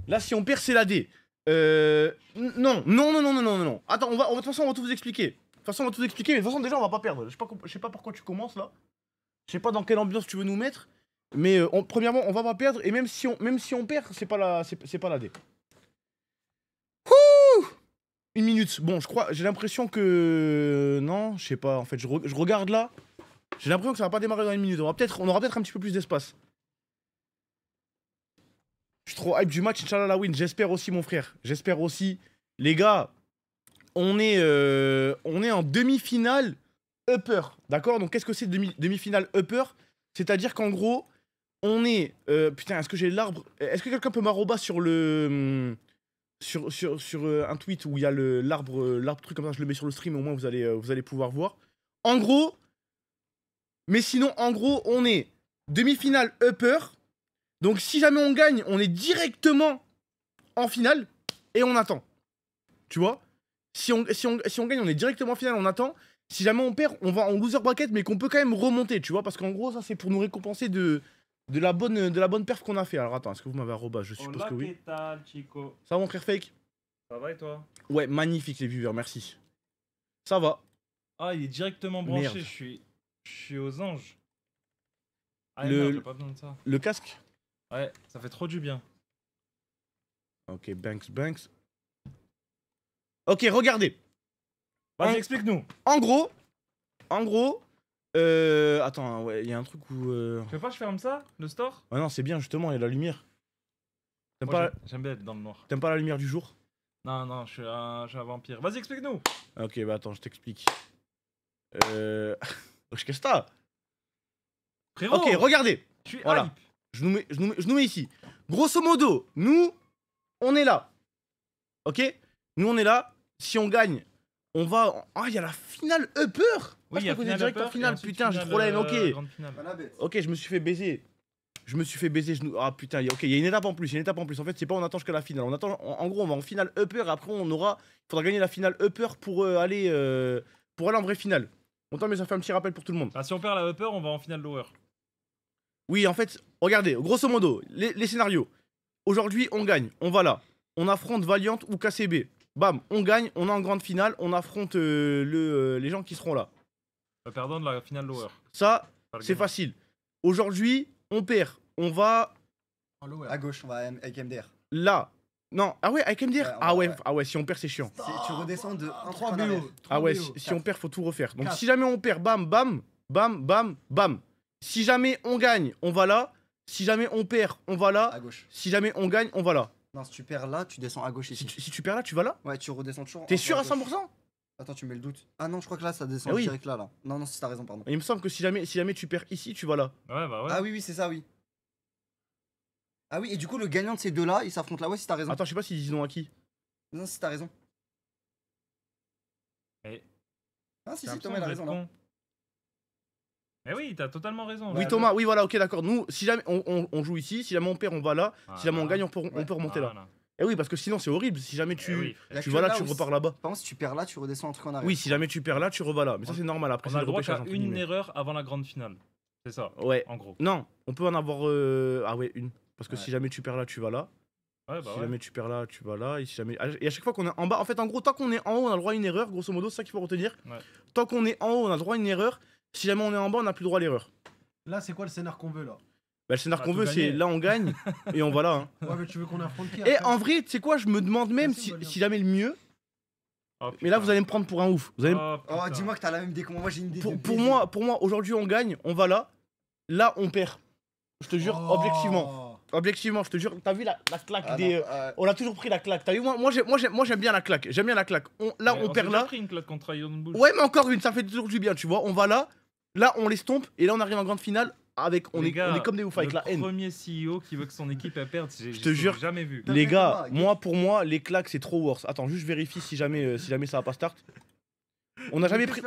Là, si on perd, c'est la D. Non. Attends, de toute façon, on va tout vous expliquer. De toute façon, on va tout vous expliquer, mais de toute façon, déjà, on va pas perdre. Je sais pas pourquoi tu commences là. Je sais pas dans quelle ambiance tu veux nous mettre. Mais premièrement, on va pas perdre. Et même si on perd, c'est pas la D. Ouh, 1 minute. Bon, je crois, j'ai l'impression que... Non, je sais pas. En fait, je regarde là. J'ai l'impression que ça va pas démarrer dans 1 minute. On aura peut-être un petit peu plus d'espace. Je suis trop hype du match, Inch'Allah la win. J'espère aussi, mon frère. J'espère aussi. Les gars, on est en demi-finale upper. D'accord? Donc, qu'est-ce que c'est demi-finale upper? C'est-à-dire qu'en gros, on est... putain, est-ce que j'ai l'arbre? Est-ce que quelqu'un peut m'arroba sur le... Sur un tweet où il y a l'arbre truc comme ça, je le mets sur le stream, au moins vous allez pouvoir voir. En gros... Mais sinon, en gros, on est demi-finale upper. Donc si jamais on gagne, on est directement en finale et on attend. Tu vois? Si on gagne, on est directement en finale, on attend. Si jamais on perd, on va en loser bracket, mais qu'on peut quand même remonter, tu vois? Parce qu'en gros, ça c'est pour nous récompenser de la bonne perf qu'on a fait. Alors attends, est-ce que vous m'avez arroba? Je suppose que oui. Ça va mon frère Fake? Ça va et toi? Ouais, magnifique les viewers, merci. Ça va. Ah, il est directement branché, Merde. je suis aux anges. Ah merde, j'ai pas besoin de ça. Le casque? Ouais, ça fait trop du bien. Ok, Banks. Ok, regardez. Vas-y, explique-nous. En gros, attends, ouais, il y a un truc où... Tu veux pas que je ferme ça, le store? Ah non, c'est bien, justement, il y a de la lumière. J'aime bien être dans le noir. T'aimes pas la lumière du jour? Non, je suis un vampire. Vas-y, explique-nous. Ok, bah attends, je t'explique. Qu'est-ce que t'as? Frérot, Ok, regardez. je suis Voilà. hype. Je nous mets ici. Grosso modo, nous, on est là. Ok? Nous, on est là. Si on gagne, on va... Ah, il y a la finale upper. Oui, il y a finale direct en finale. Putain, j'ai trop la haine, ok. Ok. Ok, je me suis fait baiser. Ah putain, ok, il y a une étape en plus. En fait, c'est pas on attend jusqu'à la finale. On attend, en gros, on va en finale upper. Après, il faudra gagner la finale upper pour aller en vraie finale. Autant, mais ça fait un petit rappel pour tout le monde. Ah, si on perd la upper, on va en finale lower. Oui, en fait, regardez, grosso modo, les scénarios. Aujourd'hui, on gagne, on va là. On affronte Valiant ou KCB. Bam, on gagne, on est en grande finale, on affronte les gens qui seront là. Le perdant de la finale lower. Ça, c'est facile. Aujourd'hui, on perd, on va... À gauche, on va avec MDR. Là. Non, ah ouais, avec MDR. Ouais, Ah ouais, si on perd, c'est chiant. Si tu redescends de 3 BO. BO. Ah ouais, si on perd, faut tout refaire. Donc si jamais on perd, bam. Si jamais on gagne, on va là. Si jamais on perd, on va là. À gauche. Si jamais on gagne, on va là. Non, si tu perds là, tu descends à gauche ici. Si tu perds là, tu vas là? Ouais, tu redescends toujours. T'es un peu sûr à gauche. 100%? Attends, tu mets le doute. Ah non, je crois que là, ça descend Ah oui. direct là. Non, si t'as raison, pardon. Il me semble que si jamais tu perds ici, tu vas là. Ouais, bah ouais. Ah oui, c'est ça, oui. Ah oui, et du coup, le gagnant de ces deux-là, ils s'affrontent là. Ouais, si t'as raison. Attends, je sais pas s'ils disent non à qui. Non, si t'as raison. Et... Ah, si, J'ai si, l'impression Thomas, il a que vous raison êtes là. con. Mais oui, t'as totalement raison. Oui, là. Thomas, oui, voilà, ok, d'accord. Nous, si jamais on joue ici, si jamais on perd, on va là. Si jamais on gagne, on peut remonter là. Voilà. Et oui, parce que sinon, c'est horrible. Si jamais Eh oui, frère. tu vas là, tu repars là-bas. Je pense que si tu perds là, tu redescends un truc en arrière. Oui, si jamais tu perds là, tu revas là. Mais ça, c'est normal. Après, On c'est a le le droit repêchage, qu'à entre une guillemets. erreur avant la grande finale. C'est ça, Ouais. en gros. Non, on peut en avoir. Ah ouais, une. Parce que Ouais. si jamais tu perds là, tu vas là. Ouais, bah Si ouais. jamais tu perds là, tu vas là. Et, si jamais... et à chaque fois qu'on est en bas, en fait, en gros, tant qu'on est en haut, on a le droit à une erreur. Grosso modo, c'est ça qu'il faut retenir. Ouais. Tant qu'on est en haut, on a le droit à une erreur. Si jamais on est en bas, on n'a plus le droit à l'erreur. Là, c'est quoi le scénar qu'on veut là? Bah, le scénar On va qu'on tout veut, gagner. c'est là, on gagne. Et on va là. Hein. Ouais, mais tu veux qu'on affronte qui Et après en vrai, tu sais quoi, je me demande même Merci, Valiant. si jamais le mieux. Oh, Mais là, putain. vous allez me prendre pour un ouf. Vous allez me- Oh, Oh, putain. dis-moi que t'as la même idée que moi. Moi, j'ai une idée. pour moi, aujourd'hui, on gagne. On va là. Là, on perd. Je te jure, objectivement. Objectivement, je te jure. T'as vu la claque des. On a toujours pris la claque. T'as vu, moi j'aime bien la claque. J'aime bien la claque. Là, Mais on perd s'est déjà là. pris une claque contre Iron Bull. Ouais, mais encore une, ça fait toujours du bien, tu vois. On va là. Là, on l'estompe. Et là, on arrive en grande finale. Avec, on Les est gars, comme des oufs avec la haine. Le premier CEO qui veut que son équipe elle perde, Je te jure. j'ai jamais vu. Les gars, Thomas, pour moi, les claques, c'est trop worse. Attends, juste je vérifie si jamais ça va pas start. On n'a jamais pris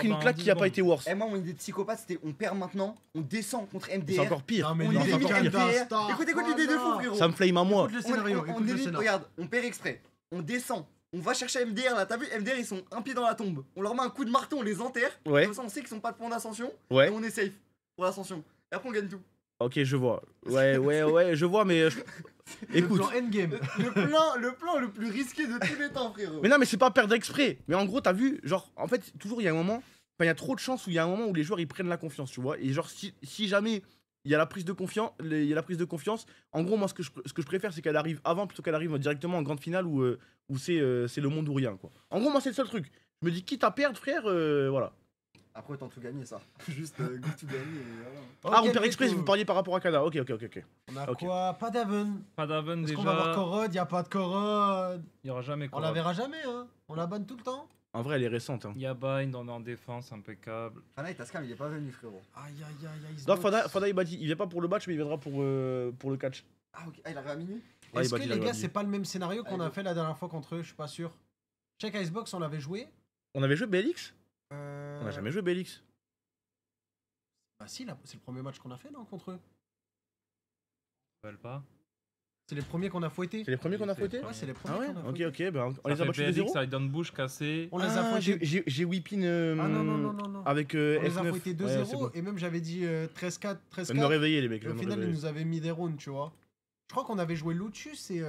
une claque qui a pas été worse. Eh, moi, mon idée de psychopathe, c'était on perd maintenant, on descend contre MDR. C'est encore pire. Non, mais On non, élimine c'est encore pire. MDR. Écoute l'idée de fou, frérot. Ça me flame à moi. Écoute le scénario, écoute le scénario. Regarde, on perd exprès. On descend. On va chercher MDR là. T'as vu, MDR, ils sont un pied dans la tombe. On leur met un coup de marteau, on les enterre. Ouais. Comme ça, on sait qu'ils sont pas de point d'ascension. Ouais. Et on est safe pour l'ascension. Et après, on gagne tout. Ok, je vois. Ouais, je vois, mais. Écoute. Le plan endgame. Le plan le plus risqué de tous les temps, frérot. Mais non, mais c'est pas perdre exprès. Mais en gros, t'as vu, genre, en fait, toujours, il y a un moment. Enfin, il y a trop de chances où il y a un moment où les joueurs ils prennent la confiance, tu vois. Et genre, si jamais il y a la prise de confiance, en gros, moi, ce que je préfère, c'est qu'elle arrive avant plutôt qu'elle arrive directement en grande finale où c'est le monde ou rien, quoi. En gros, moi, c'est le seul truc. Je me dis, quitte à perdre, frère, voilà. Après, autant tout gagner, ça. Juste go tout gagner. Et Ah, voilà. on Ok, perd exprès si Beto. vous parliez par rapport à Kada. Ok. On a Ok. quoi? Pas d'Aven. Pas d'Aven Est-ce déjà. qu'on va avoir Korod? Y a pas de Korod. Il y aura jamais On quoi. la verra jamais, hein. On la banne tout le temps. En vrai, elle est récente. Hein. Il y a Bind, on est en défense, impeccable. Fana, Tascam, il est pas venu, frérot. Aïe, aïe, aïe, Non, Fada, il m'a dit, il vient pas pour le match, mais il viendra pour le catch. Ah, ok. Ah, il arrive à minuit. Ouais, Est-ce il m'a que dit, les il m'a gars, dit. c'est pas le même scénario qu'on a Allez, fait la dernière fois contre eux? Je suis pas sûr. Check Icebox, on l'avait joué. On avait joué BLX On a jamais joué BLX. Bah si, là, c'est le premier match qu'on a fait, non, contre eux. Je rappelle pas. C'est les premiers qu'on a fouettés. C'est les premiés qu'on a fouettés Ouais, c'est les premiers Ah ouais qu'on a Ok, fouettés. ok, ben on Ça les a fait battus de BLX, 0 Hidden Bush cassé. On les a fouettés. J'ai whippin Ah non, non, non, non, non. avec On les a S9. fouettés 2-0 Ouais, c'est bon. et même j'avais dit 13-4, Je vais 13-4. me réveiller, les mecs. Et au final, ils nous avaient mis des rounds, tu vois. Je crois qu'on avait joué Lucius et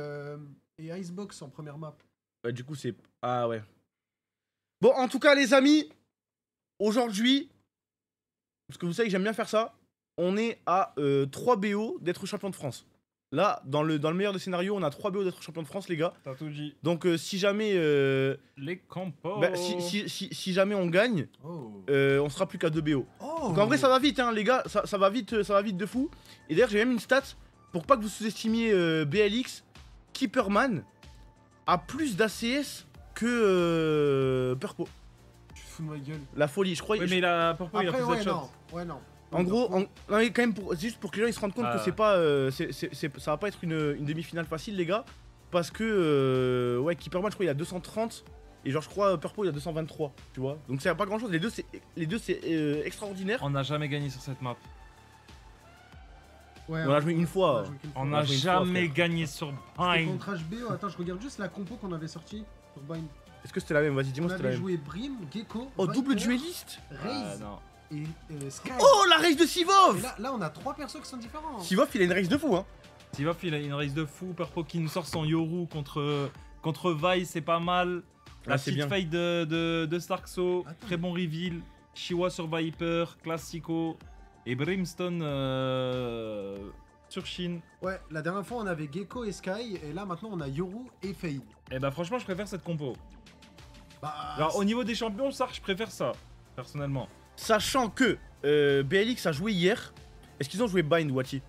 Icebox en première map. Ouais, du coup, c'est. Ah ouais. Bon, en tout cas, les amis, aujourd'hui, parce que vous savez que j'aime bien faire ça, on est à 3 BO d'être champion de France. Là, dans le meilleur des scénarios, on a 3 BO d'être champion de France, les gars. T'as tout dit. Donc, si jamais. Les compos. Bah, si jamais on gagne, Oh. on sera plus qu'à 2 BO. Oh. Donc en vrai ça va vite hein les gars, ça va vite de fou. Et d'ailleurs j'ai même une stat pour pas que vous sous-estimiez BLX, Keeperman a plus d'ACS que Purpo. Tu te fous de ma gueule. La folie, je crois. Oui, mais il a, pourquoi il a Après, plus de ouais, shots non. Ouais, non. En gros, non, mais quand même juste pour que les gens ils se rendent compte Ah. que c'est pas, ça va pas être une demi-finale facile les gars, parce que ouais Keeperman je crois il a 230 et genre je crois Purpo il a 223, tu vois. Donc c'est pas grand chose, les deux c'est extraordinaire. On n'a jamais gagné sur cette map. Ouais, On a joué une fois. joué qu'une On fois. n'a joué une fois, jamais frère. gagné sur C'était Bind. contre HBO. Attends, je regarde juste la compo qu'on avait sortie sur Bind. Est-ce que c'était la même? Vas-y On dis-moi si c'était la avait même. joué Brim, Gecko, Oh double Viper, dueliste. Ah, Raze non. et Sky. Oh la race de Et Sivov. là, on a 3 persos qui sont différents. Sivov il a une race de fou hein. Sivov, il a une race de fou. Purpo qui nous sort son Yoru contre Vice, c'est pas mal. La Ah, c'est petite bien. faille de Starkso, Attends. très bon reveal. Shiwa sur Viper, Classico. Et Brimstone sur Shin. Ouais, la dernière fois, on avait Gecko et Sky. Et là, maintenant, on a Yoru et Fade. Et bah franchement, je préfère cette compo. Bah, Alors au niveau des champions, ça, je préfère ça, personnellement. Sachant que BLX a joué hier, est-ce qu'ils ont joué Bind Wati?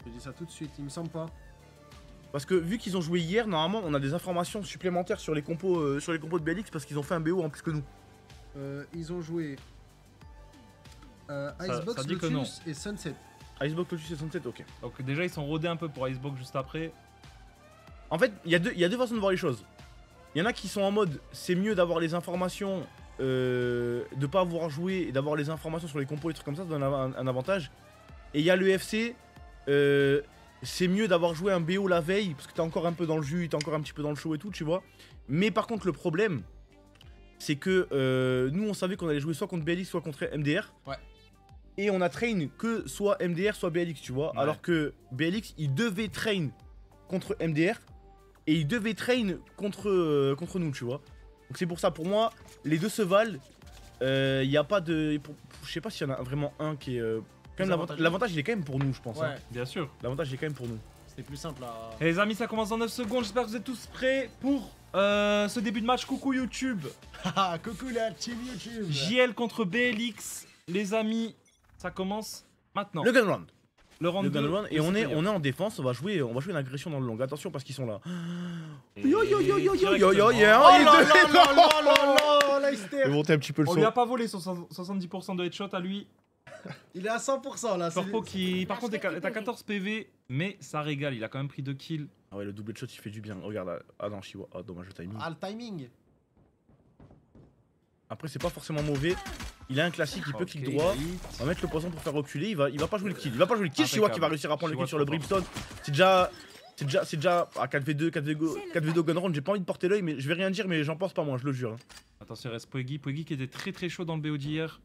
je dis ça tout de suite, il me semble pas. Parce que vu qu'ils ont joué hier, normalement on a des informations supplémentaires sur les compos de BLX parce qu'ils ont fait un BO en plus que nous. Ils ont joué ça Icebox, dit que non. Lotus et Sunset. Icebox Lotus 67, ok. Donc déjà, ils sont rodés un peu pour Icebox juste après. En fait, il y a deux façons de voir les choses. Il y en a qui sont en mode c'est mieux d'avoir les informations, de pas avoir joué et d'avoir les informations sur les compos et trucs comme ça donne un avantage. Et il y a le FC, c'est mieux d'avoir joué un BO la veille parce que t'es encore un peu dans le jus, t'es encore un petit peu dans le show et tout, tu vois. Mais par contre, le problème, c'est que nous on savait qu'on allait jouer soit contre BLX soit contre MDR. Ouais. Et on a train que soit MDR soit BLX, tu vois. Ouais. Alors que BLX, il devait train contre MDR. Et il devait train contre nous, tu vois. Donc c'est pour ça, pour moi, les deux se valent. Il n'y a pas de... Je sais pas s'il y en a vraiment un qui est... quand même, l'avantage, il est quand même pour nous, je pense. Ouais, Hein. Bien sûr. L'avantage, il est quand même pour nous. c'était plus simple à. Et les amis, ça commence dans 9 secondes. J'espère que vous êtes tous prêts pour ce début de match. Coucou YouTube. Haha, coucou la team YouTube. JL contre BLX. Les amis, ça commence maintenant. Le gun round. Le round Le gun 2, round. Et le on est player. en défense, on va jouer une agression dans le long. Attention parce qu'ils sont là. Et Yo yo yo yo yo yo directement. yo yo. Oh là là là là là là, Leicester. Je vais monter un petit peu le On son. lui a pas volé son 70% de headshot à lui. Il est à 100% là. c'est- Purpo qui, par contre, est à 14 PV, mais ça régale. Il a quand même pris 2 kills. Ah ouais, le double shot, il fait du bien. Regarde là. Ah non, Chiwa. Ah, dommage le timing. Ah, le timing. Après, c'est pas forcément mauvais. Il a un classique, il peut Ok, clic droit. hit. On va mettre le poison pour faire reculer. Il va pas jouer le kill. Il va pas jouer le kill. Chiwa qui va réussir à prendre le Chiwa kill sur le trop Brimstone. C'est déjà à 4v2, 4v2 gun round. J'ai pas envie de porter l'œil, mais je vais rien dire, mais j'en pense pas moi, je le jure. Hein. Attention, il reste Pweggy. Pweggy qui était très très chaud dans le BO d'hier.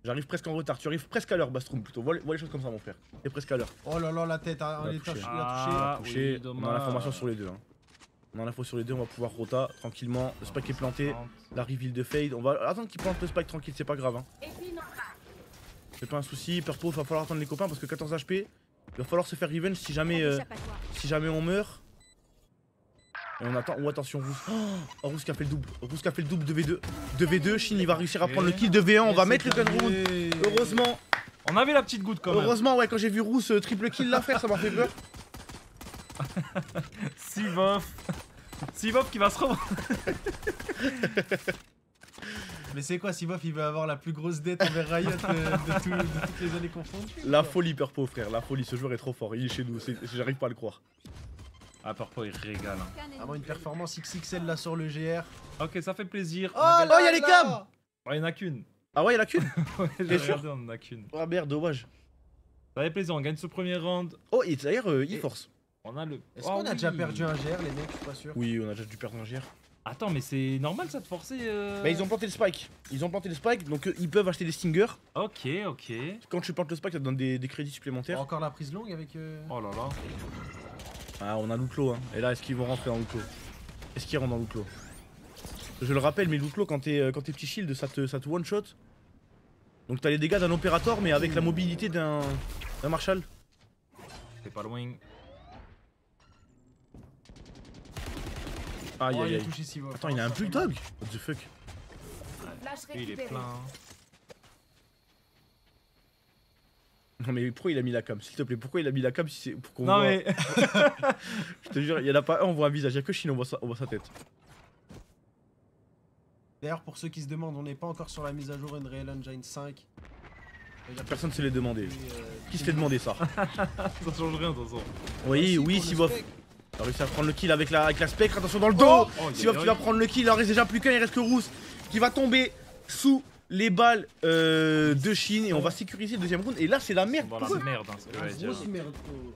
J'arrive presque en retard. Tu arrives presque à l'heure, Bastrom, plutôt. Vois les choses comme ça, mon frère. T'es presque à l'heure. Oh là là, la tête, hein, Il a il a touché. touché. Ah, Touché. oui, On a dommage. l'information sur les deux. Hein. On a l'info sur les deux, on va pouvoir rota tranquillement. Le spike est planté. La reveal de Fade. On va attendre qu'il plante le spike tranquille, c'est pas grave. Hein. C'est pas un souci. Purple, va falloir attendre les copains parce que 14 HP. Il va falloir se faire revenge si jamais on meurt. Et on attend. Oh, attention, Rousse. Oh, Rousse qui a fait le double. Rousse qui a fait le double de V2. De V2. Shin, il va réussir à prendre le kill de V1. On va mettre le gun round. Heureusement. On avait la petite goutte quand même. Heureusement, ouais, quand j'ai vu Rousse triple kill là, frère, ça m'a fait peur. Sivov. Sivov qui va se revoir. Mais c'est quoi, Sivov, il veut avoir la plus grosse dette envers Riot de toutes les années confondues? La folie, Purple, frère. La folie. Ce joueur est trop fort. Il est chez nous. J'arrive pas à le croire. Ah, Purple, il régale. Hein. Vraiment une performance XXL là sur le GR. Ok, ça fait plaisir. Oh, là il y a les cams. Oh, il y en a qu'une. Ah ouais, il y en a qu'une. Ouais, j'ai T'es sûr? regardé, on en a qu'une. Ah merde, dommage. Ça fait plaisir, on gagne ce premier round. Oh, et d'ailleurs, il force. On a le. Est-ce Oh, qu'on a oui. déjà perdu un GR, les mecs? Je suis pas sûr. Oui, on a déjà dû perdre un GR. Attends, mais c'est normal ça de forcer. Bah, ils ont planté le spike. Ils ont planté le spike, donc ils peuvent acheter des stingers. Ok, ok. Quand tu plantes le spike, ça te donne des crédits supplémentaires. Encore la prise longue avec. Oh là là. Ah, on a Lootlo, hein. Et là, est-ce qu'ils vont rentrer en Lootlo? Est-ce qu'ils rentrent dans Lootlo? Je le rappelle, mais Lootlo, quand t'es petit shield, ça te one-shot. Donc t'as les dégâts d'un opérateur, mais avec la mobilité d'un Marshall. C'est pas loin. Aïe Oh, aïe il a aïe. touché Sivov. Attends, il a un bulldog? What the fuck? Lui, il est plein. Non mais pourquoi il a mis la cam? S'il te plaît, pourquoi il a mis la cam si c'est pour qu'on Non voit... mais. Je te jure, il y en a pas un, on voit un visage, il y a que Shin, on voit sa tête. D'ailleurs, pour ceux qui se demandent, on n'est pas encore sur la mise à jour Unreal Engine 5. Personne ne se l'est demandé. Qui se l'est demandé ça? Ça change rien de toute façon. Oui, oui, Sivov. Il a réussi à prendre le kill avec la spectre, attention dans le dos. Sivov qui va prendre le kill, il en reste déjà plus qu'un, il reste que Rousse qui va tomber sous les balles de Shin et on va sécuriser le deuxième round. Et là c'est la merde Bon, pour la eux. merde, hein, ce que j'allais dire. Grosse merde, gros.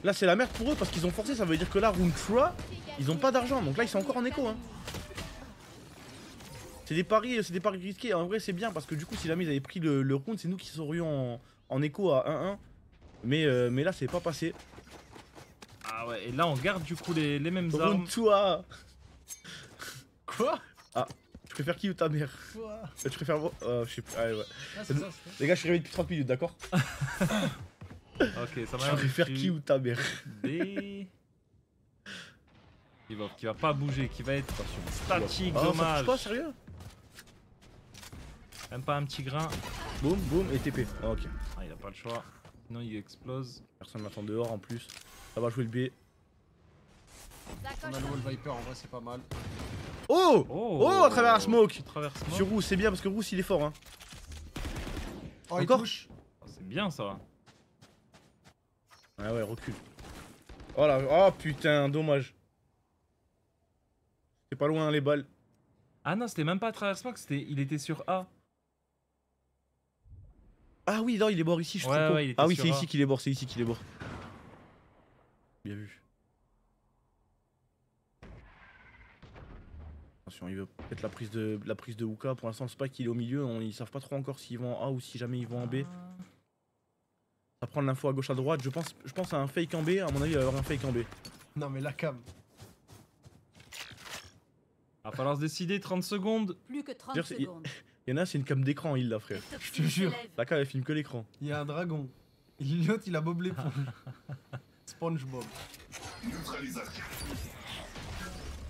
Là c'est la merde pour eux parce qu'ils ont forcé, ça veut dire que là round 3, ils ont pas d'argent. Donc là ils sont encore en écho hein. C'est des paris risqués. En vrai c'est bien parce que du coup si jamais ils avaient pris le round, c'est nous qui serions en écho à 1-1. Mais là c'est pas passé. Ah ouais, et là on garde du coup les mêmes armes. Round 3. Quoi? Tu préfères qui ou ta mère? Quoi? Tu préfères... je sais pas, ouais. Ah, c'est ça, c'était. Les gars, je suis réveillé depuis 30 minutes, d'accord? Ok, ça Tu m'a préfères qui ou ta mère? Des... Qui va pas bouger, qui va être statique, Oh, ça dommage. touche pas, sérieux? Même pas un petit grain. Boum, boum, et TP. Ah, ok. Ah, il a pas le choix. Sinon il explose. Personne m'attend dehors en plus. Ça va jouer le B. On a le Wall Viper, en vrai, c'est pas mal. Oh! Oh, à travers la smoke! Qui traverse smoke. Sur Rousse, c'est bien parce que Rousse il est fort hein. Oh, il Encore? touche. Oh, c'est bien ça. Ah ouais, recule. Oh là, oh putain, dommage. C'est pas loin les balles. Ah non, c'était même pas à travers smoke, il était sur A. Ah oui, non, il est mort ici, je suis Ouais, trop con. ouais, il était Ah oui, sur c'est A. ici qu'il est mort, c'est ici qu'il est mort. Bien vu. Attention, il veut peut-être la prise de Wuka. Pour l'instant, le spike il est au milieu. Ils savent pas trop encore s'ils vont en A ou si jamais ils vont en B. Ça prend l'info à gauche à droite. Je pense à un fake en B. À mon avis, il va y avoir un fake en B. Non, mais la cam. Va falloir se décider, 30 secondes. Plus que 30 Dire, c'est- secondes. Il y en a, c'est une cam d'écran, il là, frère. Je te jure. La cam, elle filme que l'écran. Il y a un dragon. L'autre, il a bob l'éponge. SpongeBob.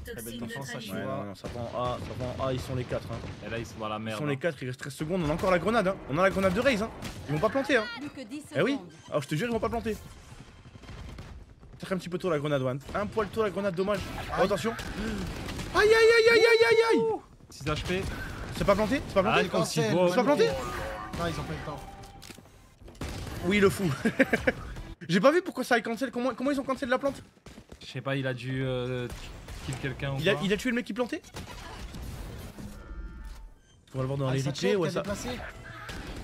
Très belle défense à Ouais, Shiva. non, ça va en A, ils sont les 4. Hein. Et là, ils sont dans la Ils merde. sont les 4, il reste 13 secondes. On a encore la grenade. Hein. On a la grenade de Raze. Hein. Ils vont pas planter. Hein. Plus que 10 secondes. Eh oui. Alors je te jure, ils vont pas planter. Peut-être un petit peu tôt la grenade, One. Un poil tôt la grenade, dommage. Oh, attention. Aïe aïe aïe aïe aïe aïe aïe. 6 HP. C'est pas planté? C'est pas planté? Ah, il cancel, aussi beau. C'est pas planté? Non, ils ont pas eu le temps. Oui, le fou. J'ai pas vu pourquoi ça a cancel. Comment ils ont cancel la plante? Je sais pas, il a dû kill quelqu'un ou Il pas. a tué le mec qui plantait? On va le voir dans Ah, les Satchel replays. Ouais, qui a ça. déplacé.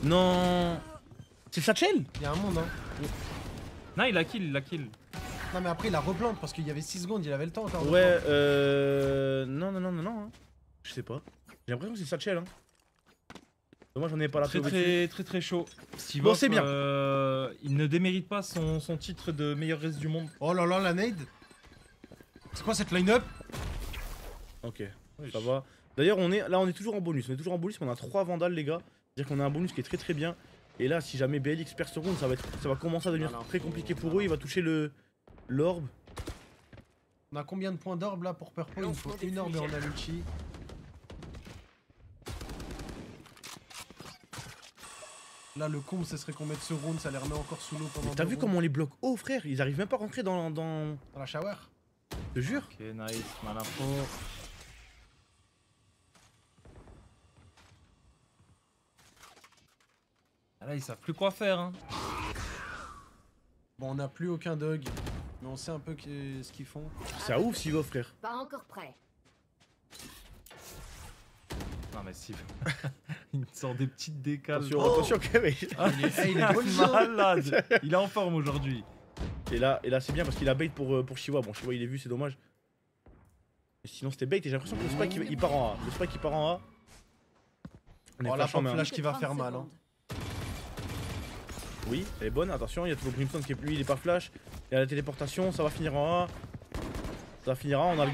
Non. C'est Satchel? Il y a un monde, hein. Non, il a kill, il a kill. Non, mais après, il a replante parce qu'il y avait 6 secondes, il avait le temps encore. de Ouais, replante. non. Hein. Je sais pas. J'ai l'impression que c'est Satchel. Hein. Dommage, on n'est pas là. Très chaud. Steve Bon, c'est bien. Il ne démérite pas son titre de meilleur reste du monde. Oh là là, la nade. C'est quoi cette line-up? Ok, ça va. D'ailleurs, on est toujours en bonus. On est toujours en bonus, mais on a 3 vandales, les gars. C'est-à-dire qu'on a un bonus qui est très bien. Et là, si jamais BLX perd ce round, ça va commencer à devenir très compliqué pour eux. Il va toucher l'orbe. On a combien de points d'orbe là pour Purple? Il nous faut une orbe et on a l'ulti. Là, le comble, ce serait qu'on mette ce round, ça les remet encore sous l'eau pendant. T'as vu comment on les bloque haut, frère? Ils arrivent même pas à rentrer dans. Dans la shower? Je te jure. Ok, nice, mal info. Ah là, ils savent plus quoi faire. Hein. Bon, on n'a plus aucun dog, mais on sait un peu ce qu'ils font. C'est ouf, Sivo, frère. Pas encore prêt. Non, mais si. Il sort des petites décales. Attention, Kevin. Ah, il est malade. Il est en forme aujourd'hui. Et là c'est bien parce qu'il a bait pour Shiva. Bon, Shiva il est vu, c'est dommage. Et sinon c'était bait et j'ai l'impression que le spike il part en A. Le spike il part en A. On est Oh, la flash en main. flash qui va faire mal. Hein. Oui, elle est bonne, attention, il y a toujours Brimstone qui est lui, il est pas flash. Il y a la téléportation, ça va finir en A. Ça va finir en A, on a le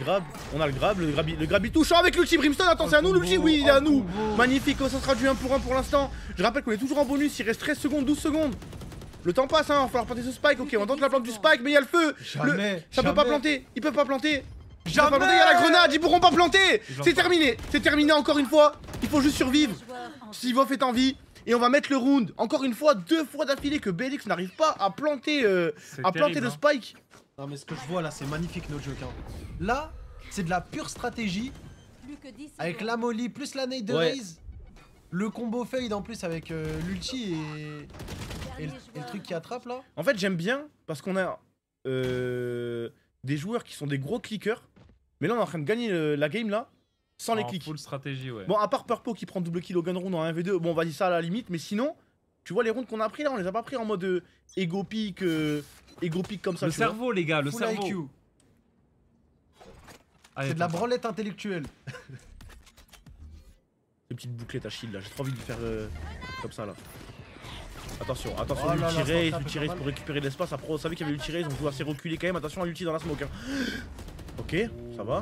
grab, le grab il touche avec l'ulti Brimstone, attends c'est à nous l'ulti, oui il est à nous. Magnifique, ça sera du 1 pour 1 pour l'instant. Je rappelle qu'on est toujours en bonus, il reste 13 secondes, 12 secondes. Le temps passe, hein, il va falloir planter ce spike, ok, on tente la plante du spike, mais il y a le feu. Ça peut pas planter, ils peuvent pas planter. Il y a la grenade, ils pourront pas planter. C'est terminé encore une fois. Il faut juste survivre. Sivov est en vie. Et on va mettre le round, encore une fois, 2 fois d'affilée que BLX n'arrive pas à planter, le spike. Non mais ce que je vois là, c'est magnifique nos jeux. Hein. Là, c'est de la pure stratégie. Avec la molly plus la nade de Raze. Le combo fade en plus avec l'ulti et le truc qui attrape là. En fait j'aime bien parce qu'on a des joueurs qui sont des gros clickers. Mais là on est en train de gagner la game là. Sans les clics. Full stratégie, ouais. Bon, à part Purpo qui prend double kill au gun round en 1v2, bon, on va dire ça à la limite, mais sinon, tu vois les rounds qu'on a pris là, on les a pas pris en mode ego pick comme ça. Le cerveau, les gars, le Full cerveau. IQ. C'est de la branlette intellectuelle. Ces petites bouclettes à shield là, j'ai trop envie de faire comme ça là. Attention, Oh l'ulti raise pour récupérer de l'espace. Après, on savait qu'il y avait l'ulti raise, on joue assez reculé quand même. Attention à l'ulti dans la smoke. Hein. Ok, ça va.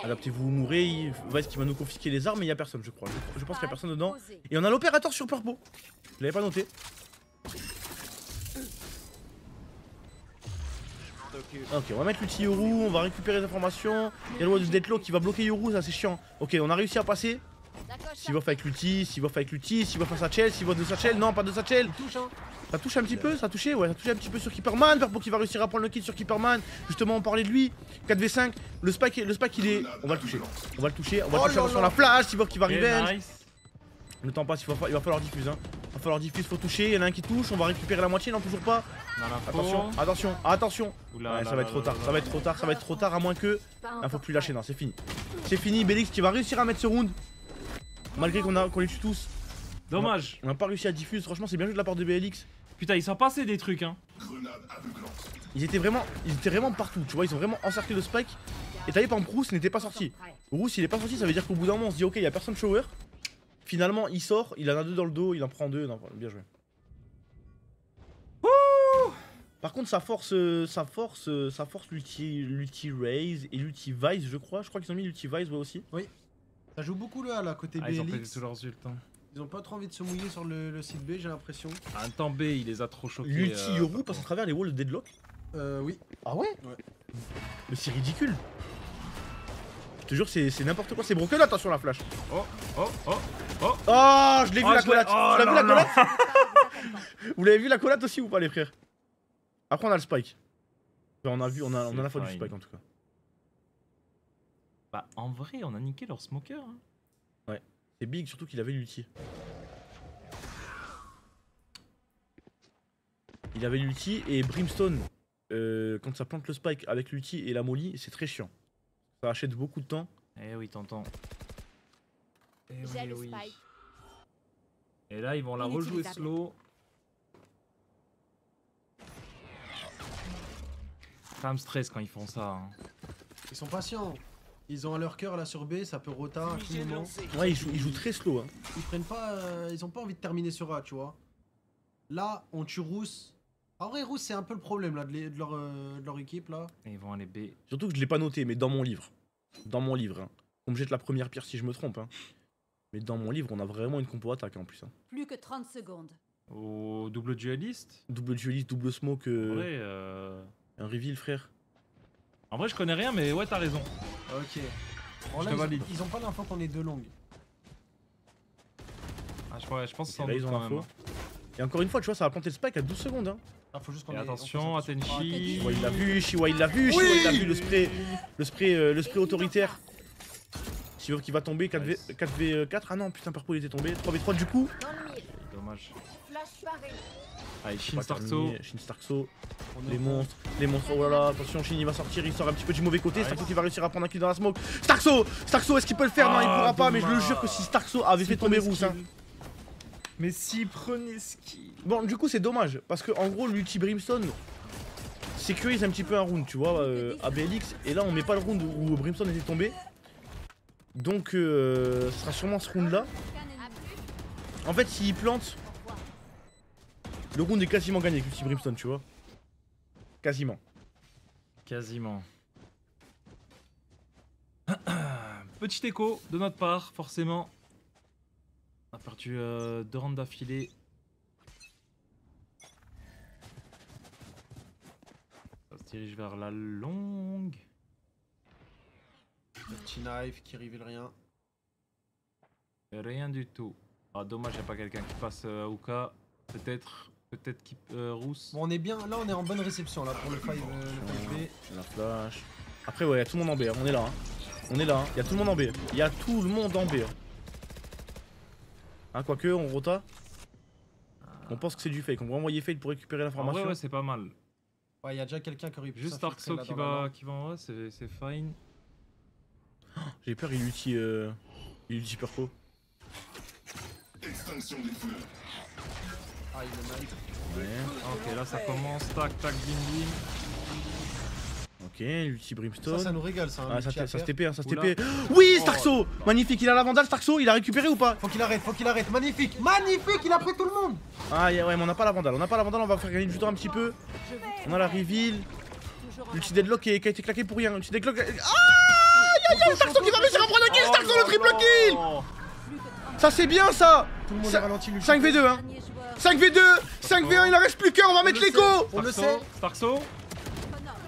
Adaptez-vous ou mourrez, Vice qui va nous confisquer les armes mais il y a personne je crois. Je pense qu'il y a personne dedans. Et on a l'opérateur sur Purpo. Je l'avais pas noté. Ok, on va mettre l'ulti Yoru, on va récupérer les informations. Il y a le roi du Deathlock qui va bloquer Yoru, ça c'est chiant. Ok, on a réussi à passer. Sivov avec l'ulti, Sivov à Satchel, Sivov de Satchel, non pas de Satchel. Ça touche un petit peu, ça a touché un petit peu sur Keeperman. Purpo qui va réussir à prendre le kill sur Keeperman. Justement on parlait de lui. 4v5, le spike il est. On va le toucher, on va toucher sur la flash, Sivov qui va revenge. Nice. Le temps passe, il va falloir diffuse. Il va falloir diffuse, faut toucher, il y en a un qui touche, on va récupérer la moitié, non toujours pas. Attention. Oula, ça va être trop tard, à moins que. Ah, faut plus lâcher, non c'est fini. C'est fini, BLX qui va réussir à mettre ce round. Malgré qu'on les tue tous. Dommage. On n'a pas réussi à diffuse, franchement c'est bien joué de la part de BLX. Putain, ils sont passés des trucs, hein. Ils étaient vraiment partout, tu vois, ils ont vraiment encerclé le spike. Et t'as vu, par exemple, Rousse n'était pas sorti. Rousse il est pas sorti, ça veut dire qu'au bout d'un moment on se dit ok, il y a personne shower. Finalement il sort, il en a 2 dans le dos, il en prend 2, non, bien joué. Par contre ça force l'ulti Raze et l'ulti Vice je crois qu'ils ont mis l'ulti Vice aussi. Oui. Ça joue beaucoup là, à côté Ils ont BLX. pété tous leurs ult. Hein. Ils ont pas trop envie de se mouiller sur le site B, j'ai l'impression. En même temps, B, il les a trop choqués. L'ulti Yoru passe à travers les walls de Deadlock. Oui. Ah ouais? Ouais. Mais c'est ridicule. Je te jure, c'est n'importe quoi, c'est broken, attention la flash. Oh, Je l'ai vu la collate. Oh, Tu l'as vu la non, collate? Vous l'avez vu la collate aussi ou pas les frères? Après on a le spike. Enfin, on a la fois du spike en tout cas. Bah en vrai, on a niqué leur smoker. Hein. Ouais. C'est big surtout qu'il avait l'ulti. Il avait l'ulti et Brimstone, quand ça plante le spike avec l'ulti et la molly, c'est très chiant. Ça achète beaucoup de temps. Eh oui, t'entends. Eh J'ai oui, le oui. spike. Et là, ils vont la rejouer slow. Ça me stresse quand ils font ça. Hein. Ils sont patients. Ils ont à leur cœur là sur B, ça peut rota à tout moment. Ouais, ils jouent très slow. Hein. Ils prennent pas. Ils ont pas envie de terminer sur A, tu vois. Là, on tue Rousse. En vrai, Rousse, c'est un peu le problème là, de leur équipe là. Et ils vont aller B. Surtout que je l'ai pas noté, mais dans mon livre. Dans mon livre. Hein. On me jette la première pierre si je me trompe. Hein. Mais dans mon livre, on a vraiment une compo attaque en plus. Hein. Plus que 30 secondes. Au double dueliste. Double dueliste, double smoke. Ouais, Un reveal, frère. En vrai, je connais rien, mais ouais, t'as raison. Ok. Bon, Je là, te valide. ils ont pas l'info qu'on est deux longues. Ah, je pense que c'est Ok, sans là, doute ils ont quand l'info. même. Et encore une fois, tu vois, ça va planter le spike à 12 secondes. Hein. Ah, faut juste qu'on Et ait- attention, on fasse attention. Atenchi. Shiwa il l'a vu, Shiwa il l'a vu, Shiwa il l'a vu, le spray autoritaire. Shiwa qui va tomber, 4v4. Ah non, putain, Purple il était tombé. 3v3 du coup. Dans le mille. Dommage. Flash paré. Allez, Shin Pas Starkso. terminé, Shin Starkso, On est les au monstres, oh là là, attention, Shin il va sortir, il sort un petit peu du mauvais côté, Ouais. Starkso qui va réussir à prendre un kill dans la smoke. Starkso, est-ce qu'il peut le faire? Non, il pourra pas, mais je le jure que si Starkso avait fait tomber Rousse. Hein. Mais si prenez ski. Bon, du coup, c'est dommage, parce que en gros, l'ulti Brimstone sécurise un petit peu un round, tu vois, à BLX, et là, on met pas le round où Brimstone était tombé. Donc, ce sera sûrement ce round là. En fait, s'il plante, le round est quasiment gagné avec l'ulti Brimstone, tu vois. Quasiment. Quasiment. Petit écho de notre part, forcément. On a perdu 2 rounds d'affilée. Ça se dirige vers la longue. Le petit knife qui révèle rien. Rien du tout. Ah, dommage, y'a pas quelqu'un qui passe Aouka. Peut-être qui Rousse. Bon, on est bien. Là, on est en bonne réception là pour le 5 B. La flash. Après, ouais, y'a tout le monde en B, hein. On est là. Hein. On est là, hein. Y'a tout le monde en B. Y'a tout le monde en B. Hein, quoique, on rota. On pense que c'est du fake. On va envoyer fake pour récupérer En l'information. vrai, ouais, c'est pas mal. Ouais, y a déjà quelqu'un qui aurait pu Juste s'infiltrer Arxo là qui dans la va, langue. qui va en haut, c'est fine. J'ai peur, il ulti Purple. Ah, il est knife. Ouais. Ok, là ça commence. Tac, tac, bim, bim. Ok, l'ulti Brimstone. Ça nous régale, ça. Ah, ça se TP, hein, ça se Oula. TP. Oui, Oh, Starkso Magnifique, il a la vandale, Starkso, il a récupéré ou pas? Faut qu'il arrête. Magnifique, il a pris tout le monde. Ah, ouais, mais on n'a pas la vandale, on va faire gagner du temps un petit peu. On a la reveal. L'ulti deadlock qui a été claqué pour rien. L'ulti deadlock. Ah, Starkso qui va réussir à prendre un kill, Starkso le triple kill. Ça c'est bien ça. Tout le monde Ça- est ralenti, lui. 5v2 hein. Dernier joueur. 5v2, 5v1, il en reste plus qu'un, on va mettre le l'écho. On le Starkso, sait. Starkso.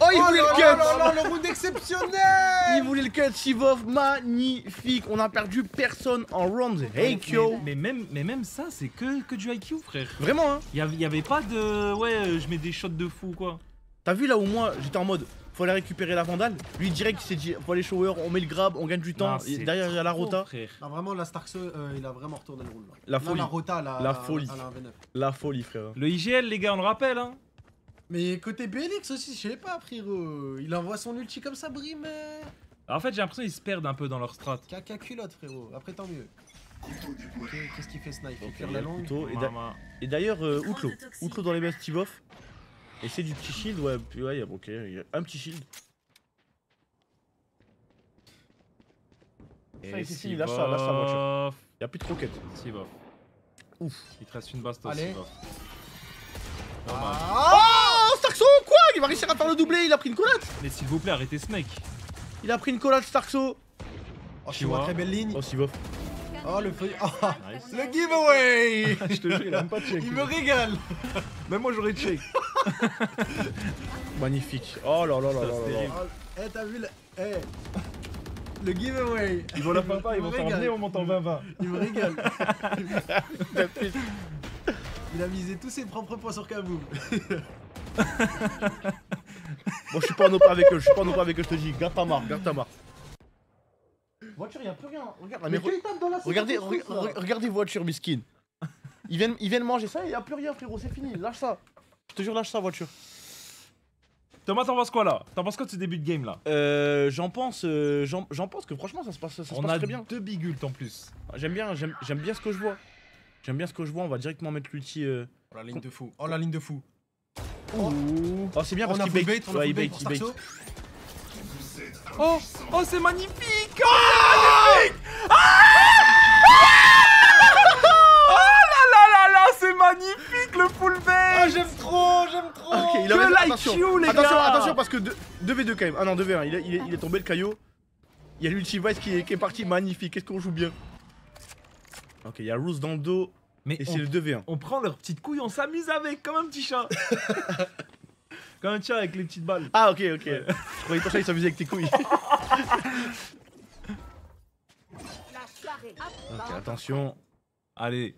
Oh, il voulait le cut. Le round exceptionnel. Il voulait le cut, Sivov, magnifique. On a perdu personne en round. Hey yo. Mais même ça, c'est que du IQ, frère. Vraiment hein. Y avait pas de. Ouais, je mets des shots de fou, quoi. T'as vu là où moi j'étais en mode faut aller récupérer la vandale. Lui direct il s'est dit faut aller shower, on met le grab, on gagne du temps. Non, Et c'est derrière il y a la trop, rota. frère. Non, vraiment, la Starkso, il a vraiment retourné le round là. La Là, folie. la rota, La folie. Elle a un V9. La folie frère. Le IGL, les gars, on le rappelle, hein. Mais côté BLX aussi, je sais pas, frérot. Il envoie son ulti comme ça, Brim. Alors, en fait, j'ai l'impression qu'ils se perdent un peu dans leur strat. Caca culotte, frérot. Après, tant mieux. Ok, qu'est-ce qu'il fait, Snipe? Il Ok, tire il y a la le longue. couteau. Mama. Et d'ailleurs Outlaw dans les best Steve off. Et c'est du petit shield, ouais, ok, il y a un petit shield. Ça, Et c'est fini, lâche sa voiture. Sivov. Il y a plus de croquettes. Sivov. Ouf. Il te reste une bastos, Allez. Sivov. Dommage. Oh Starkso quoi? Il va réussir à faire le doublé, il a pris une collate. Mais s'il vous plaît, arrêtez Snake. Il a pris une collate Starkso. Oh, je vois, très belle ligne. Oh Sivov. Oh, le feu. Oh, Nice. le giveaway. Je te jure, il a même pas check. Il me régale. Même moi, j'aurais check. Magnifique. Oh là là là Ça, là c'est là. terrible. Eh, t'as vu le. Eh. Le giveaway. Ils vont la faire pas, ils Il vont me faire régale. venir, on monte en 20-20. Il me régale. Il a misé tous ses propres points sur Kaboom. Bon, je suis pas en OP avec eux, je te dis. Garde ta marque, Voiture, y'a plus rien. Regarde, Mais qui tape dans la regardez, séquence, là regardez voiture, miskin. Ils viennent manger ça et y'a plus rien, frérot, c'est fini. Lâche ça. Je te jure, lâche ça, voiture. Thomas, t'en penses quoi là? T'en penses quoi de ce début de game là? J'en pense que franchement, ça se passe On très a bien. 2 bigults en plus. J'aime bien ce que je vois. On va directement mettre l'ulti. Oh, la ligne de fou. Oh, la ligne de fou. Oh, c'est bien On parce a qu'il full bait. bait, on a Ouais, full il bait bait, pour il bait. Starkso. Oh, oh, c'est magnifique. C'est magnifique le full Ah, base. j'aime trop, j'aime trop. Ok, il Que avait like attention. you, les Attention, gars. attention parce que 2v2 quand même. Ah non, 2v1. Il est tombé le caillot. Il y a l'ulti Vice qui est parti magnifique. Qu'est-ce qu'on joue bien. Ok, il y a Roos dans le dos. Mais Et c'est le 2v1. on prend leurs petites couilles, on s'amuse avec, comme un petit chat. Comme un chat avec les petites balles. Ah, ok. Je croyais que ton chat il s'amusait avec tes couilles. Ok, attention. Allez,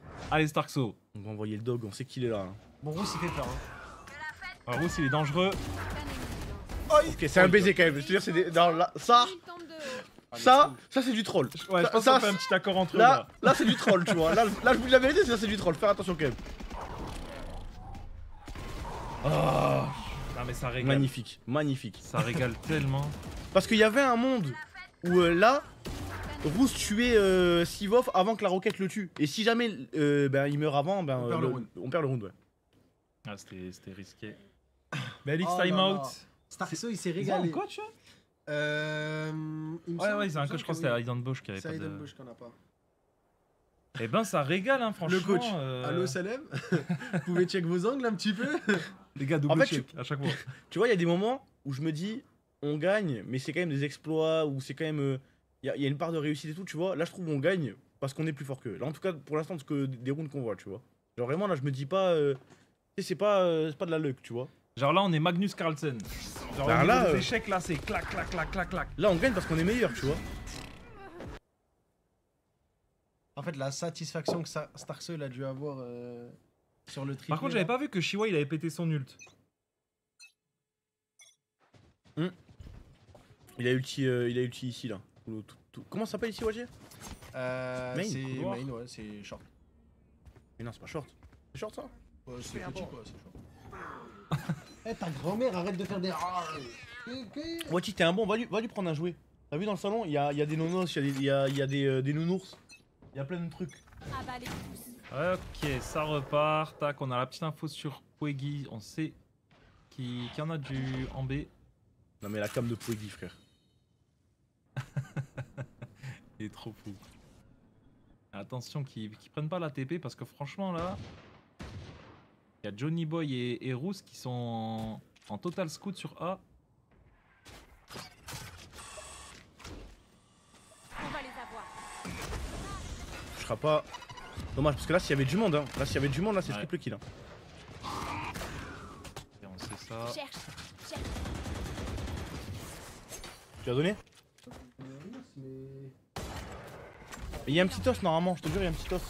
Starkso. On va envoyer le dog. On sait qu'il est là. Hein. Bon, Rousse, il fait peur. Hein. Alors, Rousse, il est dangereux. Ok, c'est un baiser quand même. C'est-à-dire, c'est des. Non, là, ça c'est du troll. Ouais, je pense qu'on fait un petit accord entre eux Là, c'est du troll, tu vois. Là, je vous dis la vérité, ça c'est du troll. Faire attention quand même. Oh. Non, mais ça régale. Magnifique. Ça régale tellement. Parce qu'il y avait un monde où là, Roos tuait Sivov avant que la roquette le tue. Et si jamais il meurt avant, ben, on perd le round. Ouais. Ah, c'était risqué. Mais Alix, Oh time là out. là. Starkso, il s'est Ils ont un régalé. coach? Il me semble- Ouais, ils ont un coach, je crois que c'était Aidan Bosch qui avait C'est pas Aiden de. Bosch qu'on a pas. Eh ben, ça régale, hein, franchement. Le coach. Allo Salem, vous pouvez check vos angles un petit peu. Les gars, double En fait, check à chaque fois. Tu vois, il y a des moments où je me dis, on gagne, mais c'est quand même des exploits, ou c'est quand même. Il y a une part de réussite et tout, tu vois. Là, je trouve qu'on gagne parce qu'on est plus fort qu'eux. Là, en tout cas, pour l'instant, c'est que des rounds qu'on voit, tu vois. Genre, vraiment, là, je me dis pas. C'est pas de la luck, tu vois. Genre là, on est Magnus Carlsen. Genre Bah au niveau là, des échecs, là, c'est clac, clac, clac, clac, clac. Là, on gagne parce qu'on est meilleur, tu vois. En fait, la satisfaction que Starkso il a dû avoir sur le triplé. Par contre, j'avais pas vu que Shiwa il avait pété son ult. Il a ulti ici, là. Comment ça s'appelle ici, Wajir? Main, C'est couloir. main, ouais, c'est short. Mais non, c'est pas short. C'est short, ça? Ouais, c'est petit quoi, c'est short. Eh, ta grand-mère, arrête de faire des. Wati, t'es un bon, va lui prendre un jouet. T'as vu dans le salon, il y a des nonos, il y a des nounours. Il y a plein de trucs. Ok, ça repart. Tac, on a la petite info sur Puegi. On sait qu'il y en a du en B. Non, mais la cam de Puegi, frère. Il est trop fou. Attention qu'ils prennent pas la TP parce que franchement là, il y a Johnny Boy et Roos qui sont en total scout sur A. Je serai pas. Dommage, parce que là, s'il y avait du monde, hein. Là, s'il y avait du monde, là, c'est Ouais. triple kill. Hein. Et on sait ça. Tu as donné? Il y a un petit os normalement, je te jure, il y a un petit os.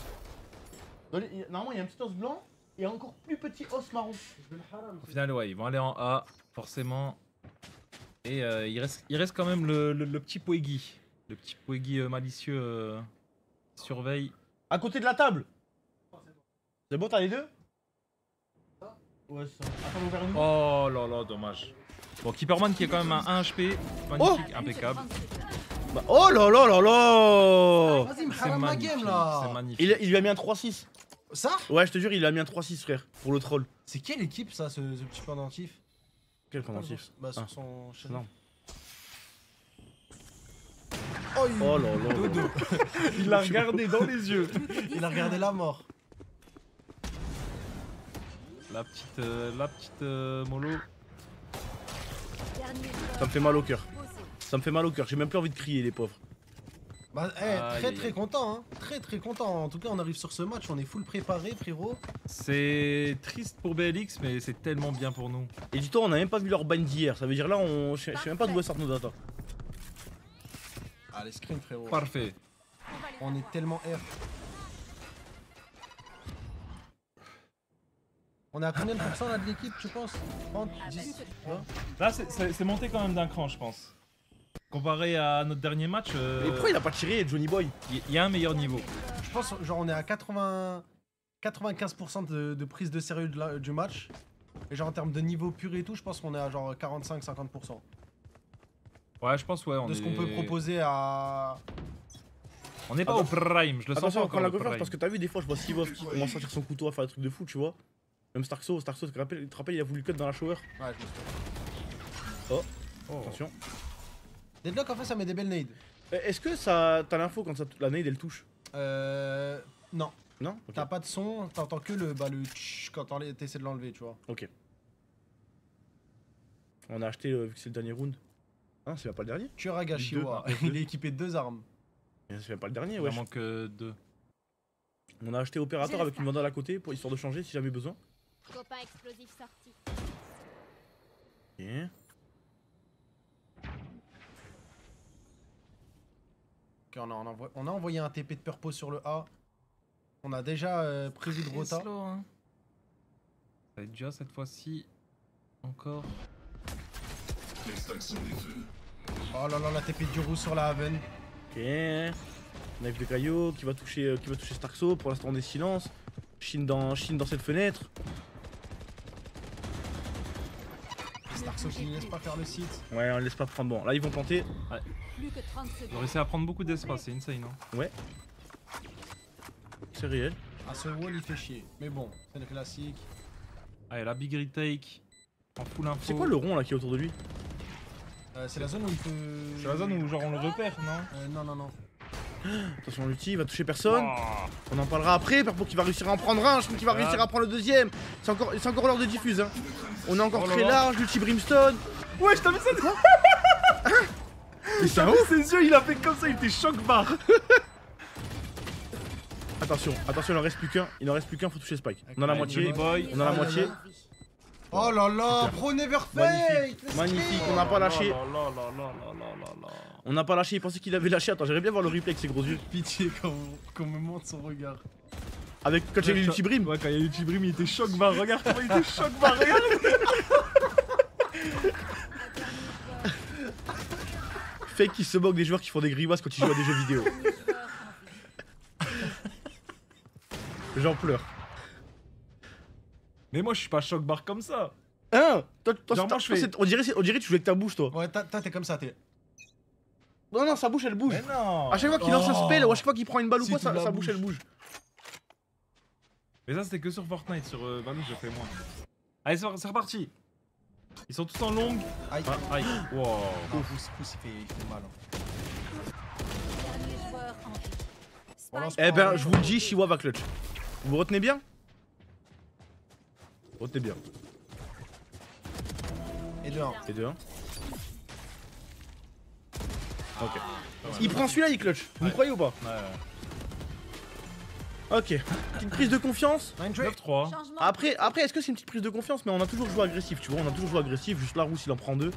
Normalement, il y a un petit os blanc et un encore plus petit os marron. Au final, ouais, ils vont aller en A, forcément. Et il reste quand même le petit Puegi. Le petit Puegi malicieux surveille. À côté de la table. C'est bon, t'as les deux? Ouais, ça. Attends, vers nous. Oh là là, dommage. Bon, Keeperman qui est quand même à 1 HP. Magnifique, impeccable. Bah, oh là là là là. Vas-y, me C'est haram ma magnifique, game c'est là. magnifique. Il lui a mis un 3-6. Ça? Ouais, je te jure, il a mis un 3-6, frère, pour le troll. C'est quelle équipe ça, ce petit pendentif? Quel pendentif? Bah, sur Ah. son Non. Oh, Oh là là. Dodo. Il l'a regardé dans les yeux. il a regardé la mort. La petite mollo. Ça me fait mal au cœur. Ça me fait mal au cœur. J'ai même plus envie de crier, les pauvres. Bah, Aïe, très aïe, très aïe. content, hein. Très content. En tout cas, on arrive sur ce match, on est full préparé, frérot. C'est triste pour BLX, mais c'est tellement bien pour nous. Et dis-toi, on a même pas vu leur ban d'hier. Ça veut dire là, je sais même pas d'où elles sortent nos datas. Allez, screen, frérot. Parfait. On est tellement R. On est à combien de pourcents là de l'équipe, tu penses 30, 10 20? Là, c'est monté quand même d'un cran, je pense. Comparé à notre dernier match, Et pourquoi il a pas tiré, Johnny Boy? il y a un meilleur niveau. Je pense, genre, on est à 95% de prise de sérieux du match. Et genre, en termes de niveau pur et tout, je pense qu'on est à genre 45-50%. Ouais, je pense, ouais. De ce qu'on peut proposer à. On n'est pas au prime, je le sens Attention, pas on prend encore la au confiance prime. parce que t'as vu des fois, je vois Sivov qui commence à sortir son couteau à faire des trucs de fou, tu vois. Même Starkso, tu te rappelles, il a voulu cut dans la shower. Ouais, je me souviens. Oh. Attention. Deadlock en fait ça met des belles nades. Est-ce que ça t'as l'info quand la nade elle touche? Non. Non? Ok. T'as pas de son, t'entends que le tch quand t'essaies de l'enlever, tu vois. Ok. On a acheté vu que c'est le dernier round. Ah, c'est même pas le dernier? Kuragashiwa, il est équipé de 2 armes. C'est même pas le dernier, Il ouais. en manque 2. On a acheté opérateur avec une vandale à côté pour histoire de changer si jamais besoin. Copain explosif sorti. Ok. Ok, on a envoyé un TP de purple sur le A. On a déjà prévu de rota. Slow, hein. Ça va être déjà cette fois-ci. Encore. Oh là là, la TP du roux sur la Haven. Ok. Knife de Caillot qui va toucher Starkso. Pour l'instant on est silence. Shin dans cette fenêtre. Starkso qui ne laisse pas faire le site. Ouais, on le laisse pas prendre. Bon, là ils vont planter. Plus que 30 Ils ont secondes. réussi à prendre beaucoup d'espace, c'est insane. Hein. Ouais. C'est réel. Ah, ce wall il fait chier. Mais bon, c'est le classique. Allez, la big retake. En full info. C'est quoi le rond là qui est autour de lui? C'est la zone où il peut. C'est la zone où genre on le repère, non? Non. Attention, l'ulti, il va toucher personne. Oh. On en parlera après. Perpo qui va réussir à en prendre un. Je trouve qu'il va réussir à prendre le deuxième. C'est encore l'heure de diffuse. Hein. On est encore Oh là très là. large. L'ulti Brimstone. Ouais, je t'avais ça. Mais c'est un ouf. Ses yeux, il a fait comme ça, il était choc barre. Attention, il en reste plus qu'un. Il en reste plus qu'un. Faut toucher Spike. On a la Ouais, moitié. Johnny Boy. On a la Oh là moitié. là. Oh là là, pro never fake. Magnifique. Magnifique. On n'a pas lâché. Oh là là là là là là là. On n'a pas lâché. Il pensait qu'il avait lâché. Attends, j'aimerais bien voir le replay avec ses gros yeux. Pitié qu'on me montre son regard. Avec quand j'ai l'ulti Brim. Ouais, quand il y a l'ulti Brim, il était choc barre. Regarde comment il était choc barre. Regarde. Fake qui se moque des joueurs qui font des grimaces quand ils jouent à des jeux vidéo. J'en pleure. Mais moi, je suis pas choc barre comme ça. Hein? Toi, Genre, moi, je fais- on dirait que tu joues avec ta bouche, toi. Ouais, t'es comme ça, t'es. Non, sa bouche elle bouge. Mais non. À chaque fois qu'il lance un Oh. spell ou à chaque fois qu'il prend une balle ou Si quoi, tu la sa bouche bouges. elle bouge. Mais ça, c'était que sur Fortnite. Sur Valou, je fais moins. Allez, c'est reparti. Ils sont tous en longue. Aïe. Ah, aïe. Wow. Non, pouce, il fait mal. Hein. Dernier joueur en vie. Pour Spike. l'instant, Eh ben, je vous le dis, Shiwa va clutch. Vous retenez bien? Retenez bien. Et de 1. Et de 1. Ok. Il prend celui-là, il clutch. Vous me croyez ou pas? Ouais. Ok. Petite prise de confiance. 9-3. Changement. Après est-ce que c'est une petite prise de confiance? Mais on a toujours joué agressif, tu vois. On a toujours joué agressif. Juste là, Rousse il en prend 2.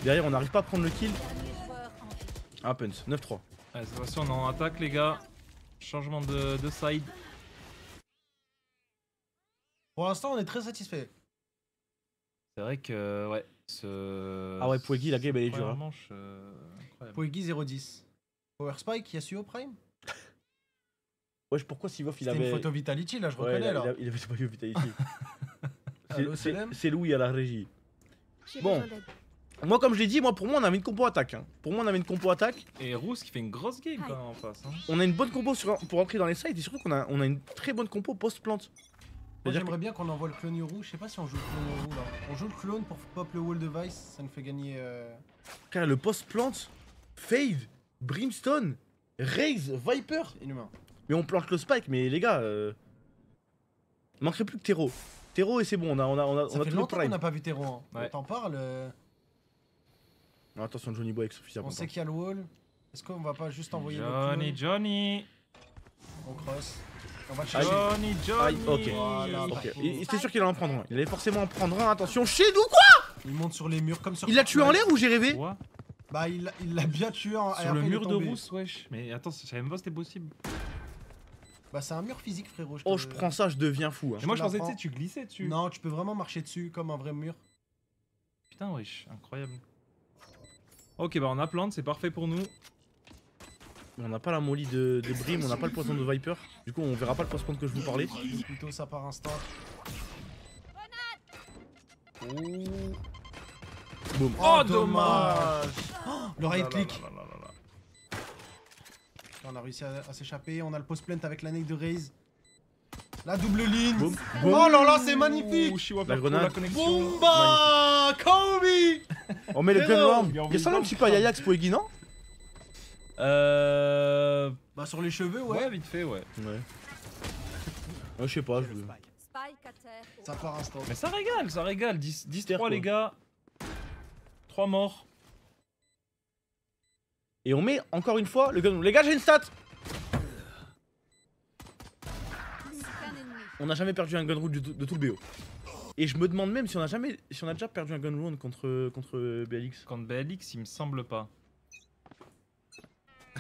Derrière, on n'arrive pas à prendre le kill. Dernier joueur en vie. Happens. 9-3. Allez, cette fois-ci, on est en attaque, les gars. Changement de side. Pour l'instant, on est très satisfait. C'est vrai que, ouais. Ce... Ah ouais, Pouegui, la game elle est dure. Première Hein. manche, incroyable. Poegi 0-10. Power Spike, Yasuo Prime. Wesh, pourquoi Sivof il C'était avait. une photo Vitality là, je Ouais, reconnais là. il avait pas eu Vitality. Allo, Selem. C'est Louis à la régie. J'ai Bon. besoin d'aide. Moi, comme je l'ai dit, pour moi, on avait une compo attaque. Hein. Pour moi, on avait une compo attaque. Et Rousse qui fait une grosse game quand même en face. Hein. On a une bonne compo pour entrer dans les sites et surtout qu'on a une très bonne compo post-plante. Moi C'est-à-dire j'aimerais bien qu'on envoie le clone Yoru. Je sais pas si on joue le clone Yoru là. On joue le clone pour pop le wall device, ça nous fait gagner. Car le post-plante, Fade, Brimstone, Raze, Viper. Inhumain. Mais on plante le spike, mais les gars, il manquerait plus que Tero. Tero et c'est bon, on a Ça tout fait le longtemps qu'on prime. n'a pas vu Terro. Hein. Ouais. T'en parles Non, attention, Johnny Boy avec Sophia. On sait qu'il y a le wall. Est-ce qu'on va pas juste envoyer le clone Johnny. On cross. On va le Aïe. chercher. Johnny. Aïe, ok. Voilà, Ok, bravo. il était sûr qu'il allait en prendre un. Il allait forcément en prendre un. Attention, Shadow quoi? Il monte sur les murs comme sur. Il l'a tué en l'air ou j'ai rêvé? Quoi Bah il l'a bien tué en. Sur le mur de Rousse, wesh. Mais attends, je savais même pas que c'était possible. Bah c'est un mur physique frérot. Oh, je prends ça, je deviens fou. Hein. Mais moi je la pensais, tu prends. sais, tu glissais dessus. Non, tu peux vraiment marcher dessus comme un vrai mur. Putain, wesh, incroyable. Ok, bah on a plante, c'est parfait pour nous. On n'a pas la molly de Brim, on n'a pas le poison de Viper. Du coup, on verra pas le poison que je vous parlais. Le couteau ça part instant. Boum. Oh, dommage. Le Là, right là, click. là, là, là, là. On a réussi à s'échapper. On a le post plant avec la neck de Raze. La double ligne. Boum. Oh là là, c'est magnifique. Ouh, Chihuahua La Pro, grenade. la connexion. Boomba Kobe. On met le gun Frérot. round. Il ressemble un petit peu à Yayax Poegi, non? Bah sur les cheveux, Ouais, ouais. vite fait, ouais. Ouais. Je sais pas, je... Spike à terre. Ça part instant. Mais ça régale, ça régale. 10-3 quoi. les gars. 3 morts. Et on met encore une fois le gun. Les gars, j'ai une stat. Plus qu'un ennemi. On n'a jamais perdu un gun round de tout le BO. Et je me demande même si on a déjà perdu un gun round contre BLX. Contre BLX, il me semble pas.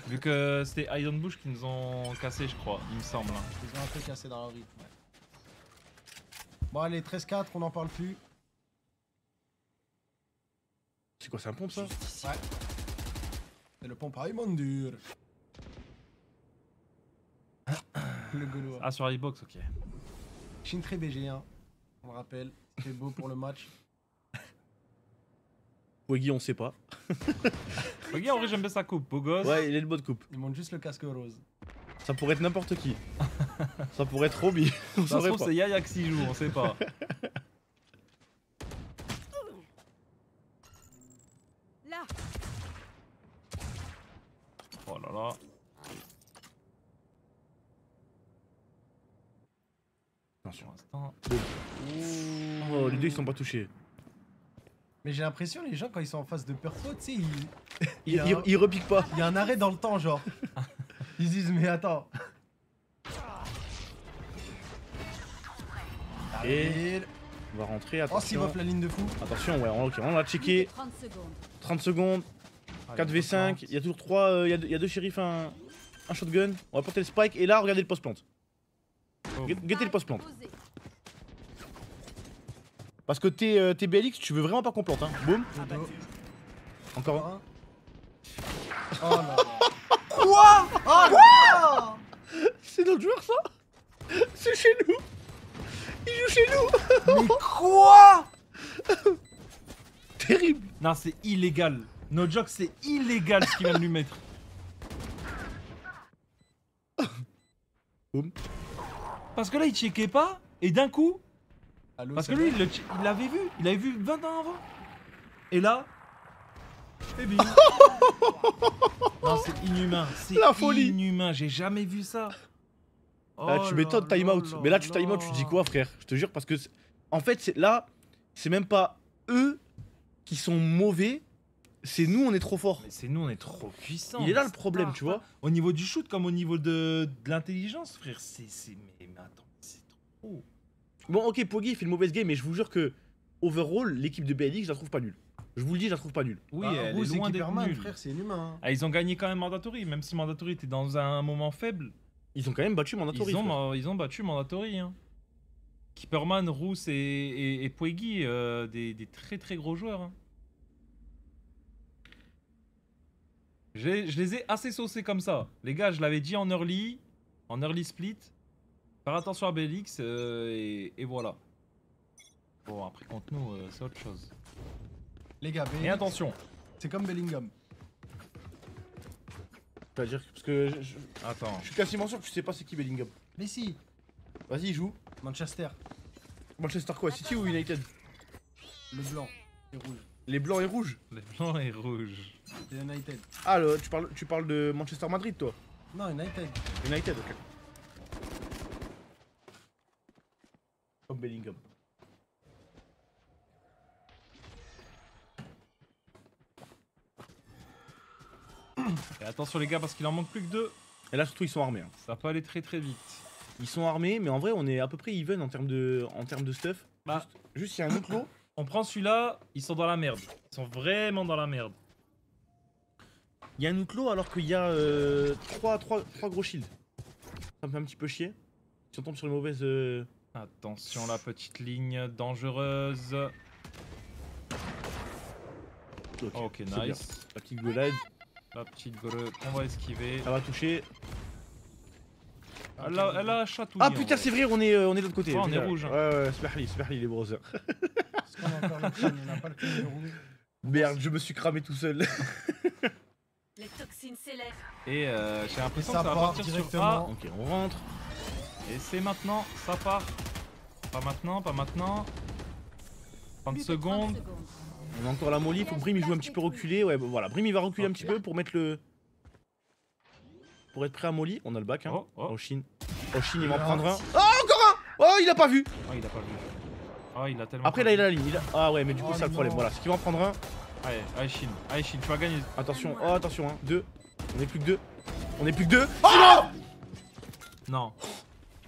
Vu que c'était Iron Bush qui nous ont cassé, je crois, il me semble. Ils ont un peu cassé dans leur rythme. Ouais. Bon allez, 13-4, on n'en parle plus. C'est quoi, c'est un pompe ça? Ouais. C'est le pompe à dur. Le Gaulois. Ah, sur iBox, ok. Chine très BG, hein. On le rappelle. C'est beau pour le match. Poegi, on sait pas. Ok, en vrai, j'aime bien sa coupe, beau gosse. Ouais, il est le mode coupe. Il monte juste le casque rose. Ça pourrait être n'importe qui. Ça pourrait être Roby. On Ça se saurait trouve, pas. c'est Yaya qui joue, on sait pas. Là. Oh là là. Attention. Pour l'instant. Oh, les deux ils sont pas touchés. Mais j'ai l'impression, les gens, quand ils sont en face de Perfo, tu sais, Ils repiquent pas. il y a un arrêt dans le temps, genre. Ils disent, mais attends. Et on va rentrer, Oh, s'il attention. buff la ligne de fou. Attention, ouais, ok, on l'a Plus checké. que 30 secondes. 30 secondes, Allez, 4v5, il y a toujours 3, il y a deux shérifs, un shotgun. On va porter le spike et là, regardez le post-plante. Oh. Guettez le post-plante. Posé. Parce que t'es BLX, tu veux vraiment pas qu'on plante, hein. Boum. Dodo. Encore un. Un. Oh là là. Quoi? Oh là. C'est notre joueur ça? C'est chez nous. Il joue chez nous. Mais quoi? Terrible. Non, c'est illégal. No joke, c'est illégal ce qu'il vient de lui mettre. Boum. Parce que là, il checkait pas, et d'un coup, Allô, parce ça que lui, va? il l'avait vu, il avait vu 20 ans avant. Et là, et bim. Non, c'est inhumain, c'est La folie. inhumain, j'ai jamais vu ça. Là, tu m'étonnes, time out. Mais là, tu time out, tu dis quoi, frère? Je te jure, parce que en fait, là, c'est même pas eux qui sont mauvais, c'est nous, on est trop forts. Mais c'est nous, on est trop puissants. Il est là le problème, tu vois. Au niveau du shoot comme au niveau de l'intelligence, frère, mais attends, c'est trop. Bon, ok, Pogi il fait une mauvaise game, mais je vous jure que, overall, l'équipe de BLX, je la trouve pas nulle. Je vous le dis, je la trouve pas nulle. Oui, Bah, elle Rousse est et loin d'être Keeperman, nulle. frère, c'est inhumain. Hein. Ah, ils ont gagné quand même Mandatory, même si Mandatory était dans un moment faible. Ils ont quand même battu Mandatory. frère. Ils ont battu Mandatory. Hein. Keeperman, Rousse et Poegi, des très très gros joueurs. Hein. Je les ai assez saucés comme ça. Les gars, je l'avais dit en early split. Faire attention à BLX et voilà. Bon, après contre nous, c'est autre chose. Les gars, Et BLX, attention. c'est comme Bellingham. C'est-à-dire que, parce que Attends. je suis quasiment sûr que tu sais pas c'est qui Bellingham. Mais si, Vas-y, joue. Manchester, Manchester quoi, City ou United? le blanc et rouge. Les blancs et rouges. Les blancs et rouges. C'est United. Ah, tu parles de Manchester Madrid, toi. Non, United. United, ok. Comme Bellingham. Et attention les gars, parce qu'il en manque plus que 2. Et là, surtout, ils sont armés. Hein. Ça peut aller très très vite. Ils sont armés, mais en vrai, on est à peu près even en termes de stuff. Bah. Juste, il y a un autre lot. On prend celui-là, ils sont dans la merde. Ils sont vraiment dans la merde. Il y a un autre lot alors qu'il y a 3 gros shields. Ça me fait un petit peu chier. Si on tombe sur une mauvaise. Attention la petite ligne dangereuse. Ok, c'est bien. nice. La petite glide, La petite gueule qu'on va esquiver. ça va toucher. Elle a chatouillé. Ah putain, c'est vrai, on est de l'autre côté. Ouais, on est putain. rouge, hein. Ouais, Sperli les brothers. Est-ce qu'on a encore le clan? On n'a pas le clan de rouge. Merde, je me suis cramé tout seul. Les toxines s'élèvent. Et j'ai l'impression Ça que ça va part partir sur directement. A. Ok, on rentre. Et c'est maintenant, ça part. Pas maintenant, pas maintenant. 30 Plus que secondes. 30 secondes. On a encore la molly, faut que Brim il joue un petit peu reculé. Ouais, bah, voilà, Brim il va reculer un petit peu pour mettre le... Pour être prêt à molly, on a le bac hein. Oh, oh. Oshin. Oshin il va en prendre un. Oh encore un. Oh il a pas vu. Oh, il a pas vu. Oh, il a tellement. Après là il a la ligne. Ah ouais mais du coup Oh, c'est ça le problème. non. Voilà, c'est qu'il va en prendre un. Allez, allez, Shin. Allez, Shin, tu vas gagner. Attention, oh attention hein. 2. On est plus que 2. On est plus que 2. Oh non. Non.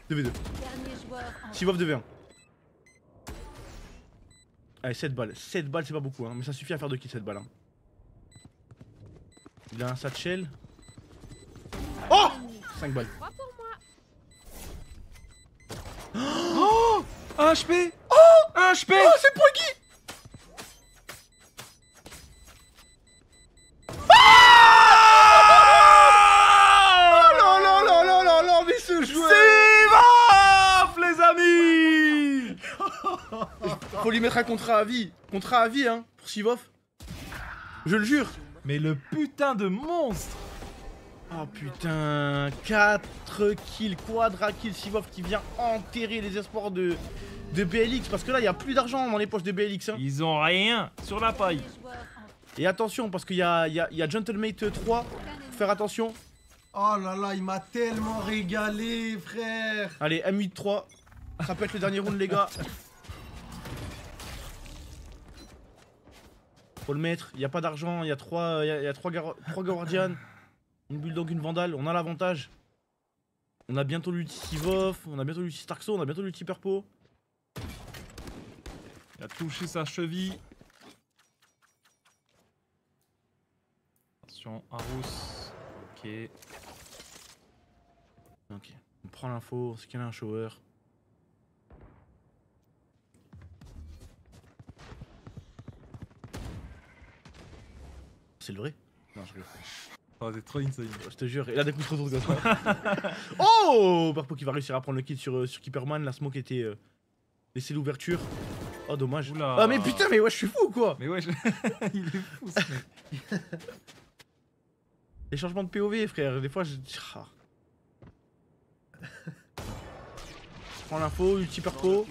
2v2. Dernier joueur en Sivov 2v1. Allez 7 balles. 7 balles c'est pas beaucoup hein. Mais ça suffit à faire 2 kills 7 balles hein. Il a un satchel. Oh 5 balles. 3 pour moi. Oh, 1 HP. Oh, 1 HP. Oh c'est Poggy. Oh là là là là là là mais ce joueur. Sivov, les amis. Faut lui mettre un contrat à vie. Contrat à vie hein pour Sivov. Je le jure. Mais le putain de monstre. Oh putain, 4 kills, quadra kill Sivov qui vient enterrer les espoirs de BLX parce que là il y a plus d'argent dans les poches de BLX hein. Ils ont rien sur la paille. Dernier joueur en Et attention parce qu'il y a Gentlemate 3, faut faire attention. Oh là là, il m'a tellement régalé, frère. Allez, M8-3, ça peut être le dernier round les gars. Faut le mettre, il n'y a pas d'argent, il y a 3 Guardians, une Bulldog, une Vandale, on a l'avantage. On a bientôt l'ulti Sivov, on a bientôt l'ulti Starkso, on a bientôt l'ulti Perpo. Il a touché sa cheville. Attention, Arus. Ok. Ok, on prend l'info, c'est qu'il y a un shower. C'est le vrai? Non, je rigole. Oh, c'est trop insane. Je te jure, et là d'un coup je retourne comme ça. Oh Perpo qui va réussir à prendre le kill sur Keeperman, la smoke était laissée l'ouverture. Oh dommage. Oula. Ah mais putain mais ouais je suis fou ou quoi? Mais ouais, il est fou ce mec. Les changements de POV frère, des fois je... Ah. Je prends l'info, ulti Perpo.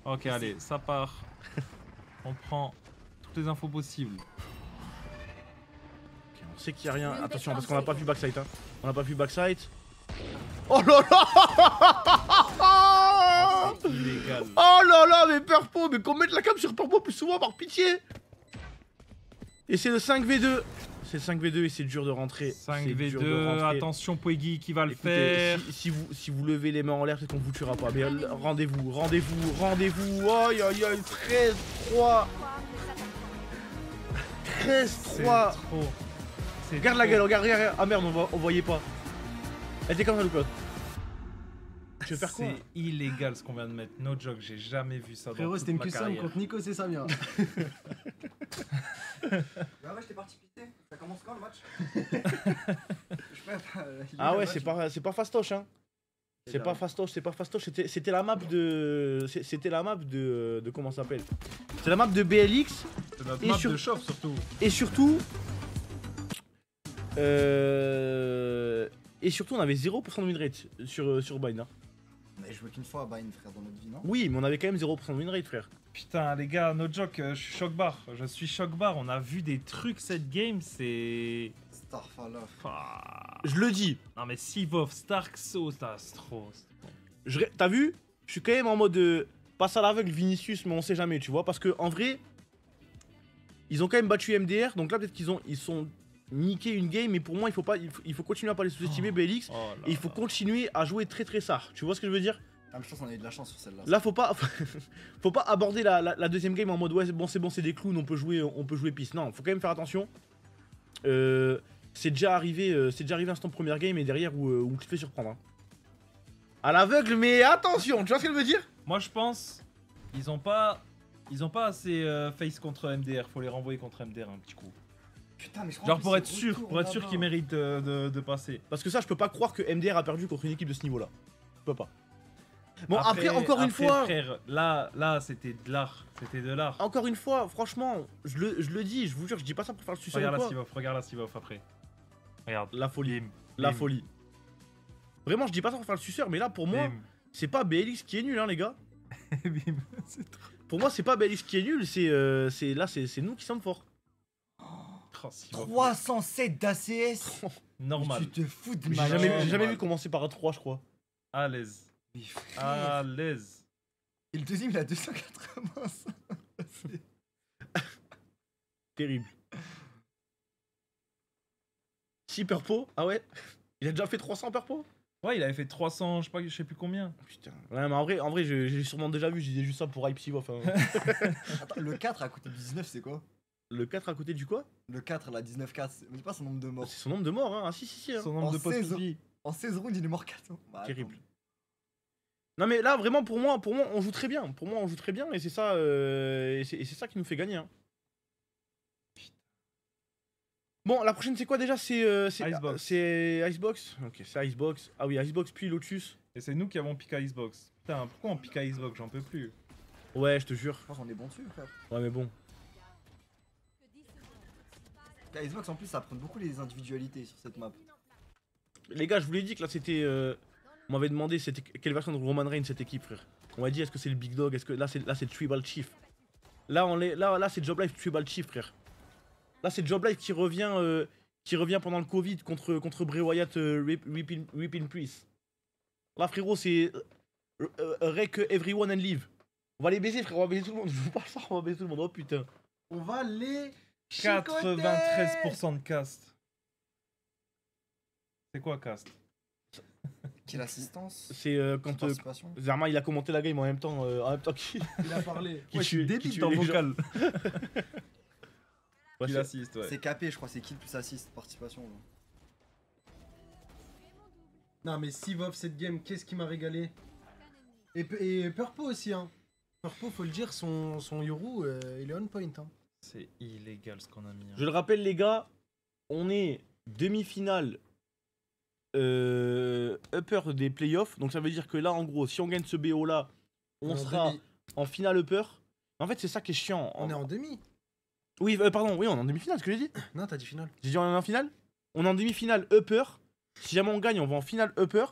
Ok, allez, ça part. On prend toutes les infos possibles. Ok, on sait qu'il y a rien. Attention parce qu'on n'a pas vu backside hein. On n'a pas vu backside. Oh là là. Illégal. Oh là là mais Perpo, mais qu'on mette la cam sur Perpo plus souvent par pitié. Et c'est le 5v2. C'est le 5v2 et c'est dur de rentrer. C'est dur de 5v2, rentrer. attention Pweggy qui va le Écoutez, faire. si vous levez les mains en l'air, peut-être qu'on vous tuera pas. Mais rendez-vous. Aïe aïe aïe, 13-3. 13-3. trop. Regarde la gueule, regarde. Ah merde, on voyait pas. Elle était comme ça, Lucas. Tu veux faire quoi? C'est illégal ce qu'on vient de mettre. No joke, j'ai jamais vu ça. Frérot, dans c'était toute une ma custom carrière. contre Nico et Samir. Bah ouais, j'étais parti pisser. Ça commence quand le match? Je sais pas, Ah ouais, c'est pas fastoche hein. C'est pas fastoche, c'était la map de... C'était la map de... comment ça s'appelle? C'est la map de BLX C'est notre Et map sur- de chauffe surtout. et surtout... Et surtout on avait 0% de win rate sur Bind hein. On avait joué qu'une fois à Bind, frère, dans notre vie, non? Oui mais on avait quand même 0% de win rate frère. Putain, les gars, no joke, je suis choc bar. On a vu des trucs cette game, c'est. Starfall off. Ah. Je le dis, Non, mais Sivov, Starkso, c'est trop. t'as vu? Je suis quand même en mode passe à l'aveugle Vinicius mais on sait jamais tu vois. Parce que en vrai, ils ont quand même battu MDR. Donc là peut-être ils sont niqué une game. Mais pour moi il faut continuer à pas les sous-estimer BLX. Oh là Et il faut là. continuer à jouer très sard. Tu vois ce que je veux dire? Ah, mais je pense qu'on a eu de la chance sur celle-là. Là faut pas aborder la deuxième game en mode ouais c'est bon c'est des clowns on peut jouer piste. Non faut quand même faire attention. C'est déjà arrivé instant première game et derrière où tu te fais surprendre hein. À l'aveugle mais attention, tu vois ce que je veux dire? Moi, je pense, ils ont pas assez face contre MDR. Faut les renvoyer contre MDR un petit coup. Putain, mais je crois Genre que pour c'est être sûr, retour qu'ils méritent de passer. Parce que ça je peux pas croire que MDR a perdu contre une équipe de ce niveau là. Je peux pas. Bon après encore une fois. Frère, là c'était de l'art. C'était de l'art. Encore une fois, franchement, je le dis, je vous jure, je dis pas ça pour faire le succès ou Regarde quoi. la Sivov après. Regarde. La folie. Bim, La bim. folie. Vraiment, je dis pas ça pour faire le suceur, mais là, pour moi, Bim. c'est pas BLX qui est nul, hein, les gars. Bim. C'est trop. Pour moi, c'est pas BLX qui est nul, c'est nous qui sommes forts. Oh, si bon. 307 d'ACS. Normal. Tu te fous de J'ai ma jamais, gueule. j'ai jamais vu commencer par un 3, je crois. À l'aise. Mais frère. À l'aise. Et le deuxième, il a 285. Terrible. Si Purpo, ah ouais. Il a déjà fait 300 Purpo. Ouais, il avait fait 300, je sais plus combien. Putain. Ouais, mais en vrai, j'ai sûrement déjà vu. Je disais juste ça pour hype Sivof. Hein. Attends, le 4 à côté du 19, c'est quoi? Le 4 à côté du quoi? Le 4, la 19-4, c'est pas son nombre de morts. C'est son nombre de morts, hein. Ah, si. Hein. Son nombre En de postes 16. vie. En 16 rounds, il est mort 4. Bah, Terrible. attends. Non mais là vraiment pour moi on joue très bien. Pour moi on joue très bien et c'est ça c'est ça qui nous fait gagner. Hein. Bon la prochaine c'est quoi déjà? Icebox. C'est Icebox. Ok c'est Icebox. Ah oui Icebox puis Lotus. Et c'est nous qui avons piqué Xbox. Putain, pourquoi on pique à Xbox? J'en peux plus. Ouais je te jure. Je pense qu'on est bon dessus, frère. Ouais mais bon. Xbox en plus, ça prend beaucoup les individualités sur cette map. Les gars je vous l'ai dit que là c'était... On m'avait demandé c'était quelle version de Roman Reigns cette équipe frère. On m'a dit est-ce que c'est le Big Dog? Est-ce que là c'est Tribal Chief? Là c'est Job Life Tribal Chief frère. Là c'est Job Life qui revient pendant le Covid contre Bray Wyatt Rip in Peace. Là frérot c'est wreck everyone and leave. On va les baiser frère, on va baiser tout le monde. Je vous parle ça, on va baiser tout le monde. Oh putain. On va les chicoter. 93% de cast. C'est quoi cast? Quelle assistance? C'est quand Participation. Zerma il a commenté la game en même temps qu'il Il a parlé. qui Ouais, tue- c'est qui débile tue dans les gens. vocal. Ouais, Qui c'est- l'assiste, ouais. C'est capé, je crois, c'est kill plus assist, participation. là. Non mais Sivov cette game, qu'est-ce qui m'a régalé. Et Purpo aussi hein. Purpo faut le dire, son Yoru il est on point hein. C'est illégal ce qu'on a mis. hein. Je le rappelle les gars, on est demi-finale upper des playoffs. Donc ça veut dire que là en gros si on gagne ce BO là, on est en sera demi. en finale upper. En fait c'est ça qui est chiant. On est en demi. Oui pardon, oui on est en demi-finale ce que j'ai dit. Non t'as dit finale. J'ai dit on est en finale. On est en demi-finale upper. Si jamais on gagne on va en finale upper.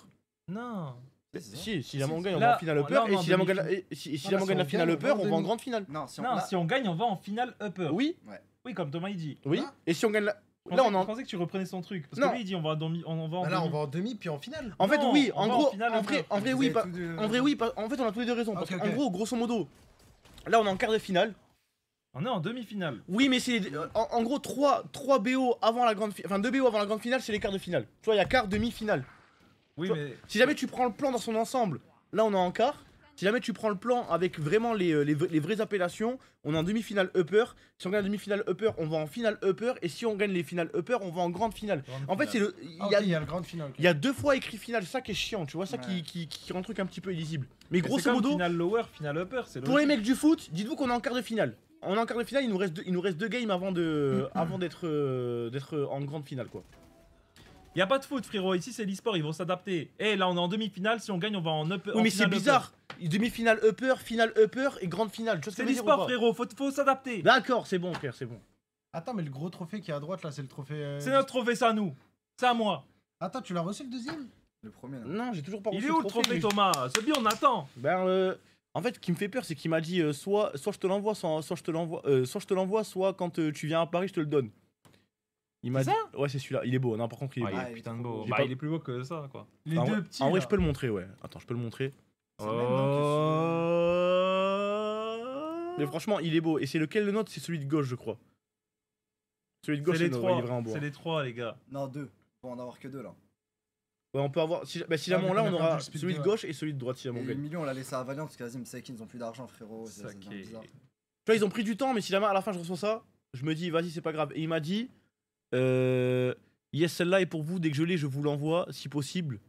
Non. C'est ça. Si jamais on gagne on Là- va en finale upper. là, on est Et en si jamais on gagne demi-finale. si Voilà, jamais on si gagne on la finale gagne, upper, on va en demi. grande finale. Non, si on. Non, là- si on gagne, on va en finale upper. Oui, Oui, comme Thomas il dit. oui. Là Et si on gagne la... Je Là pensais- on en... Je pensais que tu reprenais son truc. Parce Non. que lui il dit on va en demi. On va en Bah là on demi. va en demi puis en finale. En fait Non, oui, on en va gros, en finale en upper. vrai Vous oui, avez pas... tous deux En vrai, raison. oui, en fait, on a tous les deux raison. Parce Ok, qu'en ok. gros, grosso modo, là, on est en quart de finale. On est en demi-finale. Oui, mais c'est. En gros, 3 BO avant la grande finale. Enfin, 2 BO avant la grande finale, c'est les quarts de finale. Tu vois, il y a quart, demi-finale. Oui, Toi- mais. Si jamais tu prends le plan dans son ensemble, là, on est en quart. Si jamais tu prends le plan avec vraiment les vraies appellations, on est en demi-finale upper. Si on gagne la demi-finale upper, on va en finale upper. Et si on gagne les finales upper, on va en grande finale. En fait, c'est le. Ah, ok, il y a le grand finale. Il y a 2 fois écrit finale, c'est ça qui est chiant, tu vois, ça Ouais. qui rend le truc un petit peu illisible. Mais C'est grosso comme modo, finale lower, finale upper. C'est pour les logique. mecs du foot, dites-vous qu'on est en quart de finale. On est en quart de finale, il nous reste 2 games avant d'être en grande finale quoi. Y a pas de foot, frérot. Ici, c'est l'e-sport. Ils vont s'adapter. Et là, on est en demi-finale. Si on gagne, on va en upper. Oui mais c'est bizarre. Demi-finale upper, finale upper et grande finale. Tu vois ce que C'est je veux dire ou l'e-sport, pas frérot. Faut s'adapter. D'accord, c'est bon frère, c'est bon. Attends mais le gros trophée qui est à droite là c'est le trophée. C'est notre trophée, ça, nous. C'est à moi. Attends tu l'as reçu le deuxième? Le premier, là. Non, j'ai toujours pas Il reçu est où le trophée, mais- Thomas? C'est bien, on attend. Ben en fait, ce qui me fait peur, c'est qu'il m'a dit soit je te l'envoie, soit je te l'envoie, soit quand tu viens à Paris, je te le donne. Il m'a dit. C'est Ouais, c'est celui-là. Il est beau. Non, par contre, il est Ah, beau. il Ah, est il est putain de trop beau. beau. J'ai Bah, pas- il est plus beau que ça, quoi. Les En deux vrai- petits. En vrai, là. je peux le montrer, ouais. Attends, je peux le montrer. C'est le même, non, Mais franchement, il est beau. Et c'est lequel le nôtre? C'est celui de gauche, je crois. Celui de gauche, C'est les il est trois. vraiment beau. C'est hein. les trois, les gars. Non, 2. On va en avoir que 2 là. Ouais, on peut avoir. Si jamais vu on l'a, qu'on a on perdu aura le speed celui de de- gauche et celui de droite si jamais Et on le gagne. million, on l'a laissé à Valiant parce que vas-y, c'est qu'ils ont plus d'argent, frérot. C'est Saké. bizarre. Tu vois, ils ont pris du temps, mais si jamais à la fin je reçois ça, je me dis, vas-y, c'est pas grave. Et il m'a dit, yes, celle-là est pour vous. Dès que je l'ai, je vous l'envoie, si possible.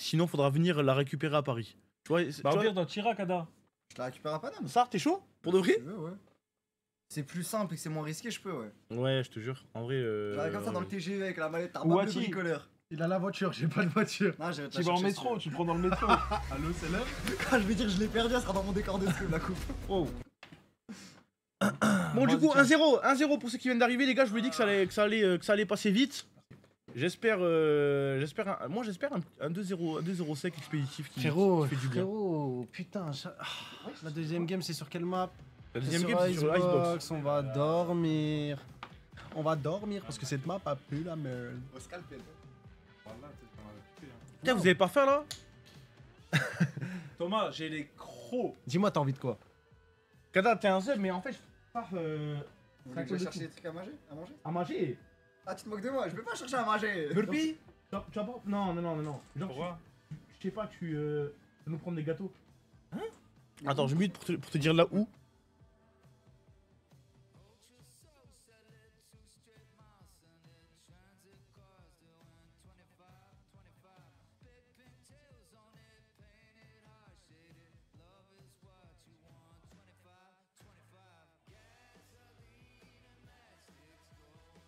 Sinon, faudra venir la récupérer à Paris. Tu vois, Bah, tu au vois- pire, dans Chirac, Ada. Je la récupère à Paname. ça, t'es chaud? Pour de vrai? Si tu veux, ouais. C'est plus simple et que c'est moins risqué, je peux, ouais. Ouais, je te jure. En vrai. J'arrive comme ça dans le TGV avec la mallette, t'as Ou un à de qui bricoleur. Il a la voiture, j'ai pas de voiture. Non, j'ai Tu vas en métro, tu le prends dans le métro. Allô, c'est l'heure? Quand je vais dire que je l'ai perdu, elle sera dans mon décor de script, la coupe. Oh. Bon, du Vas-y, coup, tiens. 1-0 pour ceux qui viennent d'arriver, les gars. Je vous ai dit que ça allait passer vite. J'espère. Moi, j'espère un 2-0 sec expéditif qui Frérot, fait du bien. frérot, putain. La deuxième game, c'est sur quelle map? La deuxième game, c'est sur Icebox. l'Icebox. On va dormir. On va dormir parce que cette map a pu la merde. Au scalpel. Putain, vous avez pas faim là? Thomas, j'ai les crocs. Dis-moi, t'as envie de quoi? Kada, t'es un sub, mais en fait, je pars. Vous voulez que de je cherche tout. des trucs à manger? À manger. Ah, tu te moques de moi, je peux pas chercher à manger. Burpee? Tu vas pas. Non. Genre, Pourquoi? je sais pas, tu vas nous prendre des gâteaux. Hein? Attends, je mute pour te dire là où.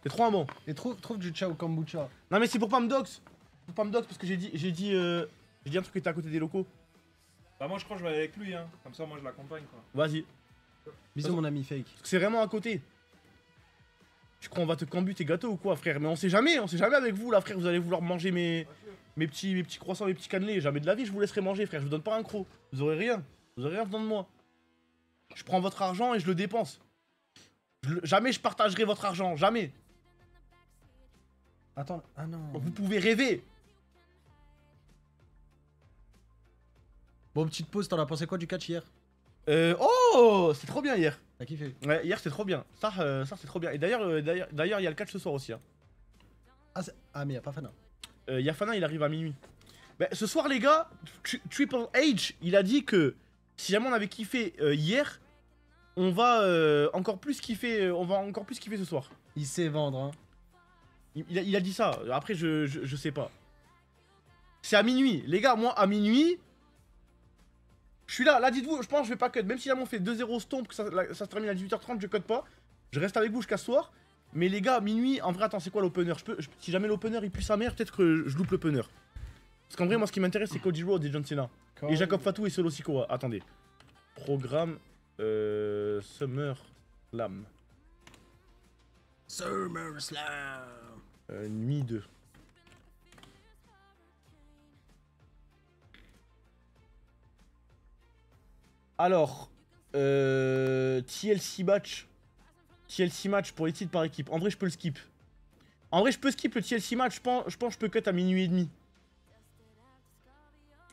C'est trop un bon. Et trouve du cha au kombucha. Non mais c'est pour pas me dox. Pour pas me dox parce que j'ai dit un truc qui était à côté des locaux. Bah, moi, je crois que je vais aller avec lui, hein. Comme ça, moi, je l'accompagne, quoi. Vas-y. Bisous, mon ami fake. Parce que c'est vraiment à côté. Tu crois on va te cambu tes gâteaux ou quoi, frère? Mais on sait jamais avec vous là, frère. Vous allez vouloir manger mes petits croissants, mes petits cannelés. Jamais de la vie je vous laisserai manger, frère. Je vous donne pas un croc. Vous aurez rien. Vous aurez rien dedans de moi. Je prends votre argent et je le dépense. Jamais je partagerai votre argent. Jamais. Attends, ah non. Vous pouvez rêver. Bon, petite pause, t'en as pensé quoi du catch hier? Oh, c'est trop bien hier. T'as kiffé? Ouais, hier c'est trop bien. Ça c'est trop bien. Et d'ailleurs, il y a le catch ce soir aussi. Hein. Ah, mais y'a pas Fana. Yafana, il arrive à minuit. Bah, ce soir, les gars, Triple H, il a dit que si jamais on avait kiffé hier, on va encore plus kiffer. On va encore plus kiffer ce soir. Il sait vendre, hein. Il a dit ça. Après, je sais pas. C'est à minuit. Les gars, moi, à minuit, je suis là. Là, dites-vous, je pense que je vais pas cut. Même si là, on fait 2-0 stomp, que ça se termine à 18h30, je cut pas. Je reste avec vous jusqu'à ce soir. Mais les gars, minuit, en vrai, attends, c'est quoi l'opener? Si jamais l'opener il pue sa mère, peut-être que je loupe l'opener. Parce qu'en vrai, moi, ce qui m'intéresse, c'est Cody Rhodes et John Cena. Et Jacob Fatou et Solo Sikoa. Attendez. Programme Summer Slam. SummerSlam. Nuit 2. Alors, TLC match. TLC match pour les titres par équipe. En vrai, je peux le skip. En vrai, je peux skip le TLC match. Je pense que je peux cut à minuit et demi.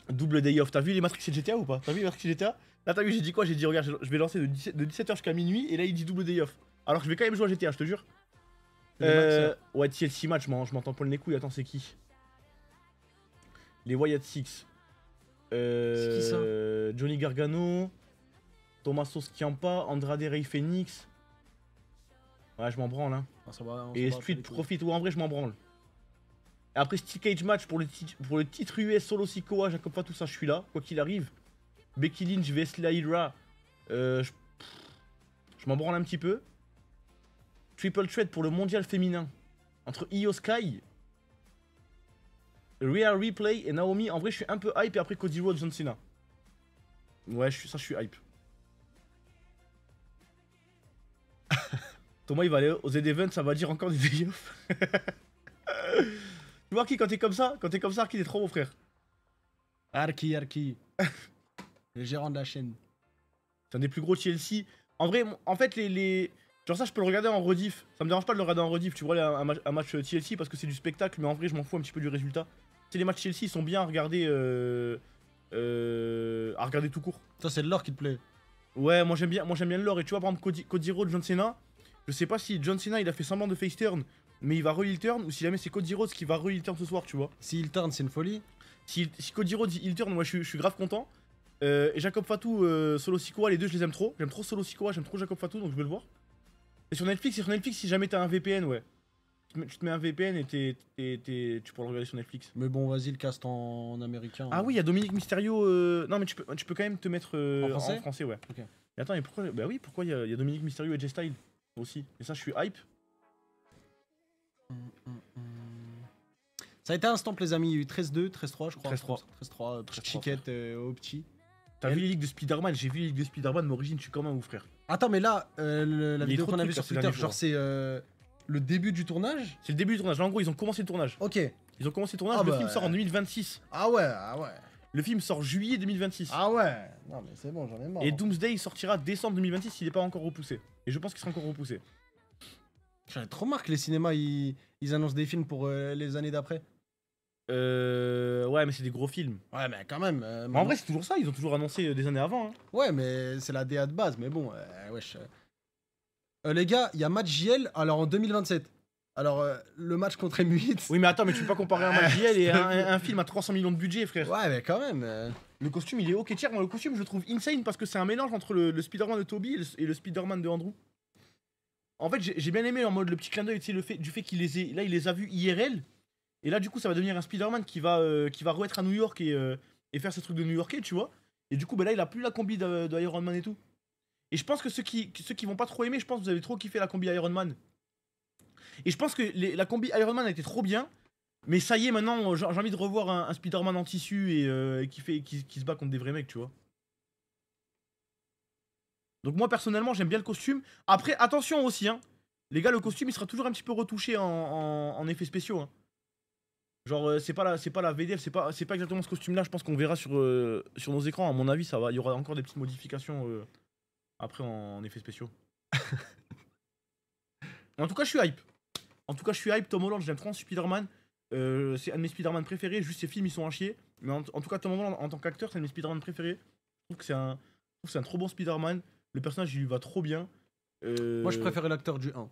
Double day off. T'as vu les Matrix et GTA ou pas? T'as vu les Matrix et GTA? Là, t'as vu, j'ai dit quoi? J'ai dit, regarde, je vais lancer de 17h jusqu'à minuit. Et là, il dit double day off. Alors que je vais quand même jouer à GTA, je te jure. Ouais, TLC match, je m'entends pour le nez couille. Attends, c'est qui? Les Wyatt Six. C'est qui ça? Johnny Gargano, Tommaso Ciampa, Andrade Rey Phoenix. Ouais, je m'en branle, hein. Et Street Profit, ou en vrai, je m'en branle. Et après, Steel Cage match pour le titre US, Solo Sikoa, Jacob Fatou, ça, je suis là, quoi qu'il arrive. Becky Lynch vs Lyra. Je m'en branle un petit peu. Triple Threat pour le mondial féminin. Entre Io Sky, Rhea Ripley et Naomi. En vrai, je suis un peu hype. Et après, Cody Rhodes, John Cena. Ouais, je suis hype. Thomas, il va aller aux Z-Event, ça va dire encore des day off. Tu vois qui, quand t'es comme ça, Arki, t'es trop mon frère. Arki. Le gérant de la chaîne. C'est un des plus gros TLC. En vrai, en fait, genre ça, je peux le regarder en rediff. Ça me dérange pas de le regarder en rediff. Tu vois, un match TLC parce que c'est du spectacle, mais en vrai, je m'en fous un petit peu du résultat. Tu sais, les matchs TLC, ils sont bien à regarder tout court. Ça, c'est le lore qui te plaît. Ouais, moi j'aime bien le lore. Et tu vois, par exemple, Cody Rhodes, John Cena. Je sais pas si John Cena il a fait semblant de face turn, mais il va re-heel turn, ou si jamais c'est Cody Rhodes qui va re-heel turn ce soir, tu vois. Si il turn, c'est une folie. Si Cody Rhodes il turn, moi je suis grave content. Et Jacob Fatou, Solo Sikoa, les deux je les aime trop. J'aime trop Solo Sikoa, j'aime trop Jacob Fatou, donc je veux le voir. Et sur Netflix, si jamais t'as un VPN, ouais. Tu te mets un VPN et tu pourras le regarder sur Netflix. Mais bon, vas-y, le cast en américain. Ah oui, il y a Dominique Mysterio. Non, mais tu peux quand même te mettre en français, ouais. Ok. Et attends, mais pourquoi? Bah oui, pourquoi il y a Dominique Mysterio et J Style aussi. Et ça, je suis hype. Ça a été un stamp, les amis. Il y a eu 13-2, 13-3, je crois. 13-3. 13-3, chiquette au petit. T'as vu les ligues de Spider-Man? J'ai vu les ligues de Spider-Man, mais origine, je suis comme un ouf, frère. Attends, mais là, la vidéo qu'on a vue sur Twitter, genre, c'est le début du tournage? C'est le début du tournage. Là, en gros, ils ont commencé le tournage. Ok. Ils ont commencé le tournage. Ah Le bah, film sort en 2026. Ah ouais, ah ouais. Le film sort juillet 2026. Ah ouais. Non mais c'est bon, j'en ai marre. Et Doomsday il sortira décembre 2026 s'il n'est pas encore repoussé. Et je pense qu'il sera encore repoussé. J'en ai trop marre que les cinémas ils annoncent des films pour les années d'après. Ouais, mais c'est des gros films. Ouais, mais quand même. Mais en vrai, c'est toujours ça. Ils ont toujours annoncé des années avant. Hein. Ouais, mais c'est la DA de base, mais bon, wesh. Les gars, il y a match JL alors en 2027. Alors, le match contre M8. Oui, mais attends, mais tu peux pas comparer un match JL et un film à 300 millions de budget, frère. Ouais, mais quand même. Le costume, il est ok tier. Moi, le costume, je le trouve insane parce que c'est un mélange entre le Spider-Man de Tobey et le Spider-Man de Andrew. En fait, j'ai bien aimé en mode le petit clin d'œil, tu sais, du fait qu'il les là, il les a vus IRL. Et là, du coup, ça va devenir un Spider-Man qui va re-être à New York et faire ce truc de New Yorkais, tu vois. Et du coup, bah là, il a plus la combi de Iron Man et tout. Et je pense que ceux qui vont pas trop aimer, je pense que vous avez trop kiffé la combi Iron Man. Et je pense que la combi Iron Man a été trop bien. Mais ça y est, maintenant, j'ai envie de revoir un Spider-Man en tissu et qui se bat contre des vrais mecs, tu vois. Donc moi, personnellement, j'aime bien le costume. Après, attention aussi, hein. Les gars, le costume, il sera toujours un petit peu retouché en effets spéciaux, hein. Genre, c'est pas la VDF, c'est pas exactement ce costume-là. Je pense qu'on verra sur nos écrans. À mon avis, ça va. Il y aura encore des petites modifications après en effets spéciaux. En tout cas, je suis hype. Tom Holland, j'aime trop en Spider-Man. C'est un de mes Spider-Man préférés. Juste, ses films, ils sont à chier. Mais en tout cas, Tom Holland, en tant qu'acteur, c'est un de mes Spider-Man préférés. Je trouve que c'est un trop bon Spider-Man. Le personnage, il lui va trop bien. Moi, je préférais l'acteur du 1.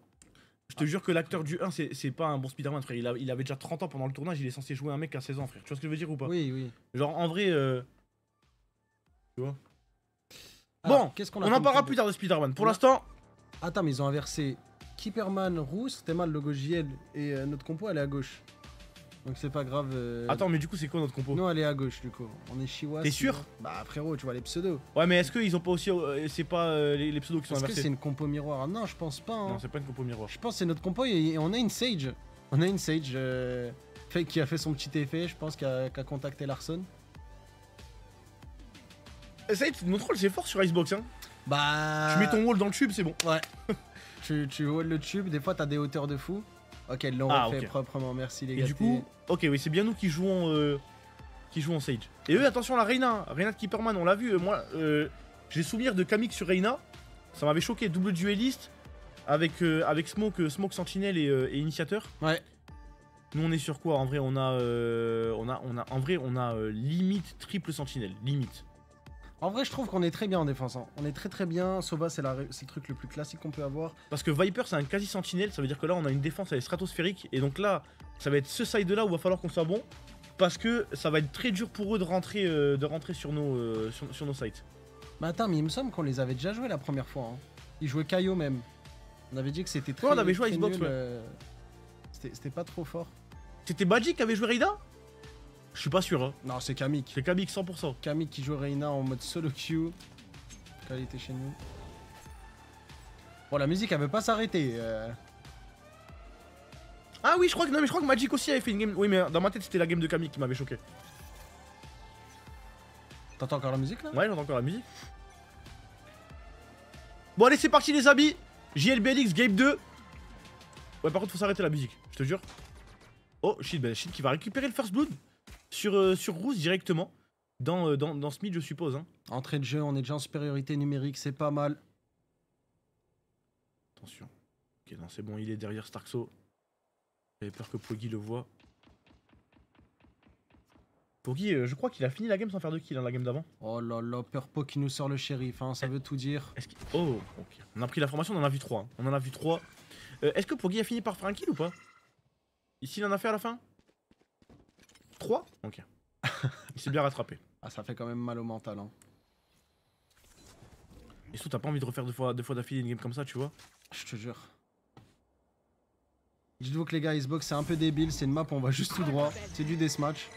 Je te jure que l'acteur du 1, c'est pas un bon Spider-Man, frère. Il avait déjà 30 ans pendant le tournage, il est censé jouer un mec à 16 ans, frère. Tu vois ce que je veux dire ou pas? Oui, oui. Genre, en vrai, tu vois. Alors, bon, qu'est-ce qu'on on en parlera plus tard de Spider-Man. Pour On a- l'instant, Attends, mais ils ont inversé Keeperman rouge, c'était mal le logo JL, et notre compo elle est à gauche. Donc c'est pas grave. attends, mais du coup, c'est quoi notre compo? Non, elle est à gauche du coup. On est Chihuahua. T'es sûr? Bah frérot, tu vois les pseudos. Ouais, mais est-ce qu'ils ont pas aussi. C'est pas les pseudos qui sont Est-ce que inversés? c'est une compo miroir? Non, je pense pas. Hein. Non, c'est pas une compo miroir. Je pense que c'est notre compo et on a une Sage. On a une Sage qui a fait son petit effet, je pense, qui a contacté Larson. Ça y est, notre rôle, c'est fort sur Icebox, hein. Bah. Tu mets ton wall dans le tube, c'est bon. Ouais. tu wall le tube, des fois t'as des hauteurs de fou. Ok, ils l'ont refait ok. proprement, merci les gars. Et du coup, ok, oui, c'est bien nous qui jouons en Sage. Et eux, attention, la Reyna de Keeperman, on l'a vu. Moi, j'ai souvenir de Kamik sur Reyna. Ça m'avait choqué, double dueliste avec Smoke Sentinelle et Initiateur. Ouais. Nous, on est sur quoi? En vrai, on a limite triple Sentinelle, limite. En vrai, je trouve qu'on est très bien en défense. Hein. On est très bien. Sova, c'est le truc le plus classique qu'on peut avoir. Parce que Viper, c'est un quasi sentinelle, ça veut dire que là, on a une défense, elle est stratosphérique. Et donc là, ça va être ce side-là où il va falloir qu'on soit bon. Parce que ça va être très dur pour eux de rentrer sur nos sites. Mais attends, mais il me semble qu'on les avait déjà joués la première fois. Hein. Ils jouaient Kaio même. On avait dit que c'était très. Ouais, on avait joué à très Xbox, nul, ouais. C'était pas trop fort. C'était Badji qui avait joué Reyna? Je suis pas sûr, hein. Non, c'est Kamik. C'est Kamik 100%. Kamik qui joue Reyna en mode solo queue. Quand il était chez nous. Bon, la musique, elle veut pas s'arrêter. Ah oui, je crois que Magic aussi avait fait une game. Oui, mais dans ma tête, c'était la game de Kamik qui m'avait choqué. T'entends encore la musique là? Ouais, j'entends encore la musique. Bon, allez, c'est parti, les amis. JLBLX, Game 2. Ouais, par contre, faut s'arrêter la musique, je te jure. Oh, shit, shit qui va récupérer le First Blood sur Rousse directement. Dans ce mid, je suppose. Hein. Entrée de jeu, on est déjà en supériorité numérique, c'est pas mal. Attention. Ok, non, c'est bon, il est derrière Starkso. J'avais peur que Poggy le voit. Poggy, je crois qu'il a fini la game sans faire de kill, hein, la game d'avant. Oh là là, Purpo qui nous sort le shérif, hein, ça veut tout dire. Est-ce qu'il... Oh, ok. On a pris l'information, on en a vu 3. On en a vu 3. Est-ce que Poggy a fini par faire un kill ou pas? Ici, il en a fait à la fin? 3? Ok. Il s'est bien rattrapé. Ah, ça fait quand même mal au mental. Hein. Et surtout, t'as pas envie de refaire deux fois d'affilée une game comme ça, tu vois? Je te jure. Dites-vous que les gars, Xbox c'est un peu débile, c'est une map où on va juste tout droit. C'est du deathmatch.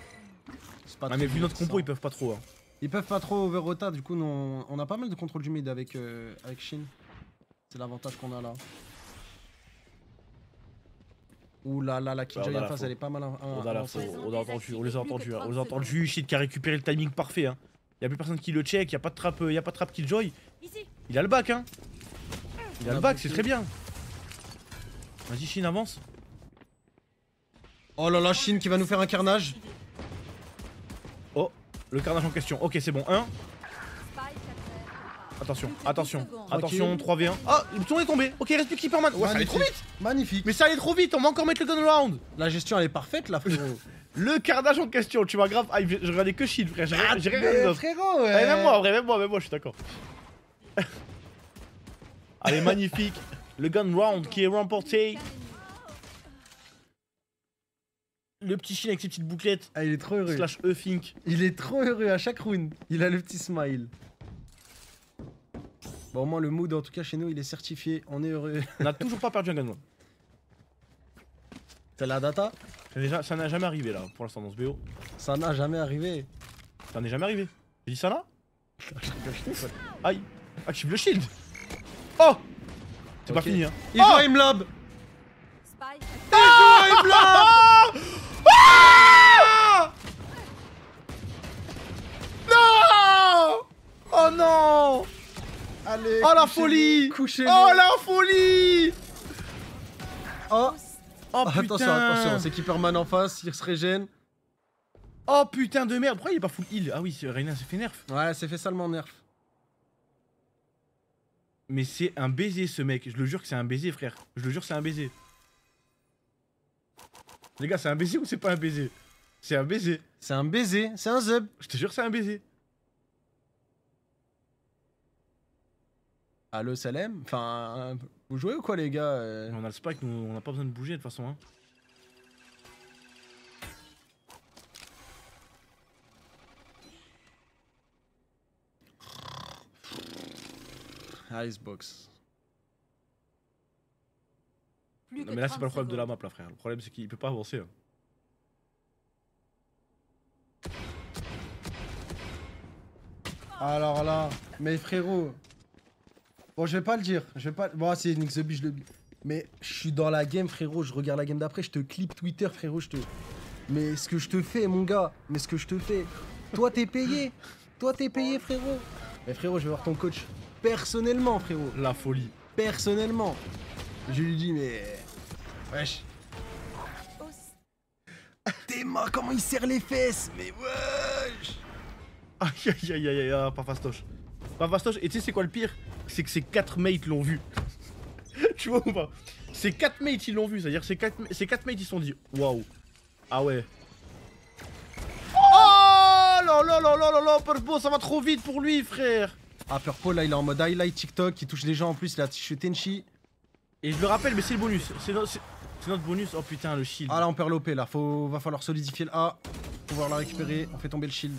C'est pas Ah, très mais vu notre compo, divertissant. ils peuvent pas trop. Hein. Ils peuvent pas trop over rota, du coup, nous, on a pas mal de contrôle du mid avec Shin. C'est l'avantage qu'on a là. Ouh là là, la Killjoy en face, elle est pas mal. On a les a entendus. Shit qui a récupéré le timing parfait. Hein. Y'a plus personne qui le check, y'a pas de trap Killjoy. Ici. Il a le back, hein. Il a On le a back, beaucoup. c'est très bien. Vas-y, Shin, avance. Oh là là, Shin qui va nous faire un carnage. Oh, le carnage en question. Ok, c'est bon. 1. Spike à terre. Attention, Plus que 10 attention. secondes. Attention, 3v1. Ah, le bouton est tombé. Ok, reste plus Keeperman. Ouais, ça allait trop vite. Magnifique. Mais ça allait trop vite, on va encore mettre le gun round. La gestion elle est parfaite là, frérot. Le carnage en question, tu m'as grave. Ah, je regardais que Shin, frère. J'ai rien Mais d'autre. frérot, Eh, même moi, en vrai, même moi, je suis d'accord. Allez, magnifique. Le gun round qui est remporté. Le petit Shin avec ses petites bouclettes. Ah, il est trop heureux. Slash E-Fink. Il est trop heureux à chaque round. Il a le petit smile. Bon, au moins le mood en tout cas chez nous il est certifié. On est heureux. On n'a toujours pas perdu un gun round. C'est la data? Ça n'a jamais arrivé là, pour l'instant dans ce BO. Ça n'a jamais arrivé. Ça n'est jamais arrivé. J'ai dit ça là? Aïe. Active le shield. Oh. C'est pas Ok. fini hein. Il joue à Imlab. Spike à Il joue à Imlab. Non. Oh non. Allez. Oh la couchez-le, folie. Couchez-le. Oh la folie. Oh. Oh Attention, putain. attention, c'est Keeperman en face, il se régène. Oh putain de merde. Pourquoi il est pas full heal? Ah oui, Reyna s'est fait nerf. Ouais, c'est fait salement nerf. Mais c'est un baiser ce mec. Je le jure que c'est un baiser frère. Je le jure c'est un baiser. Les gars, c'est un baiser ou c'est pas un baiser? C'est un baiser. C'est un baiser, c'est un zub. Je te jure c'est un baiser. Allo Salem. Enfin, vous jouez ou quoi les gars On a le spike, nous, on n'a pas besoin de bouger de toute façon. Hein. Icebox. plus Non, que mais là c'est pas le 30 problème de la secondes. map là frère. Le problème c'est qu'il peut pas avancer. Hein. Alors là, mais frérot. Bon, je vais pas le dire. Je vais pas. Bon, c'est Nick the Beast, je le. Mais je suis dans la game, frérot. Je regarde la game d'après. Je te clip Twitter, frérot. Je te. Mais ce que je te fais, mon gars. Mais ce que je te fais. Toi, t'es payé. Toi, t'es payé, frérot. Mais frérot, je vais voir ton coach personnellement, frérot. La folie. Personnellement. Je lui dis, mais. Wesh. Tes mains, comment il serre les fesses. Mais wesh. Aïe aïe aïe aïe aïe, pas fastoche. Pas fastoche. Et tu sais c'est quoi le pire? C'est que ces 4 mates l'ont vu. Tu vois ou pas? Ces 4 mates ils l'ont vu. C'est-à-dire ces 4 mates ils se sont dit waouh. Ah ouais. Oh là là là là là là, Purple, ça va trop vite pour lui frère. Ah, Purple, là, il est en mode highlight TikTok. Il touche les gens en plus. Il a touché Tenchi. Et je le rappelle, mais c'est le bonus. C'est notre bonus. Oh putain, le shield. Ah là on perd l'OP là, va falloir solidifier le A, pouvoir la récupérer, on fait tomber le shield.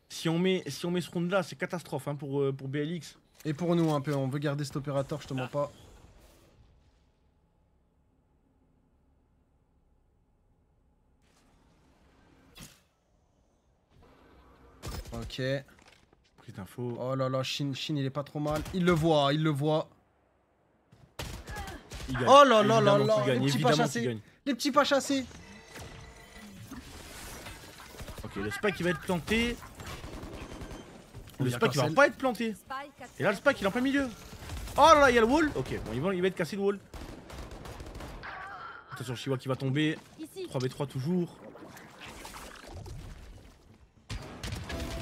Si on met ce round là, c'est catastrophe hein, pour BLX. Et pour nous un peu, on veut garder cet opérateur, je te mens pas. Ok. Petite info. Oh là là, Shin il est pas trop mal. Il le voit, il le voit. Il gagne. Oh là là là Évidemment là, qu'il gagne, les petits pas évidemment qu'il chassés. gagne. Les petits pas chassés. Ok, le spike il va être planté. Le Il y a spike il va Carcel. pas être planté. Spike à Et là le terre. spike il est en plein milieu. Oh là là, il y a le wall. Ok, bon, il va être cassé le wall. Attention, Shiwa qui va tomber. Ici. 3v3 toujours.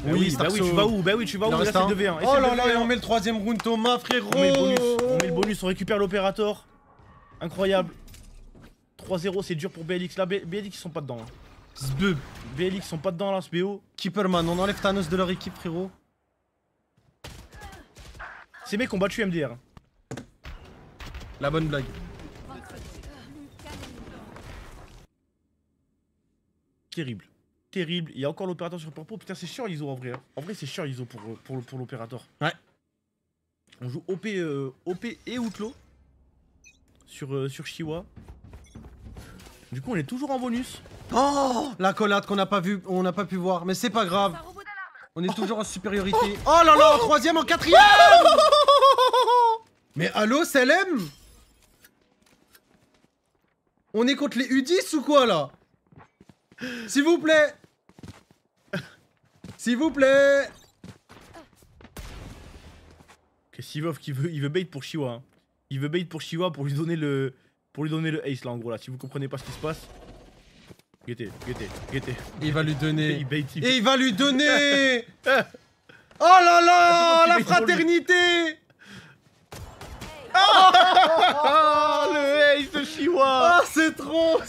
Oui, bah oui, Starso. tu vas où? Bah oui, tu vas où? Il en Là reste c'est un. 2v1. Et Oh c'est là 2v1. là, et on met le troisième round Thomas, frérot. On met le bonus, on récupère l'opérateur. Incroyable. 3-0, c'est dur pour BLX. Là, BLX ils sont pas dedans. Hein. Zbub. BLX ils sont pas dedans là, ce BO. Keeperman, on enlève Thanos de leur équipe, frérot. Ces mecs ont battu MDR. hein. La bonne blague. 30 secondes. Plus qu'un ennemi. Terrible. Terrible. Il y a encore l'opérateur sur Purple. Putain, c'est chiant ISO en vrai. hein. En vrai, c'est chiant ISO pour l'opérateur. Ouais. On joue OP et Outlaw sur Shiwa. Du coup, on est toujours en bonus. Oh, la collade qu'on n'a pas vue, on n'a pas pu voir, mais c'est pas grave. On est toujours en supériorité. Oh là là, en troisième, en quatrième. Mais allô, Selem? On est contre les U10 ou quoi là? S'il vous plaît. S'il vous plaît. Ok, Sivov qui veut, il veut bait pour Shiwa. Hein. Il veut bait pour Shiwa pour lui donner le ace là en gros là. Si vous comprenez pas ce qui se passe. Guettez. Et il va lui donner. Il bait, Et il va lui donner. Oh là là, la fraternité. Ah le ace de Shiwa. Ah c'est trop.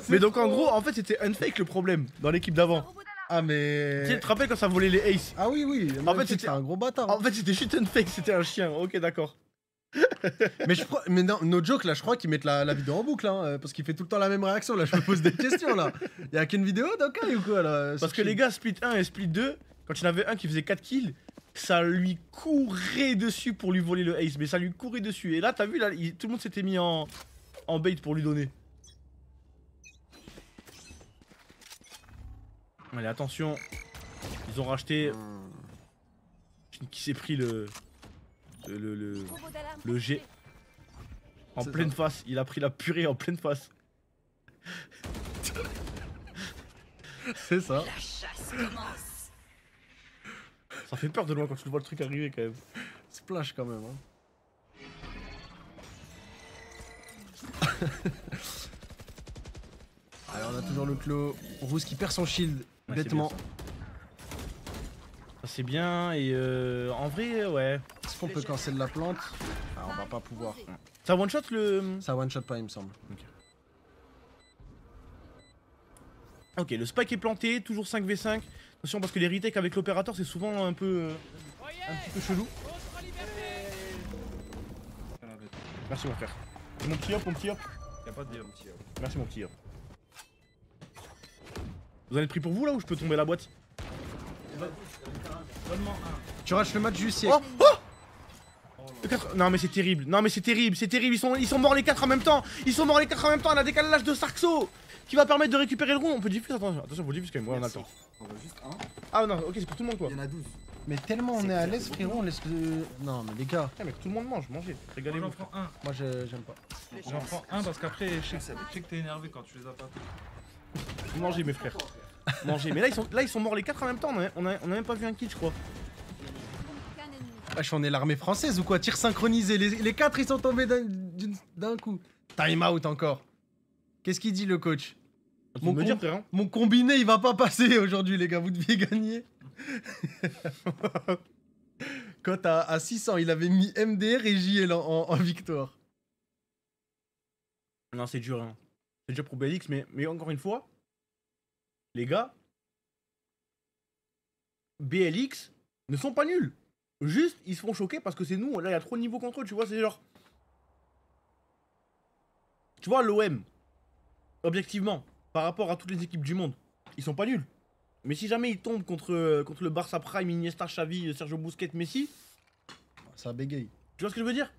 Mais donc en gros, en fait c'était unfake le problème dans l'équipe d'avant. Ah Tu mais. te rappelles quand ça volait les aces? Ah oui. En fait, c'était un gros bâtard. En fait c'était juste unfake, c'était un chien. Ok d'accord. Mais non, no joke là, je crois qu'ils mettent la vidéo en boucle hein, parce qu'il fait tout le temps la même réaction là. Je me pose des questions là. Y'a qu'une vidéo d'Okai ou quoi là? Parce que les gars, split 1 et split 2, quand il y en avait un qui faisait 4 kills, ça lui courait dessus pour lui voler le ace. Mais ça lui courait dessus. Et là, t'as vu, là, tout le monde s'était mis en bait pour lui donner. Allez, attention. Ils ont racheté. Qui s'est pris le G en C'est pleine ça. face. Il a pris la purée en pleine face. C'est ça. La chasse commence. Ça fait peur de loin quand tu vois le truc arriver quand même. Splash quand même. Hein. Alors on a toujours le clos. Rousse qui perd son shield Ouais, bêtement. Ça c'est bien et en vrai ouais. Est-ce qu'on peut cancel la plante? Ah, on va pas pouvoir. Ça one shot le. Ça one shot pas il me semble. Ok, le spike est planté, toujours 5v5. Attention parce que les retakes avec l'opérateur c'est souvent un peu. Un petit peu chelou. Merci mon frère. Mon petit hop, Y'a pas de Merci mon petit hop. Vous en êtes pris pour vous là ou je peux tomber la boîte? Donne-moi Tu raches le match du siècle. Oh, Le 4... Non mais c'est terrible, c'est terrible, ils sont morts les 4 en même temps. Elle a décalage de Sarxo qui va permettre de récupérer le rond. On peut diffuser, attention, faut diffuser quand même, ouais on a le temps. On va juste un. Ah non, ok c'est pour tout le monde quoi. Il y en a 12. Mais tellement on est à l'aise frérot, on laisse le. Non mais les gars, Ah mec, tout le monde mange, mangez, régalez-vous. J'en prends un. moi j'aime pas. J'en prends un parce qu'après, je sais que t'es énervé quand tu les as pas tous. Mangez mes frères. Mangez, mais là ils sont morts les 4 en même temps, on a même pas vu un kill je crois. Qu'un ennemi. Wesh on est l'armée française ou quoi? Tir synchronisé, les 4 ils sont tombés d'un coup. Time out encore. Qu'est-ce qu'il dit le coach? Tu Mon me con- dire frère hein. Mon combiné il va pas passer aujourd'hui les gars, vous deviez gagner. Quand à 600 il avait mis MDR et JL en victoire. Non c'est dur hein. C'est dur pour BLX mais encore une fois, les gars, BLX ne sont pas nuls. Juste ils se font choquer parce que c'est nous, là il y a trop de niveau contre eux, tu vois, c'est genre... Tu vois l'OM, objectivement, par rapport à toutes les équipes du monde, ils sont pas nuls. Mais si jamais ils tombent contre le Barça Prime, Iniesta, Xavi, Sergio Busquets, Messi, Ça bégaye. tu vois ce que je veux dire?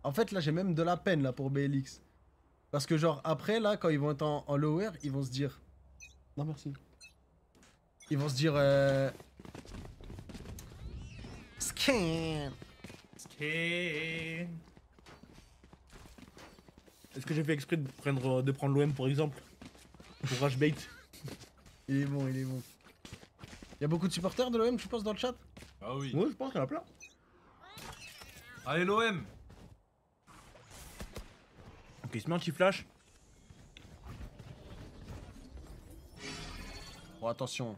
En fait là j'ai même de la peine là pour BLX. Parce que genre après là quand ils vont être en lower, ils vont se dire... Non merci. Ils vont se dire... Scan. Est-ce que j'ai fait exprès de prendre l'OM pour exemple? Pour Rush Bait? Il est bon, il est bon. Y'a beaucoup de supporters de l'OM tu penses dans le chat? Ah oui. Ouais je pense qu'il y en a plein. Allez, l'OM. Ok il se met anti-flash. Bon attention.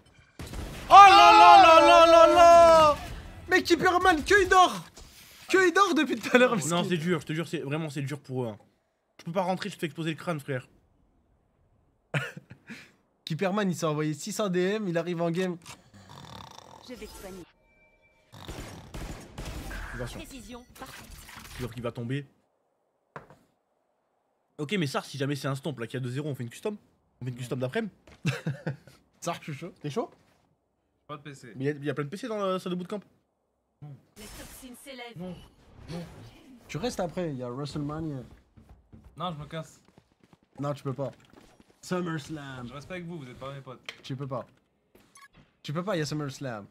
Oh là là là là là là. Mais Keeperman, que il dort. Que il dort depuis tout à l'heure. Non c'est dur, je te jure, vraiment c'est dur pour eux. Hein. Je peux pas rentrer, je te fais exploser le crâne frère. Keeperman il s'est envoyé 600 DM, il arrive en game. Je vais te soigner. Attention, Précision. Parfait. sûr qu'il va tomber. Ok mais ça si jamais c'est un stomp là qu'il y a 2-0 on fait une custom? On fait une custom d'après-midi? Ça je suis chaud. T'es chaud? Pas de PC. Mais il y a plein de PC dans la salle de bootcamp. Les toxines s'élèvent. Non. Tu restes après, il y a WrestleMania. Non, je me casse. Non tu peux pas. SummerSlam. Je reste pas avec vous, vous êtes pas mes potes. Tu peux pas. Tu peux pas, il y a SummerSlam.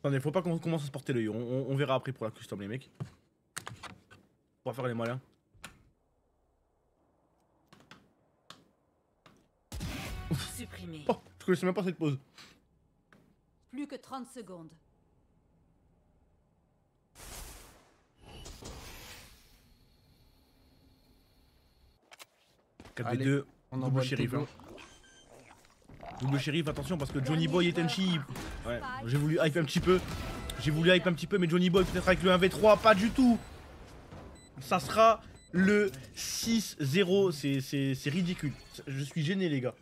Attendez, faut pas qu'on commence à se porter l'œil. On verra après pour la custom, les mecs. On va faire les malins. Supprimé. Oh, je connaissais même pas cette pause. Plus que 30 secondes. Allez, 4v2, on double envoie le shérif. Tego. Double shérif, attention parce que Johnny Boy et Tenchi. Ouais, j'ai voulu hype un petit peu. J'ai voulu hype un petit peu, mais Johnny Boy peut-être avec le 1v3, pas du tout. Ça sera le 6-0, c'est ridicule. Je suis gêné, les gars.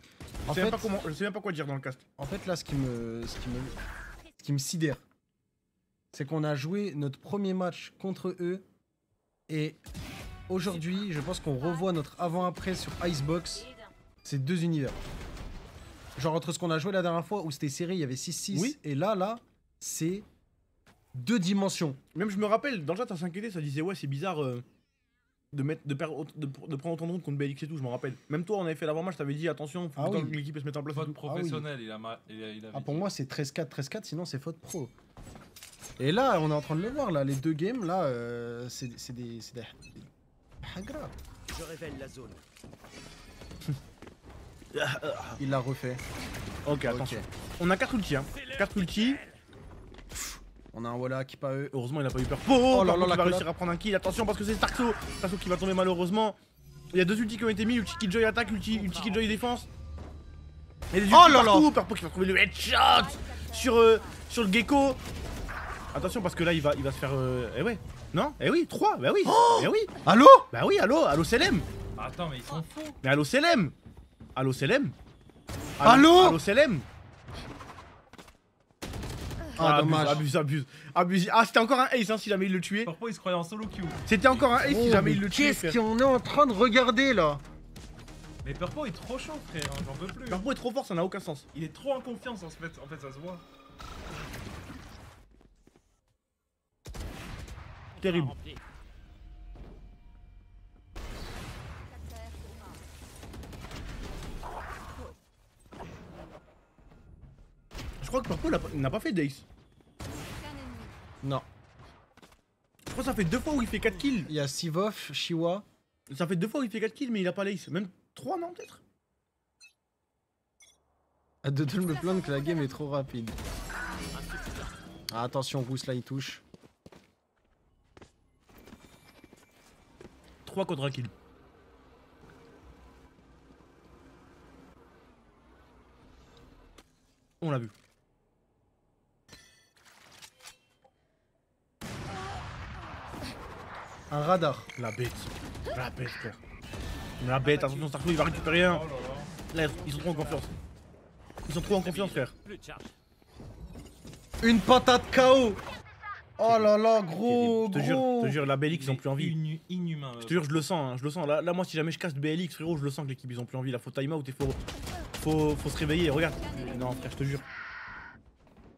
En Je fait, sais même pas quoi dire dans le cast. en fait, là, ce qui me sidère, c'est qu'on a joué notre premier match contre eux et aujourd'hui, je pense qu'on revoit notre avant-après sur Icebox. C'est deux univers. Genre entre ce qu'on a joué la dernière fois où c'était serré, il y avait 6-6 Oui. et là, c'est deux dimensions. Même je me rappelle, dans le chat, ça s'inquiétait, ça disait ouais, c'est bizarre de prendre autant de rounds contre BLX et tout, je m'en rappelle. Même toi, on avait fait l'avant-match, t'avais dit attention, faut Ah que oui. l'équipe se mette en place. et Faute tout. professionnelle, il avait Ah, pour dit. moi, c'est 13-4, 13-4, sinon c'est faute pro. Et là, on est en train de le voir, là, les deux games, là, c'est des hagra. Je révèle la zone. Il l'a refait. Ok, attention. On a 4 ultis, hein. 4 ultis. On a un Walla qui pas eux. Heureusement, il a pas eu peur. Oh là là, il la va collab. réussir à prendre un kill. Attention, parce que c'est Starkso. Starkso qui va tomber malheureusement. Il y a 2 ultis qui ont été mis. Ulti Killjoy attaque, ulti Killjoy défense. Il y a des ultis Oh là là. partout. Purple qui va trouver le headshot sur le gecko. Attention, parce que là, il va se faire. Eh ouais. Non? Eh oui, 3. Bah oui. Eh oui. Allô? Bah oui, allo Selem. Attends, mais ils sont fous. Mais allo Selem. Allo Selem. Allô Allo Selem. Ah, abuse, dommage. abuse. Ah, c'était encore un ace hein, si jamais il le tuait. Pourquoi ils se croyaient en solo queue? C'était encore un ace si Oh, jamais mais il le tuait. qu'est-ce frère. qu'on est en train de regarder là? Mais Purpo est trop chaud, frère, hein, j'en peux plus. Purple est trop fort, ça n'a aucun sens. Il est trop en confiance en fait, ça se voit. Terrible. Je crois que Purple n'a pas fait d'ace. Non. Je crois que ça fait 2 fois où il fait 4 kills. Il y a Sivov, Shiwa. Ça fait 2 fois où il fait 4 kills mais il a pas l'ace. Même 3 non peut-être. Adodol me plaint que la game est trop rapide. Ah, attention, Rousse là il touche. 3 contre un kill. On l'a vu. Un radar. La bête. La bête frère. La bête, attention Starkso il va récupérer un. Oh là là. Là, ils sont trop en confiance. Ils sont trop en confiance frère. Plus de charge. Une patate KO. Oh là là, gros, Je te jure, la BLX ils ont plus envie. Inhumain. Je te jure, je le sens, hein, je le sens. Là, moi, si jamais je casse BLX, frérot, je le sens que l'équipe ils ont plus envie. Là, faut time out et faut se réveiller. Regarde. Non, frère, je te jure.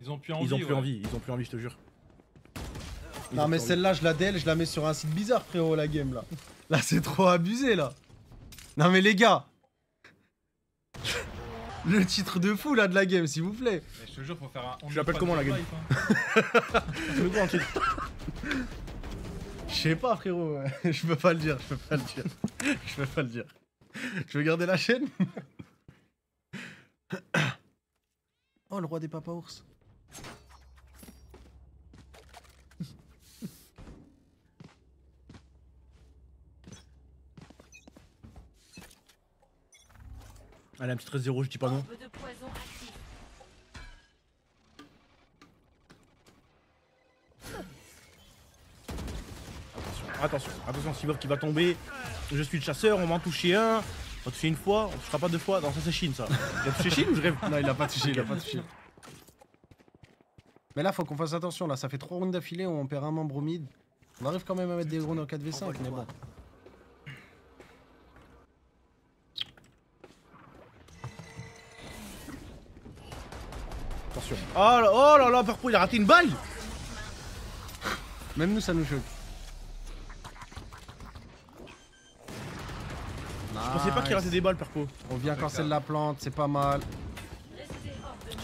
Ils ont plus envie. Ils ont plus ouais. envie, ils ont plus envie, je te jure. Ils Non ont mais plus envie. celle-là, je la DL, je la mets sur un site bizarre, frérot, la game là. Là, c'est trop abusé là. Non mais les gars. Le titre de fou là de la game, s'il vous plaît. Mais je te jure, faut faire un. Je l'appelle comment, la game? Tu veux quoi en titre? Je sais pas, frérot. Je peux pas le dire, je peux pas le dire. Je peux pas le dire. Je veux garder la chaîne. Oh, le roi des papas ours. Allez, un petit 13-0, je dis pas non. Bombe de poison active. Attention, Sivov qui va tomber. Je suis le chasseur, on va en toucher un. On va toucher une fois, on touchera pas 2 fois. Non, ça c'est Shin ça. Il a touché Shin ou je rêve? Non, il a pas touché, il a pas touché. Mais là, faut qu'on fasse attention. Là, ça fait 3 rounds d'affilée, on perd un membre au mid. On arrive quand même à mettre des rounds en 4v5, mais bon. Attention. Oh là là, Purple, il a raté une balle. Même nous, ça nous choque. Je pensais pas qu'il ratait des balles, Purple. On vient cancel la plante, c'est pas mal.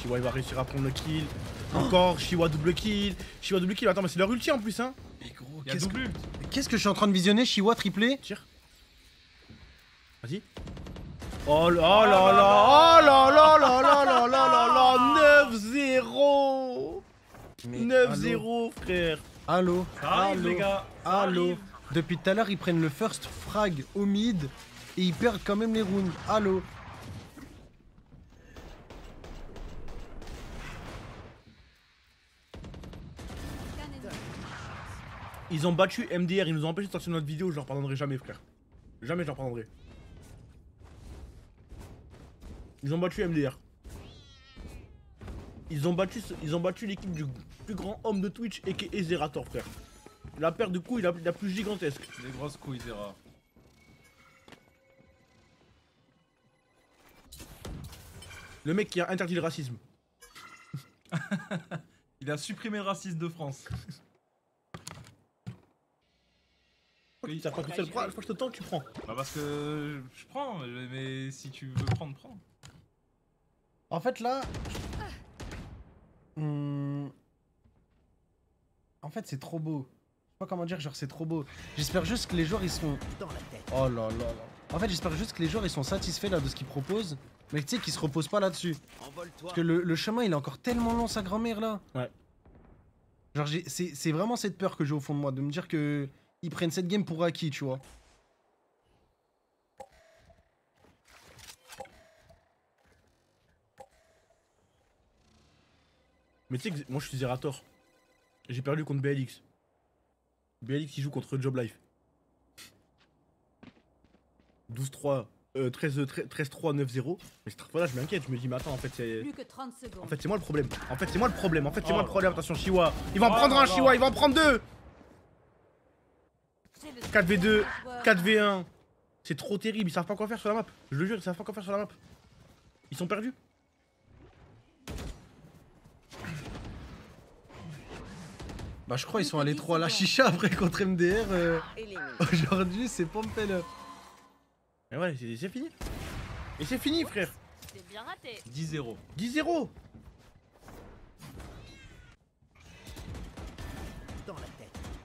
Shiwa il va réussir à prendre le kill. Encore, Shiwa double kill. Attends, mais c'est leur ulti en plus, hein. Mais gros, Il y a double ult. qu'est-ce que je suis en train de visionner? Shiwa triplé? Tire. Vas-y. Oh là là là là là là là là là là là 9-0 Mais 9-0, frère. Allô. Ça arrive, Allô. les gars. Ça Allô. arrive. Depuis tout à l'heure, ils prennent le first frag au mid et ils perdent quand même les rounds. Allô. Ils ont battu MDR, ils nous ont empêché de sortir notre vidéo, je leur pardonnerai jamais, frère. Jamais je leur pardonnerai. Ils ont battu MDR. Ils ont battu l'équipe du plus grand homme de Twitch, a.k.a. Zerator, frère. La paire de couilles la plus gigantesque. Des grosses couilles, Zera. Le mec qui a interdit le racisme. Il a supprimé le racisme de France. Oui. Ça prend tout seul. Je te tente, tu prends. Bah parce que je prends, mais si tu veux prendre, prends. En fait, là. En fait, c'est trop beau. Je sais pas comment dire, genre, c'est trop beau. J'espère juste que les joueurs ils sont. Oh là là là. En fait, j'espère juste que les joueurs ils sont satisfaits là de ce qu'ils proposent. Mais tu sais qu'ils se reposent pas là-dessus. Parce que le chemin il est encore tellement long, sa grand-mère là. Ouais. Genre, c'est vraiment cette peur que j'ai au fond de moi, de me dire que ils prennent cette game pour acquis, tu vois. Mais tu sais que moi je suis Zerator. J'ai perdu contre BLX. BLX il joue contre Job Life. 12-3, 13-3, 9-0. Mais cette fois-là je m'inquiète, je me dis mais attends en fait c'est. Plus que 30 secondes. En fait c'est moi le problème. En fait c'est moi le problème. En fait c'est moi le Oh. problème. Attention Chiwa. Il va en Oh prendre là un là. Chiwa, il va en prendre deux. J'ai le 4v2, joueur. 4v1. C'est trop terrible, ils savent pas quoi faire sur la map. Je le jure, ils savent pas quoi faire sur la map. Ils sont perdus. Bah, je crois ils sont allés trop à la chicha après contre MDR. Aujourd'hui, c'est Pompel. Et ouais, c'est fini. Et c'est fini frère. C'est bien raté. 10-0. 10-0.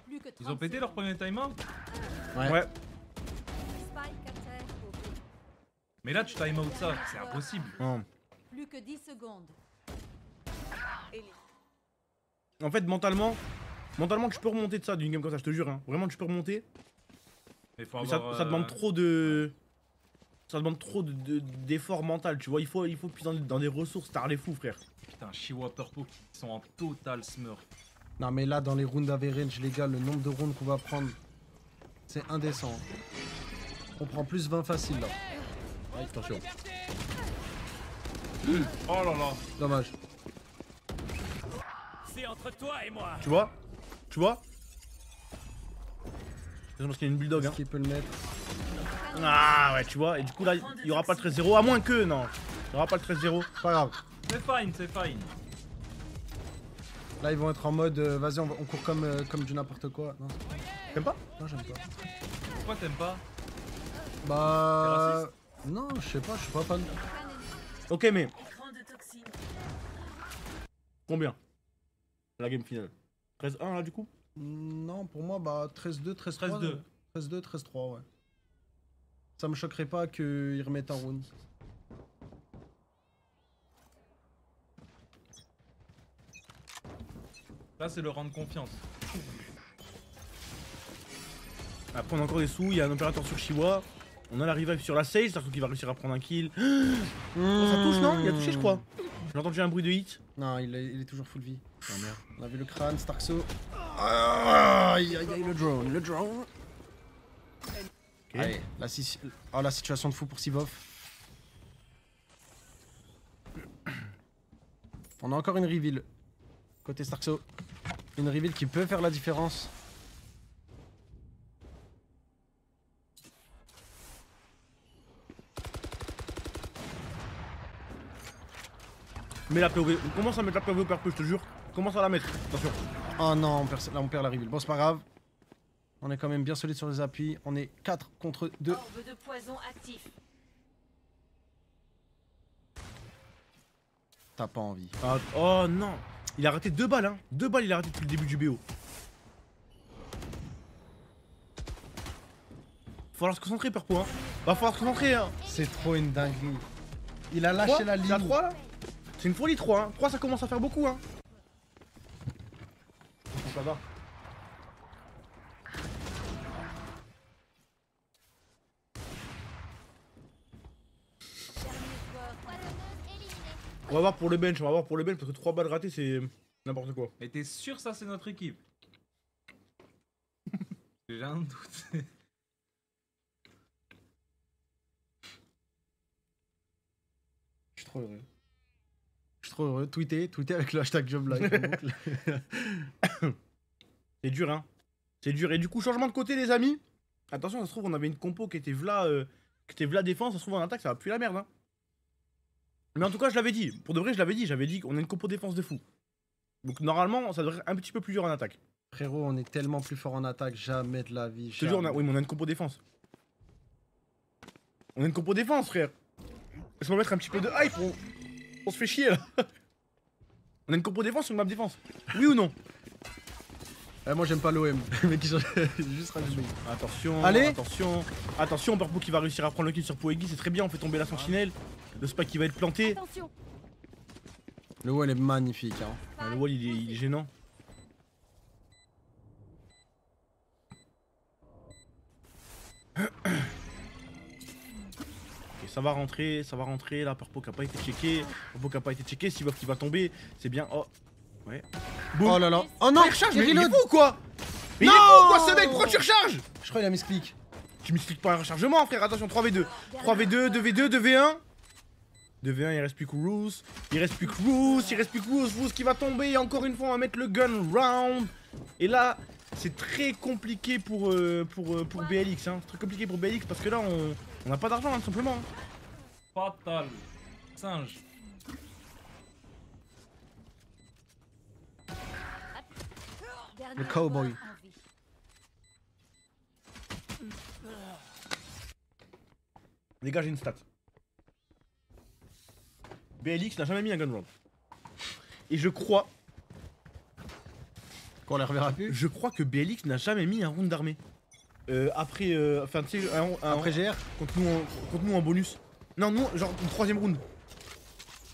Plus que 30 Ils ont pété leur premier time-out. Ouais. Ouais. Spike à terre au B. Mais là, tu time-out ça, c'est impossible. Non. Plus que 10 secondes. En fait mentalement tu peux remonter de ça d'une game comme ça, je te jure. Hein. Vraiment tu peux remonter. Mais faut Mais avoir. ça demande trop de. Ça demande trop d'effort mental, tu vois. Il faut puiser dans des ressources, t'as les fous, frère. Putain, Chiwa Purple qui sont en total smurf. Non, mais là, dans les rounds average, les gars, le nombre de rounds qu'on va prendre, c'est indécent. On prend plus 20 facile là. Ouais, attention. Oh là là. Dommage. C'est entre toi et moi. Tu vois? Tu vois? C'est parce qu'il y a une bulldog, hein. Qui peut le mettre? Ah ouais, tu vois. Et du coup, là, il y aura pas le 13-0. À moins que, non. Il y aura pas le 13-0. Pas grave. C'est fine, c'est fine. Là, ils vont être en mode, vas-y, on court comme du n'importe quoi. Non, T'aimes pas? non j'aime pas. Pourquoi t'aimes pas? Bah. Non, je sais pas, je suis pas fan. Ok, mais. Combien? La game finale. 13-1 là, du coup? Non, pour moi, bah 13-2, 13-3. 13-2. 13-2, 13-3, ouais. Ça me choquerait pas qu'ils remettent un round. Là, c'est le rendre confiance. Après, on a encore des sous. Il y a un opérateur sur Chiwa. On a la revive sur la Sage. C'est qu'il va réussir à prendre un kill. Oh, ça touche, non? Il a touché, je crois. J'ai entendu un bruit de hit. Non, il est toujours full vie. Oh merde. On a vu le crâne, Starkso. Aïe, aïe, aïe, le drone, le drone. Ok. Allez, la situation de fou pour Sivov. On a encore une reveal. Côté Starkso. Une reveal qui peut faire la différence. Mets la POV. On commence à mettre la POV au purple, je te jure. On commence à la mettre. Attention. Oh non, là on perd la reveal. Bon, c'est pas grave. On est quand même bien solide sur les appuis. On est 4 contre 2. Orbe de poison actif. T'as pas envie. Ah, oh non. Il a raté 2 balles, hein. 2 balles, il a raté depuis le début du BO. Faut falloir se concentrer, Purple, hein. Va falloir se concentrer, hein. C'est trop une dinguerie. Il a lâché 3, la ligne. C'est à 3 là. C'est une folie 3, hein. 3 ça commence à faire beaucoup, hein. ça va. On va voir pour le bench, parce que 3 balles ratées c'est n'importe quoi. Mais t'es sûr ça c'est notre équipe? J'ai un doute. Je suis trop heureux. Je suis trop heureux. Tweeter avec le hashtag JobLife. C'est dur, hein. C'est dur. Et du coup, changement de côté, les amis. Attention, ça se trouve, on avait une compo qui était v'là défense. Ça se trouve, en attaque, ça va plus la merde, hein. Mais en tout cas, je l'avais dit. Pour de vrai, je l'avais dit. J'avais dit qu'on a une compo défense de fou. Donc, normalement, ça devrait être un petit peu plus dur en attaque. Frérot, on est tellement plus fort en attaque, jamais de la vie. Je te jure, oui, mais on a une compo défense. On a une compo défense, frère. Laisse-moi mettre un petit peu de hype. On se fait chier, là. On a une compo défense ou une map défense? Oui ou non? Moi j'aime pas l'OM, mais qui sont juste rajouté. Attention, allez. Attention, Purpo qui va réussir à prendre le kill sur Poegui, c'est très bien, on fait tomber la sentinelle. Le spike qui va être planté. Attention. Le wall est magnifique, hein. Le wall il est gênant. Ok, ça va rentrer, là, Purpo qui a pas été checké, Sivov qui va tomber, c'est bien, oh. Ouais. Boum. Oh là là. Oh non, il recharge, mais il est reload. fou quoi. Mais non, il est fou quoi ce mec, pourquoi tu recharges? Je crois qu'il a misclick. Tu m'expliques pas un rechargement frère, attention 3v2. 3v2, 2v2, 2v1. 2v1, il reste plus que Roos. Roos qui va tomber. Encore une fois, on va mettre le gun round. Et là, c'est très compliqué pour BLX. Hein. C'est très compliqué pour BLX parce que là, on n'a pas d'argent, hein, tout simplement. Fatal. Singe. Le cowboy. Les gars, j'ai une stat. BLX n'a jamais mis un gun round. Et je crois. Qu'on les reverra plus. Je crois que BLX n'a jamais mis un round d'armée. Après. Enfin, tu sais, après GR contre nous en bonus. Non, nous, genre, une 3ème round. Tu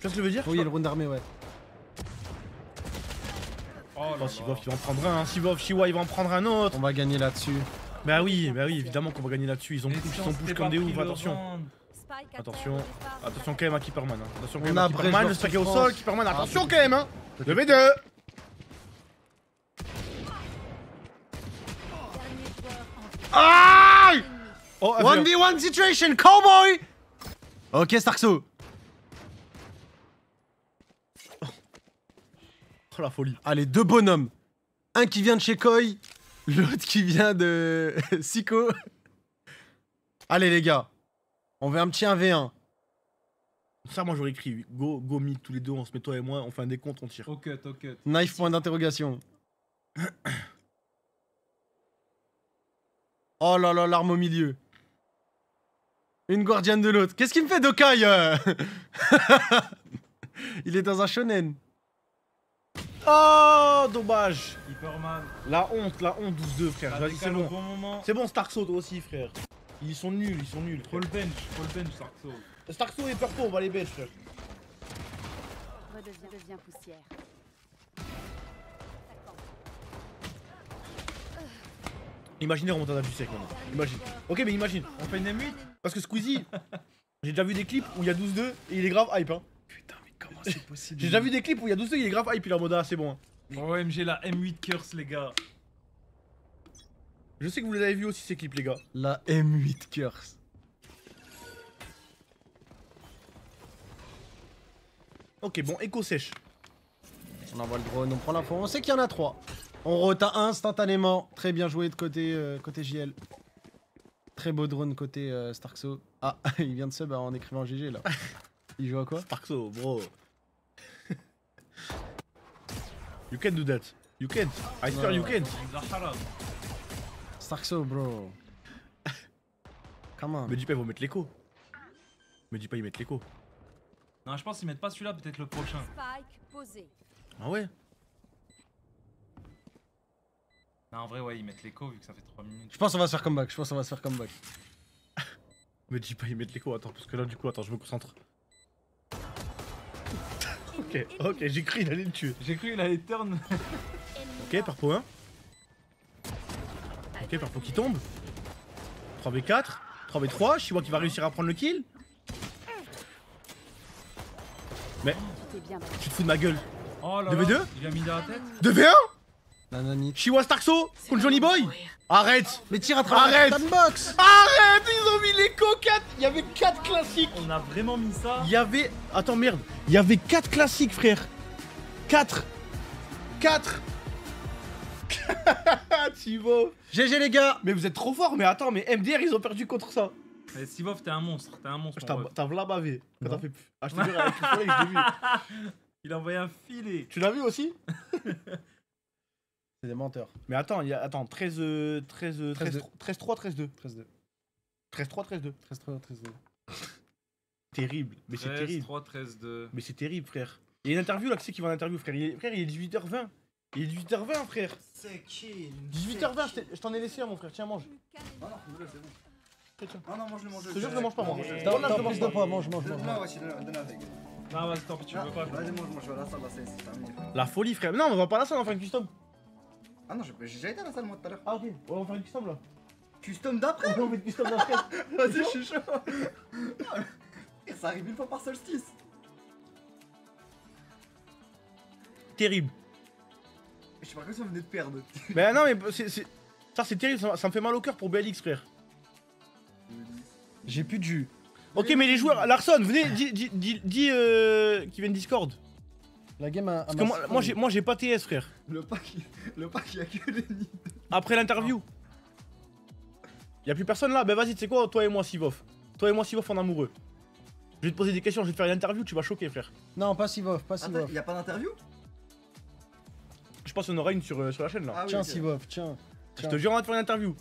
vois ce que je veux dire? Oui, il y a le round d'armée, ouais. Oh, Sivov, il va en prendre un. Sivov, Shiwa, il va en prendre un autre. On va gagner là-dessus. Bah oui, évidemment qu'on va gagner là-dessus. Ils ont push comme des ouf, attention. Attention quand même à Keeperman. Hein. Attention quand même à Keeperman, le spike est au sol, Keeperman, attention quand même hein. 2v2. Aïe. Oh, 1v1 situation, cowboy. Ok, Starkso. Oh la folie. Allez, 2 bonhommes. Un qui vient de chez Koi, l'autre qui vient de Siko. Allez les gars, on veut un petit 1v1. Ça moi j'aurais écrit go mid tous les deux, on se met toi et moi, on fait un décompte, on tire. Au cut. Knife point d'interrogation. Oh là là, l'arme au milieu. Une guardiane de l'autre. Qu'est-ce qu'il me fait Dokai Il est dans un shonen. Oh dommage. Hyperman. La honte 12-2 frère. Vas-y c'est bon. Bon C'est bon Starkso toi aussi frère. Ils sont nuls. Full bench, Starkso. Starkso et Purpo, on va les bench frère. Redeviens poussière. Imaginez remontada du sec maintenant. Imagine. Ok mais imagine. On fait une M8. Parce que Squeezie, j'ai déjà vu des clips où il y a 12-2 et il est grave hype hein. Putain, mais comment c'est possible? J'ai déjà vu des clips où il y a 12-2 et il est grave hype, il est en mode ah c'est bon. Hein. OMG la M8 curse les gars. Je sais que vous les avez vus aussi ces clips les gars. La M8 curse. Ok bon, écho sèche. On envoie le drone, on prend l'info, on sait qu'il y en a 3. On rota instantanément. Très bien joué de côté, côté JL. Très beau drone côté Starkso. Ah, il vient de sub en écrivant GG là. Il joue à quoi? Starkso, bro. You can do that. You can. I swear you can. Starkso, bro. Come on. Me dis pas ils vont mettre l'écho. Me dis pas ils mettent l'écho. Non, je pense qu'ils mettent pas celui-là, peut-être le prochain. Spike posé. Ah ouais? Non, en vrai, ouais, ils mettent l'écho vu que ça fait 3 minutes. Je pense qu'on va se faire comeback. Me dis pas ils mettent l'écho, attends, parce que là du coup, attends, je me concentre. Ok, j'ai cru qu'il allait le tuer. J'ai cru qu'il allait turn. Ok, Parpo 1. Ok, Parpo qui tombe. 3v4, 3v3, Shiwa qui va réussir à prendre le kill. Mais, tu te fous de ma gueule. Oh là 2v2 là, il lui a mis dans la tête. 2v1 Nanani. Shiwa Starkso contre Johnny Boy. Arrête. Mais tire à travers Arrête. la box. Arrête, ils ont mis les cocates. Il y avait 4 classiques. On a vraiment mis ça. Il y avait... Attends, merde. Il y avait 4 classiques, frère. 4. Tivo. GG les gars. Mais vous êtes trop forts. Mais attends, mais MDR, ils ont perdu contre ça. Mais Sivov, t'es un monstre. T'es un monstre. mon ref. T'as v'là bavé. Quand Non. t'as fait... Ah, je te jure, avec le soleil, je l'ai vu. Il a envoyé un filet. Tu l'as vu aussi? C'est des menteurs. Mais attends, il y a... Attends, 13-3, 13-2. 13-2. 13-3, 13-2. 13-3, 13-2. Terrible. Mais c'est 13, terrible. 3, 13, 2. Mais c'est terrible, frère. Il y a une interview là, qui c'est qui va en interview, frère? Frère, il est 18h20. Il est 18h20, frère. C'est qui 18h20, je t'en ai laissé un, mon frère. Tiens, mange. Non, non, c'est bon. Tiens. Non, non, mange le mange. Je te jure, je le mange pas, moi. T'as Là, je le plus mange de pas. poids, mange. Donne-la, ouais, donne-la avec. Non, vas-y, tant pis, tu veux pas. Vas-y, mange, je vais à la salle, là, c'est terminé. La folie, frère. Non, on va pas à la salle, on va faire une custom. Ah non, j'ai déjà été à la salle, moi, tout à l'heure. Ah, ok. Ouais, on va faire une custom là. Custom d'après. On fait une custom d'après. Vas-y, je suis chaud. Et ça arrive une fois par solstice. Terrible. Je sais pas si on venait de perdre. Mais non, mais ça, c'est terrible. Ça me fait mal au cœur pour BLX, frère. J'ai plus de jus. Ok, mais les joueurs, Larson, venez, dis qui viennent Discord. La game a. Parce que moi j'ai pas TS, frère. Le pack, il y a que les nids. Après l'interview. Y'a plus personne là. Ben vas-y, tu sais quoi, toi et moi, Sivov. Toi et moi, Sivov, en amoureux. Je vais te poser des questions, je vais te faire une interview, tu vas choquer, frère. Non, pas Sivov, pas Attends, Sivov. y a pas d'interview? Je pense qu'on aura une sur la chaîne là. Ah oui, Tiens, ok. Sivov, tiens. Je te jure, on va te faire une interview.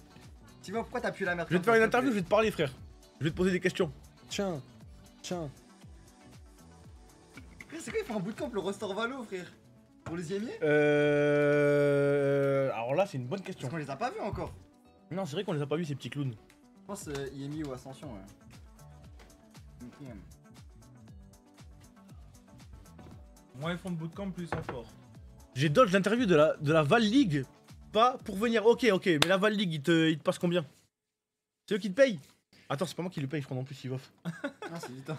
Tu vois pourquoi t'as pu la merde? Je vais te faire une interview, je vais te parler, frère. Je vais te poser des questions. Tiens. Frère, c'est quoi, il fait un bootcamp le Rostor Valo, frère? Pour les yémiers? Alors là, c'est une bonne question. Parce qu'on les a pas vus encore. Non, c'est vrai qu'on les a pas vus, ces petits clowns. Je pense Yémi ou Ascension, ouais. Ok. Moins ils font de bootcamp, plus ils sont forts. J'ai dodge l'interview de la Val League. Pas pour venir. Ok, mais la Val League, il te passe combien? C'est eux qui te payent? Attends, c'est pas moi qui le paye, je crois non plus, Sivov. Ah, c'est vite.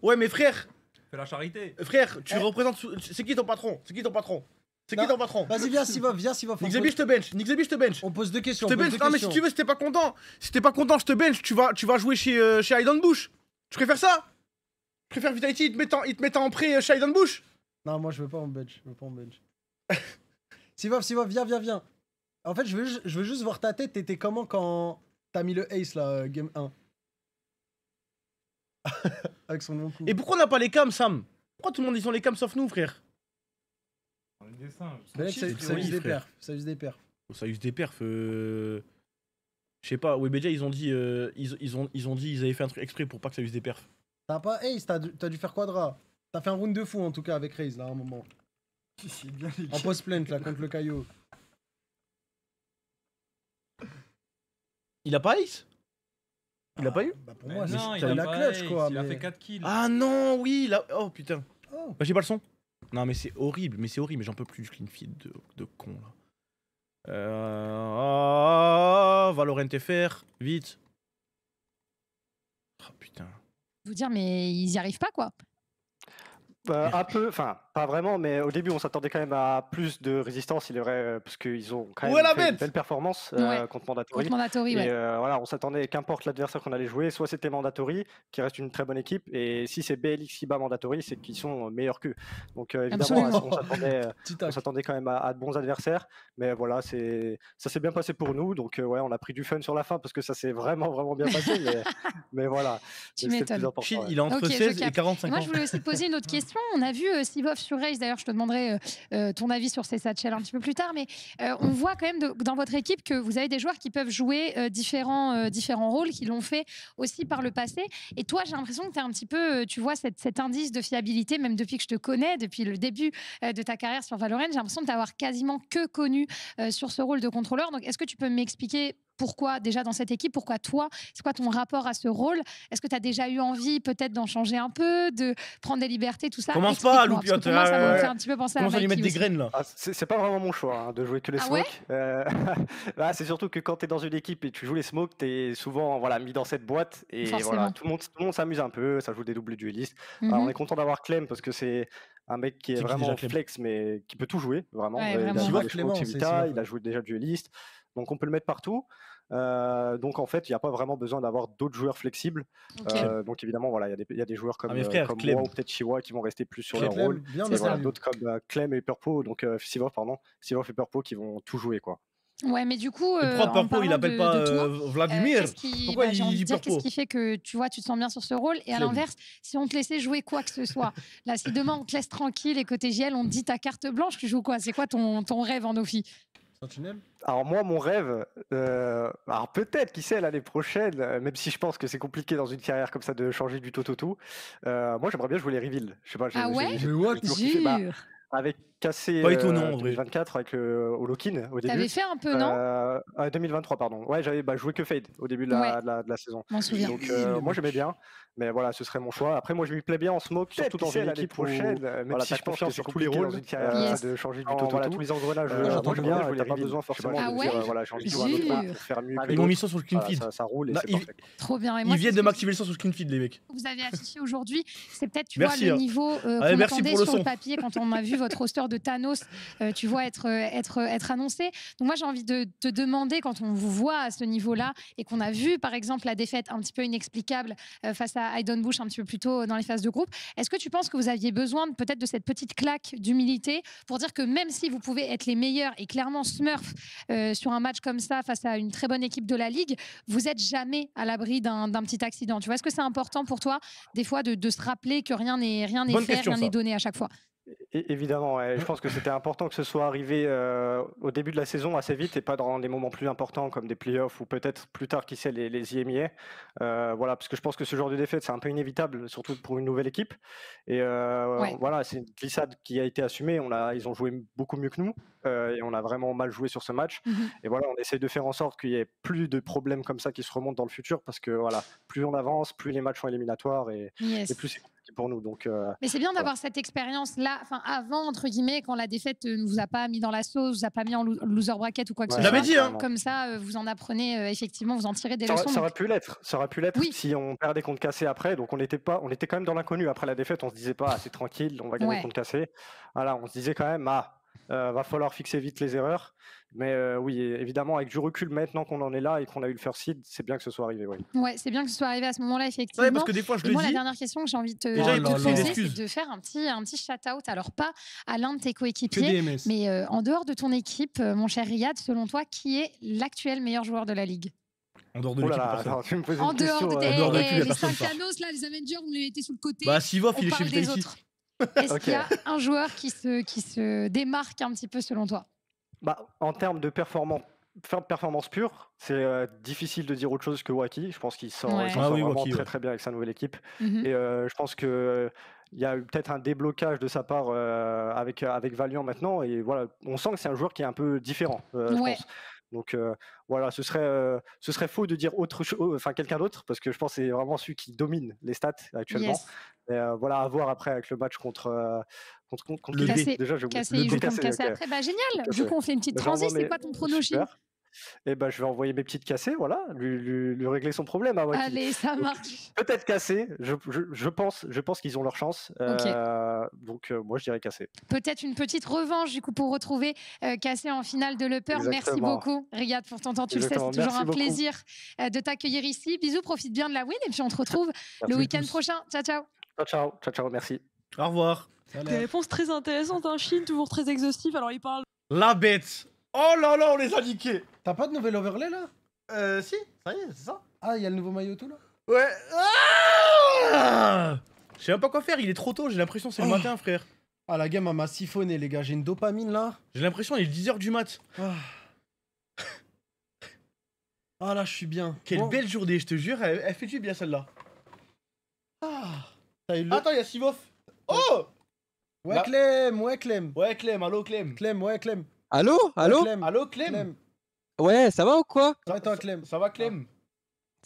Ouais, mais frère, Fais la charité. tu représentes. C'est qui ton patron? C'est qui ton patron? C'est qui Non. ton patron? Vas-y, viens Sivov. Nick Zebi, je te bench. Nick Zebi, je te bench. On pose deux questions. Je te bench. Non, mais si tu veux, si t'es pas content, je te bench, tu vas jouer chez Hayden Bush. Tu préfères ça? Je préfère Vitality, il te mettent en prêt chez Hayden Bush. Non, moi je veux pas en bench. Sivov, viens. En fait, je veux juste voir ta tête. T'étais comment quand t'as mis le ace là, game 1? Avec son long coup. Et pourquoi on n'a pas les cams, Sam? Pourquoi tout le monde ils ont les cams sauf nous, frère? Dans les dessins. Belek, ça c'est use des frère. perfs. Ça use des perfs. Ça use des perfs. Je sais pas. Webedia, ils ont dit, ils avaient fait un truc exprès pour pas que ça use des perfs. T'as pas ace, t'as dû faire quadra. T'as fait un round de fou en tout cas avec Raze là à un moment. C'est bien les En post-plant là contre le Caillou. Il a pas Ace? Il a pas eu? Bah pour Mais moi, non, c'est il a la pas clutch ace, quoi. Il a mais- fait 4 kills. Ah non, oui, là. Oh putain. Oh. Bah, j'ai pas le son. Non, mais c'est horrible, mais j'en peux plus du clean feed de con là. Valorant FR, vite. Oh putain. Vous dire, mais ils y arrivent pas, quoi. Un peu, enfin pas vraiment, mais au début on s'attendait quand même à plus de résistance, il est vrai, parce qu'ils ont quand Où est même la fait une bête belle performance Ouais. contre Mandatory. Contre Mandatory, Et ouais. voilà, on s'attendait, qu'importe l'adversaire qu'on allait jouer, soit c'était Mandatory, qui reste une très bonne équipe, et si c'est BLX qui bat Mandatory, c'est qu'ils sont meilleurs qu'eux. Donc évidemment, Absolument. on s'attendait quand même à de bons adversaires, mais voilà, ça s'est bien passé pour nous, donc ouais, on a pris du fun sur la fin, parce que ça s'est vraiment bien passé, mais voilà, Tu c'est le plus m'étonnes. important. Shin, ouais. il a entre Ok, je 16 et capte. 45 Et moi, ans. je voulais aussi te poser une autre question. On a vu Sivov sur Raze, d'ailleurs, je te demanderai ton avis sur ces satchels un petit peu plus tard, mais on voit quand même dans votre équipe que vous avez des joueurs qui peuvent jouer différents rôles, qui l'ont fait aussi par le passé. Et toi, j'ai l'impression que tu as un petit peu, tu vois, cet indice de fiabilité, même depuis que je te connais, depuis le début de ta carrière sur Valorant, j'ai l'impression de t'avoir quasiment que connu sur ce rôle de contrôleur. Donc, est-ce que tu peux m'expliquer pourquoi déjà dans cette équipe, pourquoi toi, c'est quoi ton rapport à ce rôle? Est-ce que tu as déjà eu envie peut-être d'en changer un peu, de prendre des libertés, tout ça? Commence pas, Explique-moi, parce que pour moi, ça me fait un petit peu penser à Commence à lui Mikey mettre des aussi. graines là. Ah, c'est pas vraiment mon choix hein, de jouer que les Ah ouais smokes. Bah, c'est surtout que quand tu es dans une équipe et tu joues les smokes, tu es souvent voilà, mis dans cette boîte et Forcément. voilà, tout le monde s'amuse un peu, ça joue des doubles duellistes. Alors, on Mhm. est content d'avoir Clem parce que c'est un mec qui est C'est qui vraiment déjà, Clem? flex mais qui peut tout jouer vraiment. Ouais, Il vraiment. a Tu joué vois, les Clément, smokes c'est Vita, Sivov, il a joué déjà dueliste, donc on peut le mettre partout. Donc en fait, il n'y a pas vraiment besoin d'avoir d'autres joueurs flexibles. Ok. Donc évidemment, voilà, il y a des joueurs comme, mais frère, comme Clem. moi ou peut-être Chiwa qui vont rester plus sur Clem, leur rôle. bien Et voilà, sérieux. d'autres comme Clem et Purpo, donc Sivov, pardon, Sivov et Purpo qui vont tout jouer quoi. Ouais, mais du coup, Et pourquoi en Purpo, il parlant appelle de pas toi, Vladimir? qu'est-ce qui, Pourquoi j'ai il envie de dit dire, qu'est-ce Purpo? qui fait que tu vois, tu te sens bien sur ce rôle? Et à Flemme. l'inverse, si on te laissait jouer quoi que ce soit, là, si demain on te laisse tranquille et côté JL, on te dit ta carte blanche, tu joues quoi? C'est quoi ton rêve en Ophi? Sentinelle. Alors moi, mon rêve, alors peut-être, qui sait, l'année prochaine, même si je pense que c'est compliqué dans une carrière comme ça de changer du tout au tout, moi j'aimerais bien jouer les reveals. Je sais pas, Ah ouais? j'ai Mais what? toujours kiffé. Bah, Jure. avec Cassé Pas étonnant, en vrai. 2024 avec le Holokin au début. T'avais fait un peu, non? 2023, pardon. Ouais, j'avais joué que Fade au début de la saison. Je m'en souviens. Donc moi j'aimais bien, mais voilà, ce serait mon choix. Après moi je m'y plais bien en smoke, surtout dans une équipe prochaine, même voilà, si je pense que c'est sur tous les rôles Yes. de changer du tout au voilà, tout. tous les engrenages, j'entends moi j'aime bien, bien, il n'y a pas besoin forcément Ah de ouais? dire voilà, j'ai envie de jouer un autre rôle pour faire mieux que Ils m'ont l'autre. mis ça sur le clean Voilà, feed. ça roule et Là, c'est ils- parfait. Trop bien. Et moi, Ils viennent c'est de ce que m'activer le son sur le clean feed, les mecs. vous avez affiché aujourd'hui, c'est peut-être, tu Merci, vois, le hein. niveau qu'on merci attendait pour le sur le son. papier quand on a vu votre roster de Thanos, tu vois, être annoncé. Donc moi, j'ai envie de te demander, quand on vous voit à ce niveau-là et qu'on a vu, par exemple, la défaite un petit peu inexplicable face à Idon Bush un petit peu plus tôt dans les phases de groupe, est-ce que tu penses que vous aviez besoin peut-être de cette petite claque d'humilité pour dire que même si vous pouvez être les meilleurs et clairement Smurf sur un match comme ça face à une très bonne équipe de la Ligue, vous n'êtes jamais à l'abri d'un petit accident. Tu vois, est-ce que c'est important pour toi des fois de se rappeler que rien n'est Bonne fait, question, rien n'est ça. donné à chaque fois? Évidemment, ouais. Je pense que c'était important que ce soit arrivé au début de la saison assez vite et pas dans des moments plus importants comme des playoffs ou peut-être plus tard, qui sait, les IMIA. Voilà, parce que je pense que ce genre de défaite, c'est un peu inévitable, surtout pour une nouvelle équipe. Et Ouais. voilà, c'est une glissade qui a été assumée. Ils ont joué beaucoup mieux que nous et on a vraiment mal joué sur ce match. Mhm. Et voilà, on essaie de faire en sorte qu'il n'y ait plus de problèmes comme ça qui se remontent dans le futur parce que voilà, plus on avance, plus les matchs sont éliminatoires et Yes. plus c'est compliqué pour nous. Donc, Mais c'est bien d'avoir cette expérience-là, enfin avant, entre guillemets, quand la défaite ne vous a pas mis dans la sauce, vous a pas mis en loser bracket ou quoi que ouais, ce J'avais soit. dit, hein. Comme ça, vous en apprenez, effectivement, vous en tirez des Ça leçons. aurait pu l'être. Ça aurait pu l'être Oui. si on perdait contre Cassé après. Donc on était quand même dans l'inconnu après la défaite. On se disait pas, ah, c'est tranquille, on va gagner Ouais. contre Cassé. Voilà, on se disait quand même, va falloir fixer vite les erreurs. Mais oui, évidemment, avec du recul maintenant qu'on en est là et qu'on a eu le first seed, c'est bien que ce soit arrivé. Oui. Ouais, c'est bien que ce soit arrivé à ce moment-là, effectivement. Ouais, parce que des fois, je Et le moi, la dis. dernière question que j'ai envie de te Déjà, il te faut poser, des c'est excuses. de faire un petit shout-out. Alors, pas à l'un de tes Que coéquipiers, des MS. mais en dehors de ton équipe, mon cher Riyad, selon toi, qui est l'actuel meilleur joueur de la Ligue? En dehors de Oh l'équipe, là là, personne. attends, tu me poses En une dehors question. de en dehors de l'équipe, il y a les personne, 5 ça. Thanos, là, les Avengers, vous les mettez sur le côté. Bah, Sivov, On il est chez parle des Vitality. autres. Est-ce Ok. qu'il y a un joueur qui se démarque un petit peu selon toi? En termes de performance pure, c'est difficile de dire autre chose que Waki. Je pense qu'il s'en Ouais. il s'en Ah sort oui, vraiment Waki, très ouais. très bien avec sa nouvelle équipe. Mhm. Et je pense que il y a eu peut-être un déblocage de sa part avec Valiant maintenant. Et voilà, on sent que c'est un joueur qui est un peu différent, je Ouais. pense. Donc voilà, ce serait faux de dire quelqu'un d'autre, parce que je pense que c'est vraiment celui qui domine les stats actuellement. Yes. Et voilà, à voir après avec le match contre Le qui Cassé. déjà j'ai oublié. Cassé, il joue contre Cassé, Cassé ok. après. Bah, génial. Cassé. Du coup, on fait une petite Bah, j'envoie transi. C'est mes- quoi ton pronostic? Super. Et ben, je vais envoyer mes petites cassées, voilà, lui régler son problème à Waki. Allez, ça marche. Peut-être cassé, je pense qu'ils ont leur chance. Donc moi je dirais cassé. Peut-être une petite revanche du coup pour retrouver Cassé en finale de l'Upper. Merci Exactement. beaucoup, Riyad, pour ton temps. Tu le sais, c'est Exactement. toujours Merci un beaucoup. plaisir de t'accueillir ici. Bisous, profite bien de la win et puis on te retrouve le Merci week-end tous. prochain. Ciao, ciao. Ciao, merci. Au revoir. Des réponses très intéressantes, hein. Chine, toujours très exhaustif. Alors, il parle La bête. Oh là là, on les a niqués. T'as pas de nouvel overlay là? Si, ça y est, c'est ça. Ah, il y a le nouveau maillot tout là? Ouais. Ah, je sais même pas quoi faire, il est trop tôt, j'ai l'impression que c'est le matin, frère. Ah, la game elle m'a siphonné, les gars. J'ai une dopamine là. J'ai l'impression qu'il est 10h du mat. Ah, Ah, là, je suis bien. Quelle Bon. belle journée, je te jure, elle fait du bien celle-là. Ah, t'as eu le. Attends, il y a Sivov. Oh. Ouais, Là. Clem, ouais, Clem. Ouais, Clem, allô Clem. Clem, ouais, Clem. Allô? Allô? Clem. Allô Clem. Clem. Ouais, ça va ou quoi? Ça va toi, Clem? Ça va, Clem?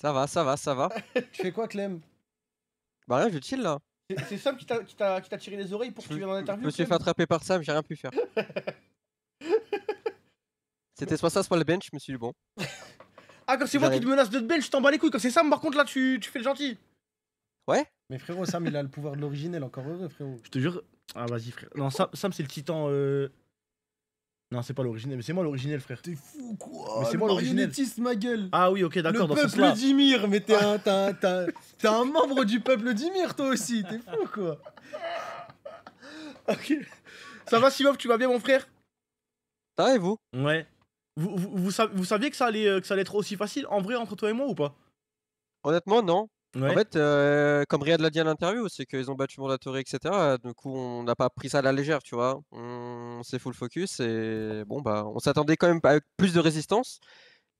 Ça va, ça va, ça va. Tu fais quoi, Clem? Bah rien, je chill là. C'est Sam qui t'a tiré les oreilles pour que tu viennes en Je interview? me suis fait Clem attraper par Sam, j'ai rien pu faire. C'était soit ça, soit le bench, je me suis dit bon. Ah, quand c'est moi qui te menace de te bench, je t'en bats les couilles. Quand c'est Sam, par contre, là, tu fais le gentil. Ouais? Mais frérot, Sam, il a le pouvoir de l'originel, encore heureux, frérot. Je te jure. Ah, vas-y, frère. Non, Sam, c'est le titan. Non, c'est pas l'originel, mais c'est moi l'originel, frère. T'es fou, quoi? Mais c'est moi l'originel. Marionnettiste, ma gueule. Ah oui, ok, d'accord. Le Dans ce peuple sens-là. d'Ymir, mais t'es un membre du peuple d'Ymir, toi aussi. T'es fou, quoi. Ok. Ça va, Simov, tu vas bien, mon frère? Ça va et vous? Ouais. Vous saviez que ça allait être aussi facile en vrai entre toi et moi ou pas? Honnêtement, non. Ouais. En fait, comme Riyad l'a dit à l'interview, c'est qu'ils ont battu Mandatory, etc. Du coup, on n'a pas pris ça à la légère, tu vois. On s'est full focus et bon, bah, on s'attendait quand même avec plus de résistance.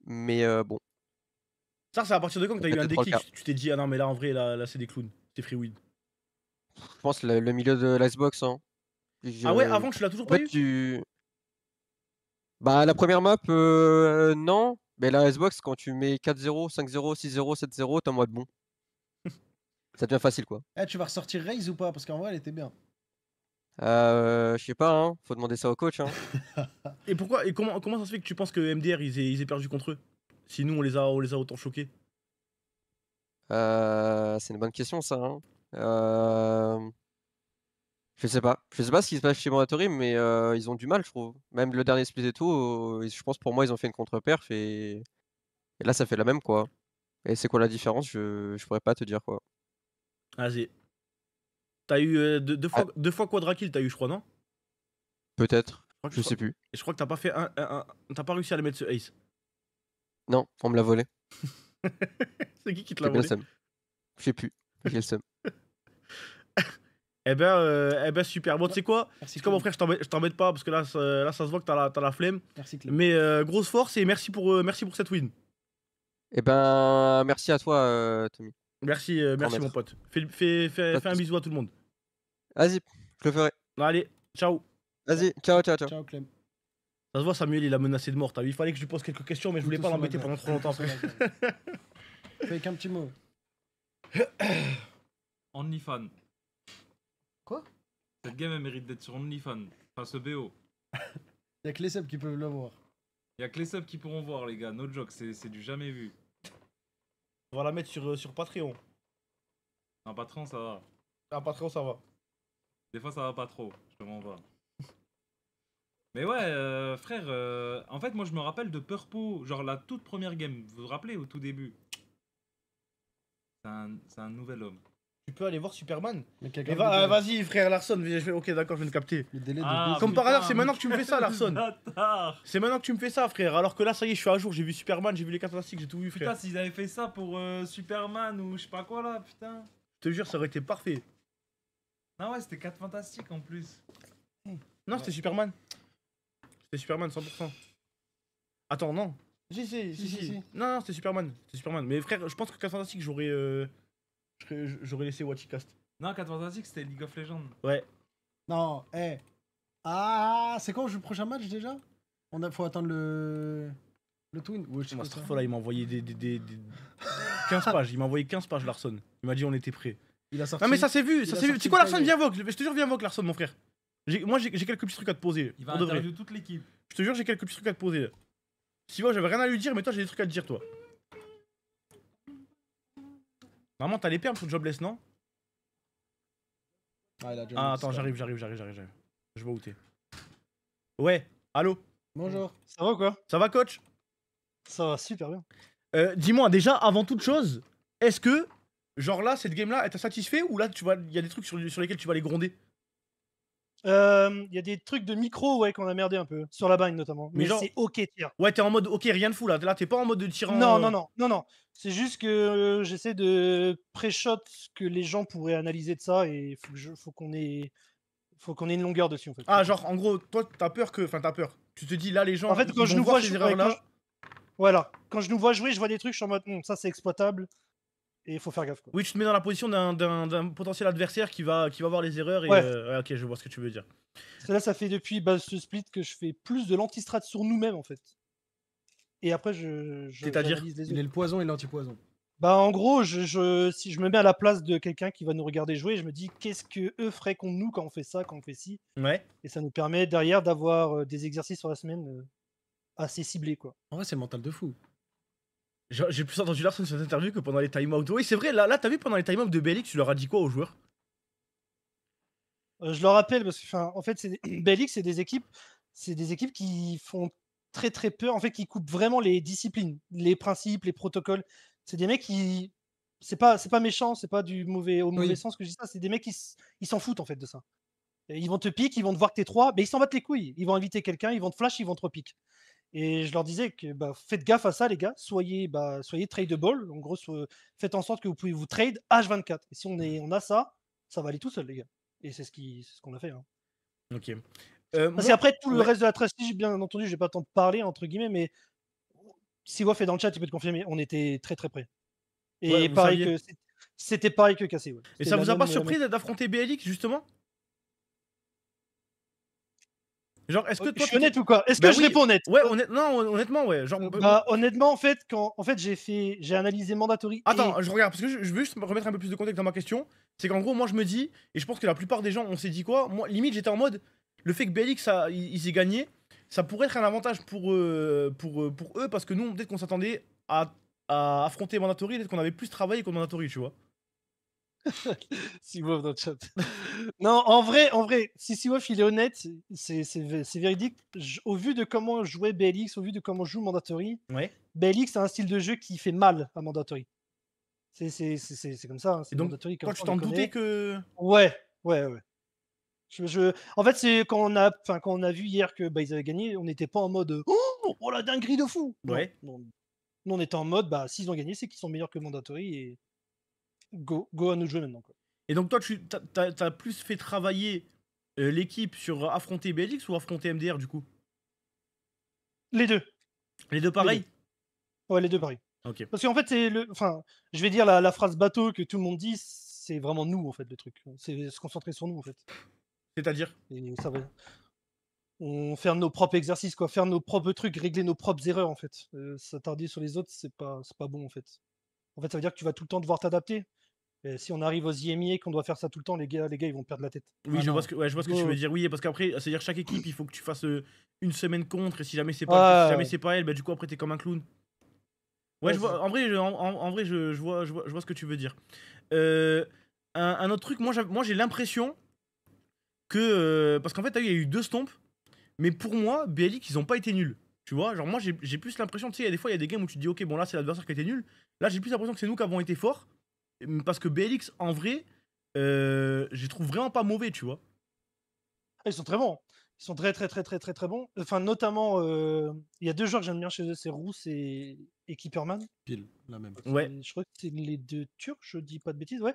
Mais bon, Ça, c'est à partir de quand que t'as eu un Peut-être trop le déclic? cas. Tu t'es dit, ah non, mais là, en vrai, là c'est des clowns. C'est free weed. je pense le milieu de l'Icebox. Hein. Ah ouais, avant, tu l'as toujours En pas fait, eu? Bah, la première map, non. Mais la Icebox, quand tu mets 4-0, 5-0, 6-0, 7-0, t'es en mode bon. Ça devient facile, quoi. Eh, tu vas ressortir Raze ou pas? Parce qu'en vrai, elle était bien. Je sais pas, hein. Faut demander ça au coach. Hein. Et pourquoi? Et comment ça se fait que tu penses que MDR, ils aient perdu contre eux? Si nous, on les a autant choqués. C'est une bonne question, ça. Hein. Je sais pas. Je sais pas ce qui se passe chez Mandatory, mais ils ont du mal, je trouve. Même le dernier split et tout, je pense pour moi, ils ont fait une contre-perf et là, ça fait la même, quoi. Et c'est quoi la différence? Je pourrais pas te dire, quoi. Vas-y. T'as eu deux Ah. fois quadra kill, t'as eu, je crois, non? Peut-être. crois que- Je sais plus. Et je crois que t'as pas fait t'as pas réussi à les mettre ce ace. Non, on me l'a volé. C'est qui te J'ai l'a bien volé? le seum. Je sais plus. J'ai le seum. Eh ben super. Bon, tu sais quoi? Merci, C'est quoi, mon Clem. frère, je t'embête pas parce que là, ça se voit que t'as la flemme. Merci, Clem. Mais grosse force et merci pour cette win. Eh ben, merci à toi, Tommy. Merci maître. mon pote. Fais Pas de un soucis. bisou à tout le monde. Vas-y, je le ferai. Allez, ciao. Vas-y, ciao, ciao, ciao. Ciao, Clem. Ça se voit, Samuel, il a menacé de mort. T'as vu, il fallait que je lui pose quelques questions, mais je voulais Tout pas sur la l'embêter gueule. pendant trop longtemps. Tout sur la frère. gueule. Fais qu'un petit mot. OnlyFans. Quoi? Cette game elle mérite d'être sur OnlyFans. Face au BO. Y'a que les subs qui peuvent l'avoir. Y'a que les subs qui pourront voir, les gars. No joke, c'est du jamais vu. On va la mettre sur Patreon. Un patron, ça va. Ah, Patreon, ça va. Des fois, ça va pas trop. Je te mens pas. Mais ouais, frère, en fait, moi, je me rappelle de Purpo, genre la toute première game. Vous vous rappelez, au tout début? C'est un nouvel homme. Tu peux aller voir Superman. Mais Eh, quelqu'un vas-y, frère Larson. Ok, d'accord, je viens de capter. Le délai de Ah, deux Comme par putain, hasard, c'est maintenant que tu me fais ça, Larson. Bâtard. C'est maintenant que tu me fais ça, frère. Alors que là, ça y est, je suis à jour. J'ai vu Superman, j'ai vu les 4 Fantastiques, j'ai tout vu, frère. Putain, s'ils avaient fait ça pour Superman ou je sais pas quoi là, putain. Je te jure, ça aurait été parfait. Ah ouais, c'était 4 fantastiques en plus. Non, c'était Superman. C'était Superman, 100%. Attends, non. Si. Non, c'était Superman. C'était Superman. Mais frère, je pense que 4 Fantastiques, j'aurais laissé Watchcast. Non, 4 fantastiques, c'était League of Legends. Ouais. Non, Ah, c'est quand on joue le prochain match déjà? Faut attendre le twin. Ouais, je sais Moi, pas cette ça. fois-là, il m'a envoyé des 15 pages. Il m'a envoyé 15 pages, Larson. Il m'a dit on était prêt. Il a sorti. Non, mais ça s'est vu. il Ça a s'est vu. sorti C'est quoi, le Larson? cahier. Viens vogue. Je te jure, viens vogue, Larson, mon frère. Moi, j'ai quelques petits trucs à te poser. Il va Pour de vrai. interviewer toute l'équipe. Je te jure, j'ai quelques petits trucs à te poser. Si moi, j'avais rien à lui dire, mais toi, j'ai des trucs à te dire, toi. Normalement, t'as les permes sur Jobless, non? Ah, il a déjà Ah, mis attends, ça. j'arrive. Je vois où t'es. Ouais, allô? Bonjour. Ça va ou quoi? Ça va, coach? Ça va super bien. Dis-moi, déjà, avant toute chose, est-ce que, genre là, cette game-là, elle t'a satisfait ou là, il y a des trucs sur lesquels tu vas les gronder? Il y a des trucs de micro ouais, qu'on a merdé un peu, sur la bagne notamment. Mais Mais genre- c'est ok tir. Ouais, t'es en mode, ok, rien de fou là. Là, t'es pas en mode de tyran. Non. C'est juste que j'essaie de pré-shot que les gens pourraient analyser de ça et faut qu'on ait une longueur dessus en fait. Ah, genre, en gros, toi, t'as peur que. Enfin, t'as peur. Tu te dis, là, les gens. En fait, quand ils je vont nous voir vois ces jouer, erreurs-là. voilà, quand je nous vois jouer, je vois des trucs, je suis en mode ça c'est exploitable et il faut faire gaffe quoi. Oui, tu te mets dans la position d'un potentiel adversaire qui va voir les erreurs et. Ouais. Ouais, ok, je vois ce que tu veux dire. Parce que là, ça fait depuis ce split que je fais plus de l'anti-strat sur nous-mêmes en fait. et après C'est-à-dire j'analyse les Il est autres. le poison et l'anti-poison. Bah en gros, si je me mets à la place de quelqu'un qui va nous regarder jouer, je me dis qu'est-ce que eux feraient contre nous quand on fait ça, quand on fait ci, Ouais. et ça nous permet derrière d'avoir des exercices sur la semaine assez ciblés quoi. En vrai, c'est mental de fou. J'ai plus entendu Larson sur cette interview que pendant les time-out. Oui, c'est vrai, là t'as vu pendant les time-out de BLX, tu leur as dit quoi aux joueurs? Je le rappelle parce que en fait BLX c'est des équipes qui font très très peur, en fait qui coupent vraiment les disciplines, les principes, les protocoles. C'est des mecs qui c'est pas méchant, c'est pas du mauvais au mauvais Oui. sens que je dis ça, c'est des mecs ils s'en foutent en fait de ça. Et ils vont te pique, ils vont te voir que t'es 3, mais ils s'en battent les couilles. Ils vont inviter quelqu'un, ils vont te flash, ils vont te repique. Et je leur disais que faites gaffe à ça les gars, soyez tradable, en gros faites en sorte que vous pouvez vous trade H24. Et si on a ça va aller tout seul les gars. Et c'est ce qu'on a fait. Hein. Ok. Parce Moi- qu'après tout le ouais. reste de la stratégie, bien entendu, je vais pas t'en parler entre guillemets, mais si Wof est dans le chat, il peut te confirmer, on était très très près. Et Ouais, vous pareil saviez. que c'était pareil que cassé. Ouais. Et C'était ça la vous a pas même- surpris d'affronter BLX justement? Genre, est-ce que Je toi. suis honnête ou quoi? Est-ce Bah que je oui. réponds honnête? Ouais, non, honnêtement, ouais. Genre. Honnêtement, en fait, j'ai analysé Mandatory. Attends, je regarde, parce que je veux juste me remettre un peu plus de contexte dans ma question. C'est qu'en gros, moi je me dis, et je pense que la plupart des gens, on s'est dit quoi? Moi, limite, j'étais en mode, le fait que BLX, ils aient gagné, ça pourrait être un avantage pour eux, parce que nous, peut-être qu'on s'attendait à affronter Mandatory, peut-être qu'on avait plus travaillé contre Mandatory, tu vois. Siwof dans le chat. Non, en vrai, si Siwof il est honnête, c'est véridique. Au vu de comment jouait BLX, au vu de comment joue Mandatory, Ouais. BLX a un style de jeu qui fait mal à Mandatory. C'est comme ça. Hein, Et donc, Mandatory, toi, comme tu ça, on t'en les connaît. doutais que. Ouais. En fait, c'est quand on a vu hier que ils avaient gagné, on n'était pas en mode oh la dinguerie de fou. Ouais. Non. Nous on était en mode s'ils ont gagné, c'est qu'ils sont meilleurs que Mandatory et go à nous jouer maintenant. Quoi. Et donc, toi, t'as plus fait travailler l'équipe sur affronter BLX ou affronter MDR du coup? Les deux. Les deux pareils? Ouais, les deux pareils. Ok. Parce qu'en fait, je vais dire la phrase bateau que tout le monde dit, c'est vraiment nous en fait le truc. C'est se concentrer sur nous en fait. C'est-à-dire? Et ça va. On fait nos propres exercices, quoi, faire nos propres trucs, régler nos propres erreurs en fait. S'attarder sur les autres, c'est pas bon en fait. En fait, ça veut dire que tu vas tout le temps devoir t'adapter. Et si on arrive aux IMIA qu'on doit faire ça tout le temps, les gars ils vont perdre la tête. Oui, Ah je non. vois ce que tu veux dire. Oui, parce qu'après, c'est-à-dire chaque équipe, il faut que tu fasses une semaine contre, et si jamais c'est pas, elle, bah du coup après t'es comme un clown. Ouais, je vois. En vrai, je vois ce que tu veux dire. Un autre truc, moi j'ai l'impression que parce qu'en fait, t'as vu, il y a eu 2 stomps, mais pour moi, BLX ils ont pas été nuls. Tu vois, genre moi j'ai plus l'impression, tu sais, des fois il y a des games où tu te dis ok, bon là c'est l'adversaire qui a été nul. Là j'ai plus l'impression que c'est nous qui avons été forts, parce que BLX en vrai, je les trouve vraiment pas mauvais, tu vois. Ils sont très bons. Ils sont très bons. Enfin, notamment, il y a 2 joueurs que j'aime bien chez eux, c'est Rousse et Keeperman. Pile, la même. Ouais. Je crois que c'est les 2 Turcs, je dis pas de bêtises, ouais.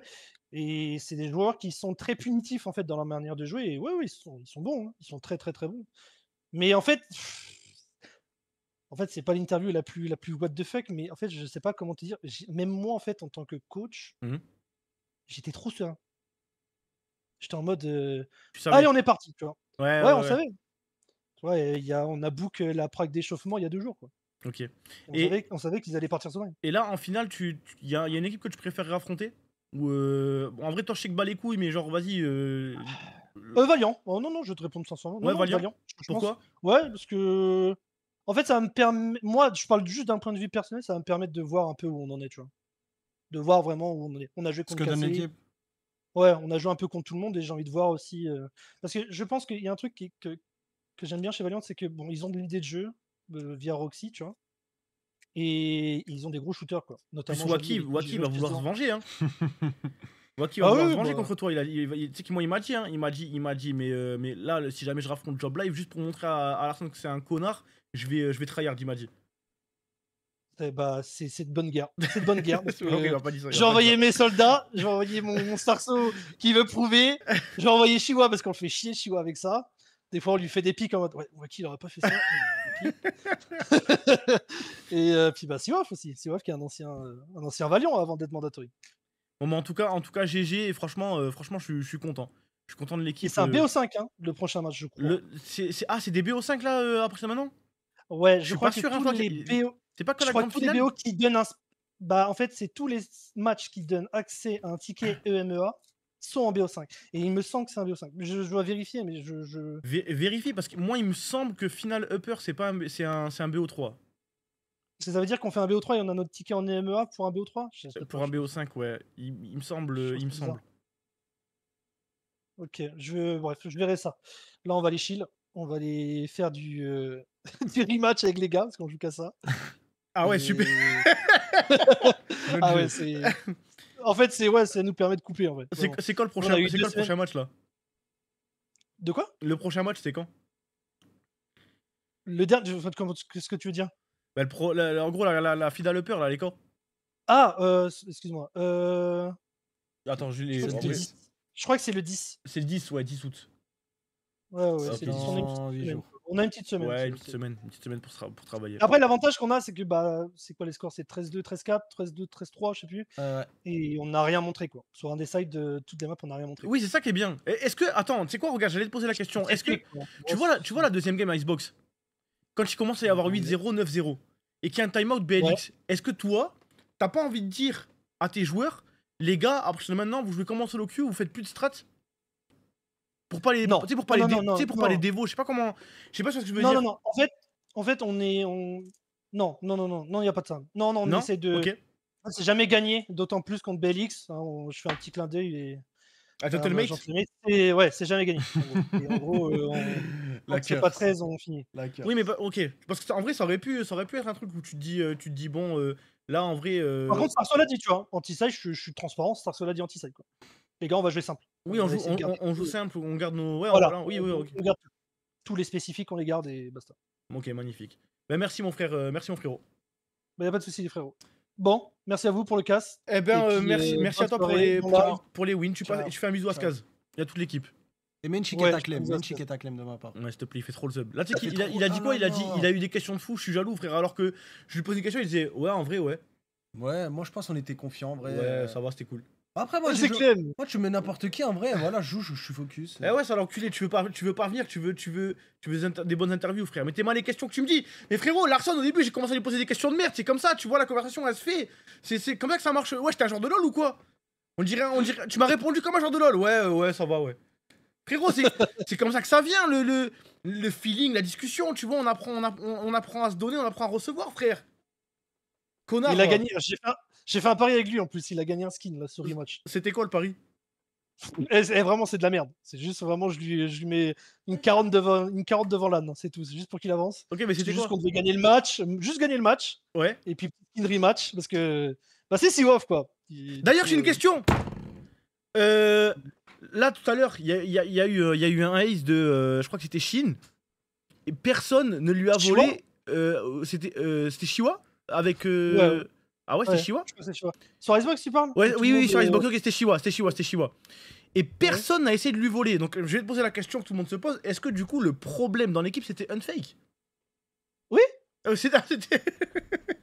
Et c'est des joueurs qui sont très punitifs en fait dans leur manière de jouer. Et ouais, ils sont bons, hein. Ils sont très bons. Mais en fait, c'est pas l'interview la plus what the fuck, mais en fait, je sais pas comment te dire. Même moi, en fait, en tant que coach, j'étais trop serein. J'étais en mode, allez, on est parti, tu vois. Ouais, on savait. Tu vois, on a book la prague d'échauffement il y a 2 jours, quoi. Ok. On savait qu'ils allaient partir sur. Et là, en finale, il y a une équipe que tu préférerais affronter? Ou bon, en vrai, toi, je sais que bas les couilles, mais genre, vas-y. Valiant. Oh, non, je vais te répondre sincèrement. Ouais, Valiant. Pourquoi? Ouais, parce que. En fait, ça me permet. Moi, je parle juste d'un point de vue personnel, ça va me permettre de voir un peu où on en est, tu vois. De voir vraiment où on en est. On a joué contre Cassé. l'équipe. Ouais, on a joué un peu contre tout le monde et j'ai envie de voir aussi. Parce que je pense qu'il y a un truc que j'aime bien chez Valiant, c'est que bon, ils ont de l'idée de jeu via Roxy, tu vois. Et ils ont des gros shooters, quoi. Notamment. Waki va vouloir se venger, hein. Waki va vouloir se venger contre toi. Tu sais qu'il m'a dit, hein. Il m'a dit, mais là, si jamais je raffronte Job Live, juste pour montrer à Larson que c'est un connard, je vais tryhard, il m'a dit. C'est de bonne guerre. C'est de bonne guerre. Parce que, Ok, il va pas dire ça, j'ai envoyé mes soldats, j'ai envoyé mon Starso qui veut prouver, j'ai envoyé Chiwa parce qu'on le fait chier Chiwa avec ça. Des fois on lui fait des pics en mode ouais, Waki il aurait pas fait ça. Et puis Siwaf aussi, Siwaf qui est un ancien Valiant avant d'être mandatory. Bon, mais en tout cas, GG, et franchement, je suis content. Je suis content de l'équipe. C'est un BO5, hein, le prochain match, je crois. C'est des BO5 là, après ça maintenant? Ouais, je suis crois pas que sûr, tous les BO... C'est pas que Je la crois que grande tous les finale BO qui donnent un. Bah, en fait, c'est tous les matchs qui donnent accès à un ticket EMEA sont en BO5. Et il me semble que c'est un BO5. Je dois vérifier, mais je... Vérifie, parce que moi, il me semble que Final Upper, c'est pas un, c'est un BO3. Ça veut dire qu'on fait un BO3 et on a notre ticket en EMEA pour un BO3? Pour un BO5, ouais. Il me semble. Il me semble. Ok, bref, je verrai ça. Là, on va aller chill. On va aller faire du, du rematch avec les gars, parce qu'on joue qu'à ça. Ah ouais, super. Ah ouais, c'est. En fait, ça nous permet de couper en fait. C'est quand le prochain match là? De quoi? Le prochain match, c'est quand? Le dernier. Qu'est-ce que tu veux dire? Bah, en gros, la Final Upper, là, elle est quand? Ah, excuse-moi. Attends, Je crois que c'est le 10. C'est le 10, ouais, 10 août. Ouais, Ah, c'est dans une 8 petite jours. semaine. On a une petite semaine. Ouais, une petite semaine pour travailler. Après, l'avantage qu'on a, c'est que c'est quoi les scores? C'est 13-2, 13-4, 13-2, 13-3, je sais plus. Et on n'a rien montré quoi. Sur un des sides de toutes les maps, on n'a rien montré. Oui, c'est ça qui est bien. Est-ce que. Attends, tu sais quoi, regarde, j'allais te poser la question. Est-ce que. Tu vois la deuxième game à Icebox? Quand il commence à y avoir 8-0, 9-0, et qu'il y a un timeout BLX, est-ce que toi, t'as pas envie de dire à tes joueurs, les gars, à partir de maintenant, vous jouez comment solo queue, vous faites plus de strats? Pour pas les. Non. Tu sais, pour pas les dévos, je sais pas comment. Je sais pas ce que je veux dire. Non. En fait, on est. Non, il n'y a pas de ça. Non, on essaie de. Ok. C'est jamais gagné, d'autant plus contre BLX. Je fais un petit clin d'œil et. À Totalmate. Ouais, c'est jamais gagné. En gros, c'est pas 13, on finit. Oui, mais ok. Parce que en vrai, ça aurait pu être un truc où tu te dis bon, là en vrai. Par contre, Starso l'a dit, tu vois. Anti-side, je suis transparent. Starso l'a dit anti-side, quoi. Les gars, on va jouer simple. Oui, on joue simple, on garde nos. Ouais, voilà. Oui, on garde tous les spécifiques, on les garde et basta. Ok, magnifique. Bah, merci mon frère, merci mon frérot. Bah, y a pas de soucis, les frérots. Bon, merci à vous pour le casse. Eh ben, merci à toi pour les wins. Tu fais un bisou à Skaz. Il y a toute l'équipe. Et mets une chiquette à Clem, de ma part. Ouais, s'il te plaît, il fait trop le sub. Là, tu sais qu'il a dit quoi? Il a eu des questions de fou, je suis jaloux, frère. Alors que je lui pose une question, il disait ouais, en vrai, ouais. Ouais, moi je pense qu'on était confiants, en vrai. Ouais, ça va, c'était cool. Après, moi, tu mets n'importe qui, en vrai, voilà, je suis focus. Eh ouais, ça l'enculé, tu veux pas venir, tu veux des bonnes interviews, frère. Mais t'es mal les questions que tu me dis. Mais frérot, Larson, au début, j'ai commencé à lui poser des questions de merde, c'est comme ça, tu vois, la conversation, elle se fait. C'est comme ça que ça marche. Ouais, j'étais un genre de lol ou quoi? On dirait, tu m'as répondu comme un genre de lol. Ouais, ça va, ouais. Frérot, c'est comme ça que ça vient, le feeling, la discussion, tu vois, on apprend à se donner, on apprend à recevoir, frère. Connard. Il a gagné, j'ai fait un pari avec lui en plus, il a gagné un skin là sur rematch. C'était quoi le pari? Vraiment, c'est de la merde. C'est juste vraiment, je lui mets une carotte devant l'âne, c'est tout. C'est juste pour qu'il avance. Ok, mais c'était juste qu'on devait gagner le match, juste gagner le match. Ouais. Et puis une rematch parce que c'est si off quoi. D'ailleurs, j'ai une question. Là tout à l'heure, il y a eu un ace de, je crois que c'était Shin, et personne ne lui a volé. C'était Shiwa avec. Ouais. Ah ouais, c'était Shiwa? Sur Icebox, tu parles? Ouais, oui, sur Icebox, ok, c'était Shiwa. Et personne n'a essayé de lui voler. Donc je vais te poser la question que tout le monde se pose. Est-ce que du coup, le problème dans l'équipe, c'était Unfake? Oui. C'était.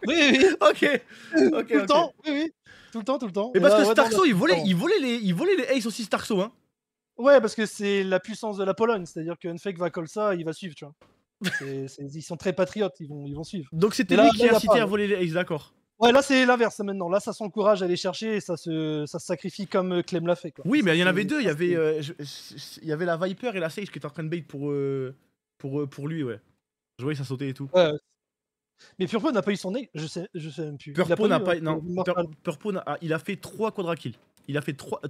Oui. Ok. Tout le temps, oui. Tout le temps. Et parce que Starkso, il volait les aces aussi, Starkso, hein. Ouais, parce que c'est la puissance de la Pologne. C'est-à-dire que Unfake va call ça, il va suivre, tu vois. Ils sont très patriotes, ils vont suivre. Donc c'était lui qui a incité à voler les aces, d'accord. Ouais, là c'est l'inverse maintenant. Là, ça s'encourage à aller chercher et ça se sacrifie comme Clem l'a fait. Quoi. Oui, mais il y en avait deux. Il y avait la Viper et la Sage qui étaient en train de bait pour lui, ouais. Je voyais ça sauter et tout. Ouais. Mais Purpo n'a pas eu son nez. Je sais même plus. Purpo n'a pas. Non. Purpo il a fait 3 quadra-kills. Il a fait 3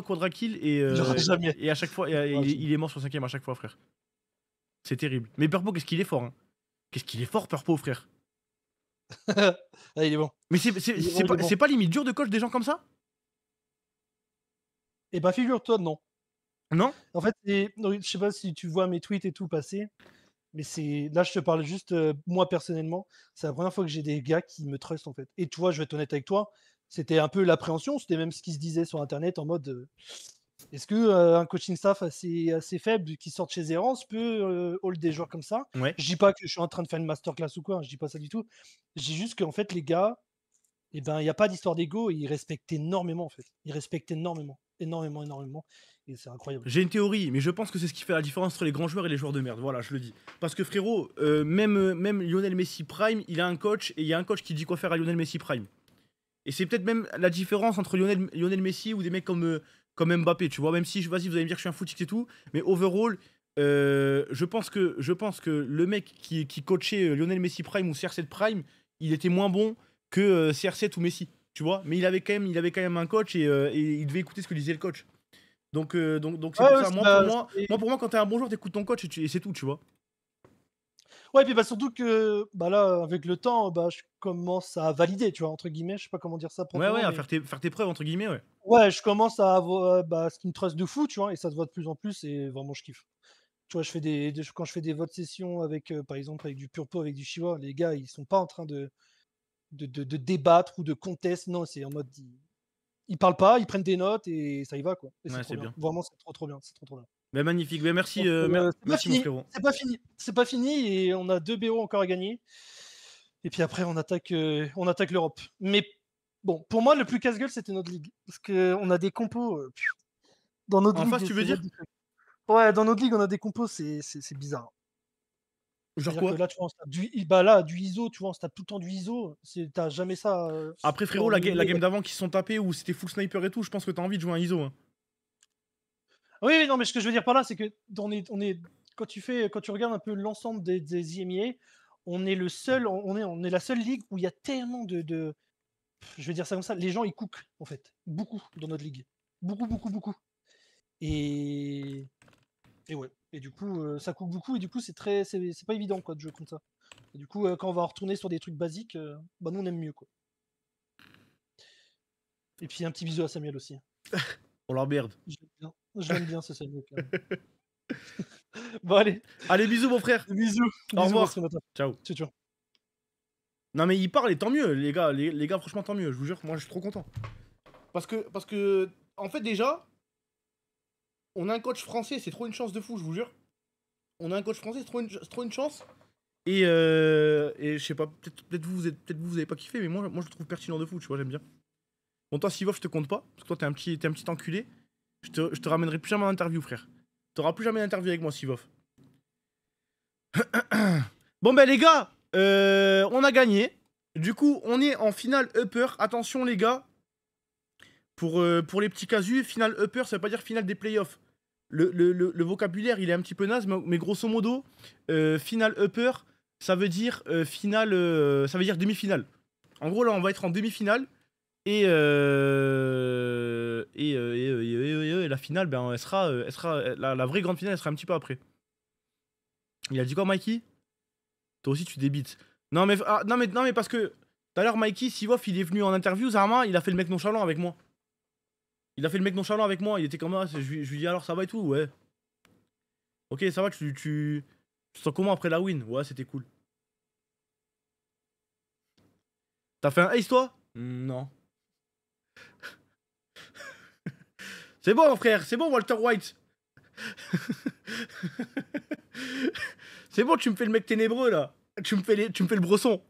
quadra-kills et à chaque fois, il est mort sur 5ème à chaque fois, frère. C'est terrible. Mais Purpo, qu'est-ce qu'il est fort, hein. Qu'est-ce qu'il est fort, Purpo, frère. Ah, il est bon. Mais c'est pas limite dur de coach des gens comme ça? Eh bah, figure-toi, non. Non? En fait, je sais pas si tu vois mes tweets et tout passer, mais là, je te parle juste, moi, personnellement, c'est la première fois que j'ai des gars qui me trustent, en fait. Et tu vois, je vais être honnête avec toi, c'était un peu l'appréhension, c'était même ce qui se disait sur Internet en mode... Est-ce qu'un coaching staff assez faible qui sort chez Zerance peut hold des joueurs comme ça? Ouais. Je dis pas que je suis en train de faire une masterclass ou quoi, je dis pas ça du tout. Je dis juste qu'en fait, les gars, il n'y a pas d'histoire d'ego, ils respectent énormément en fait. Ils respectent énormément. Et c'est incroyable. J'ai une théorie, mais je pense que c'est ce qui fait la différence entre les grands joueurs et les joueurs de merde. Voilà, je le dis. Parce que frérot, même Lionel Messi Prime, il a un coach et il y a un coach qui dit quoi faire à Lionel Messi Prime. Et c'est peut-être même la différence entre Lionel Messi ou des mecs comme Mbappé, tu vois. Même si, vas-y, vous allez me dire que je suis un footix et tout, mais overall, je pense que le mec qui coachait Lionel Messi Prime ou CR7 Prime, il était moins bon que CR7 ou Messi, tu vois. Mais il avait quand même un coach et il devait écouter ce que disait le coach. Donc c'est pour ça. Pour moi, quand t'es un bon joueur, t'écoutes ton coach et c'est tout, tu vois. Ouais, et puis bah, surtout que bah, là, avec le temps, bah, je commence à valider, tu vois, entre guillemets. Je sais pas comment dire ça proprement. Ouais, à mais... faire tes preuves, entre guillemets, ouais. Ouais, je commence à avoir ce qui me trust de fou, tu vois, et ça se voit de plus en plus, et vraiment, je kiffe. Tu vois, quand je fais des votes sessions avec, par exemple, avec du Purpo, avec du Shiva, les gars, ils sont pas en train de débattre ou de contest. Non, c'est en mode. Ils parlent pas, ils prennent des notes et ça y va, quoi. Et Ouais, c'est trop bien. bien. Vraiment, c'est trop bien. C'est trop bien. Bah, magnifique. Bah, merci, Donc, merci mon frérot. C'est pas fini et on a 2 BO encore à gagner. Et puis après, on attaque l'Europe. Mais bon, pour moi, le plus casse-gueule, c'était notre ligue. Parce qu'on a des compos. Dans notre En ligue. face, tu veux dire? Ouais, dans notre ligue, on a des compos, c'est bizarre. Genre quoi? Que là, tu vois, du ISO, tu vois, on se tape tout le temps du ISO. T'as jamais ça. Après, frérot, la game d'avant qui se sont tapés où c'était full sniper et tout, je pense que t'as envie de jouer un ISO. Hein. Oui, non, mais ce que je veux dire par là, c'est que quand tu regardes un peu l'ensemble des IMIA, on est la seule ligue où il y a tellement de. Je vais dire ça comme ça, les gens ils cookent en fait. Beaucoup dans notre ligue. Beaucoup. Et ouais. Et du coup, ça cook beaucoup et du coup, c'est pas évident quoi de jouer comme ça. Et du coup, quand on va retourner sur des trucs basiques, bah nous on aime mieux quoi. Et puis un petit bisou à Samuel aussi. On l'emmerde. Je l'aime bien ce Samuel. Bon allez. Allez, bisous mon frère. Bisous. Au revoir. Ciao. Non mais il parle et tant mieux, les gars, franchement tant mieux, je vous jure, moi je suis trop content. Parce que en fait déjà, on a un coach français, c'est trop une chance de fou, je vous jure. On a un coach français, c'est trop une chance. Et je sais pas, peut-être vous avez pas kiffé, mais moi je le trouve pertinent de fou, tu vois, j'aime bien. Bon toi Sivov je te compte pas, parce que toi t'es un petit enculé. Je te ramènerai plus jamais en interview frère. T'auras plus jamais d'interview avec moi Sivov. Bon ben les gars, on a gagné. Du coup, on est en finale upper. Attention les gars. Pour les petits casus, finale upper, ça veut pas dire finale des playoffs. Le vocabulaire, il est un petit peu naze, mais grosso modo, finale upper, ça veut dire finale, ça veut dire demi-finale. En gros, là, on va être en demi-finale. Et la finale, ben, elle sera la vraie grande finale, elle sera un petit peu après. Il a dit quoi, Mikey? Toi aussi, tu débites. Non, mais parce que tout à l'heure, Mikey, Sivov, il est venu en interview, Zarma, il a fait le mec nonchalant avec moi. Il était comme ça, je lui dis alors ça va et tout, ouais. Ok, ça va, tu te sens comment après la win? Ouais, c'était cool. T'as fait un ace toi? Non. C'est bon frère, c'est bon Walter White. C'est bon, tu me fais le mec ténébreux là. Tu me fais le bresson.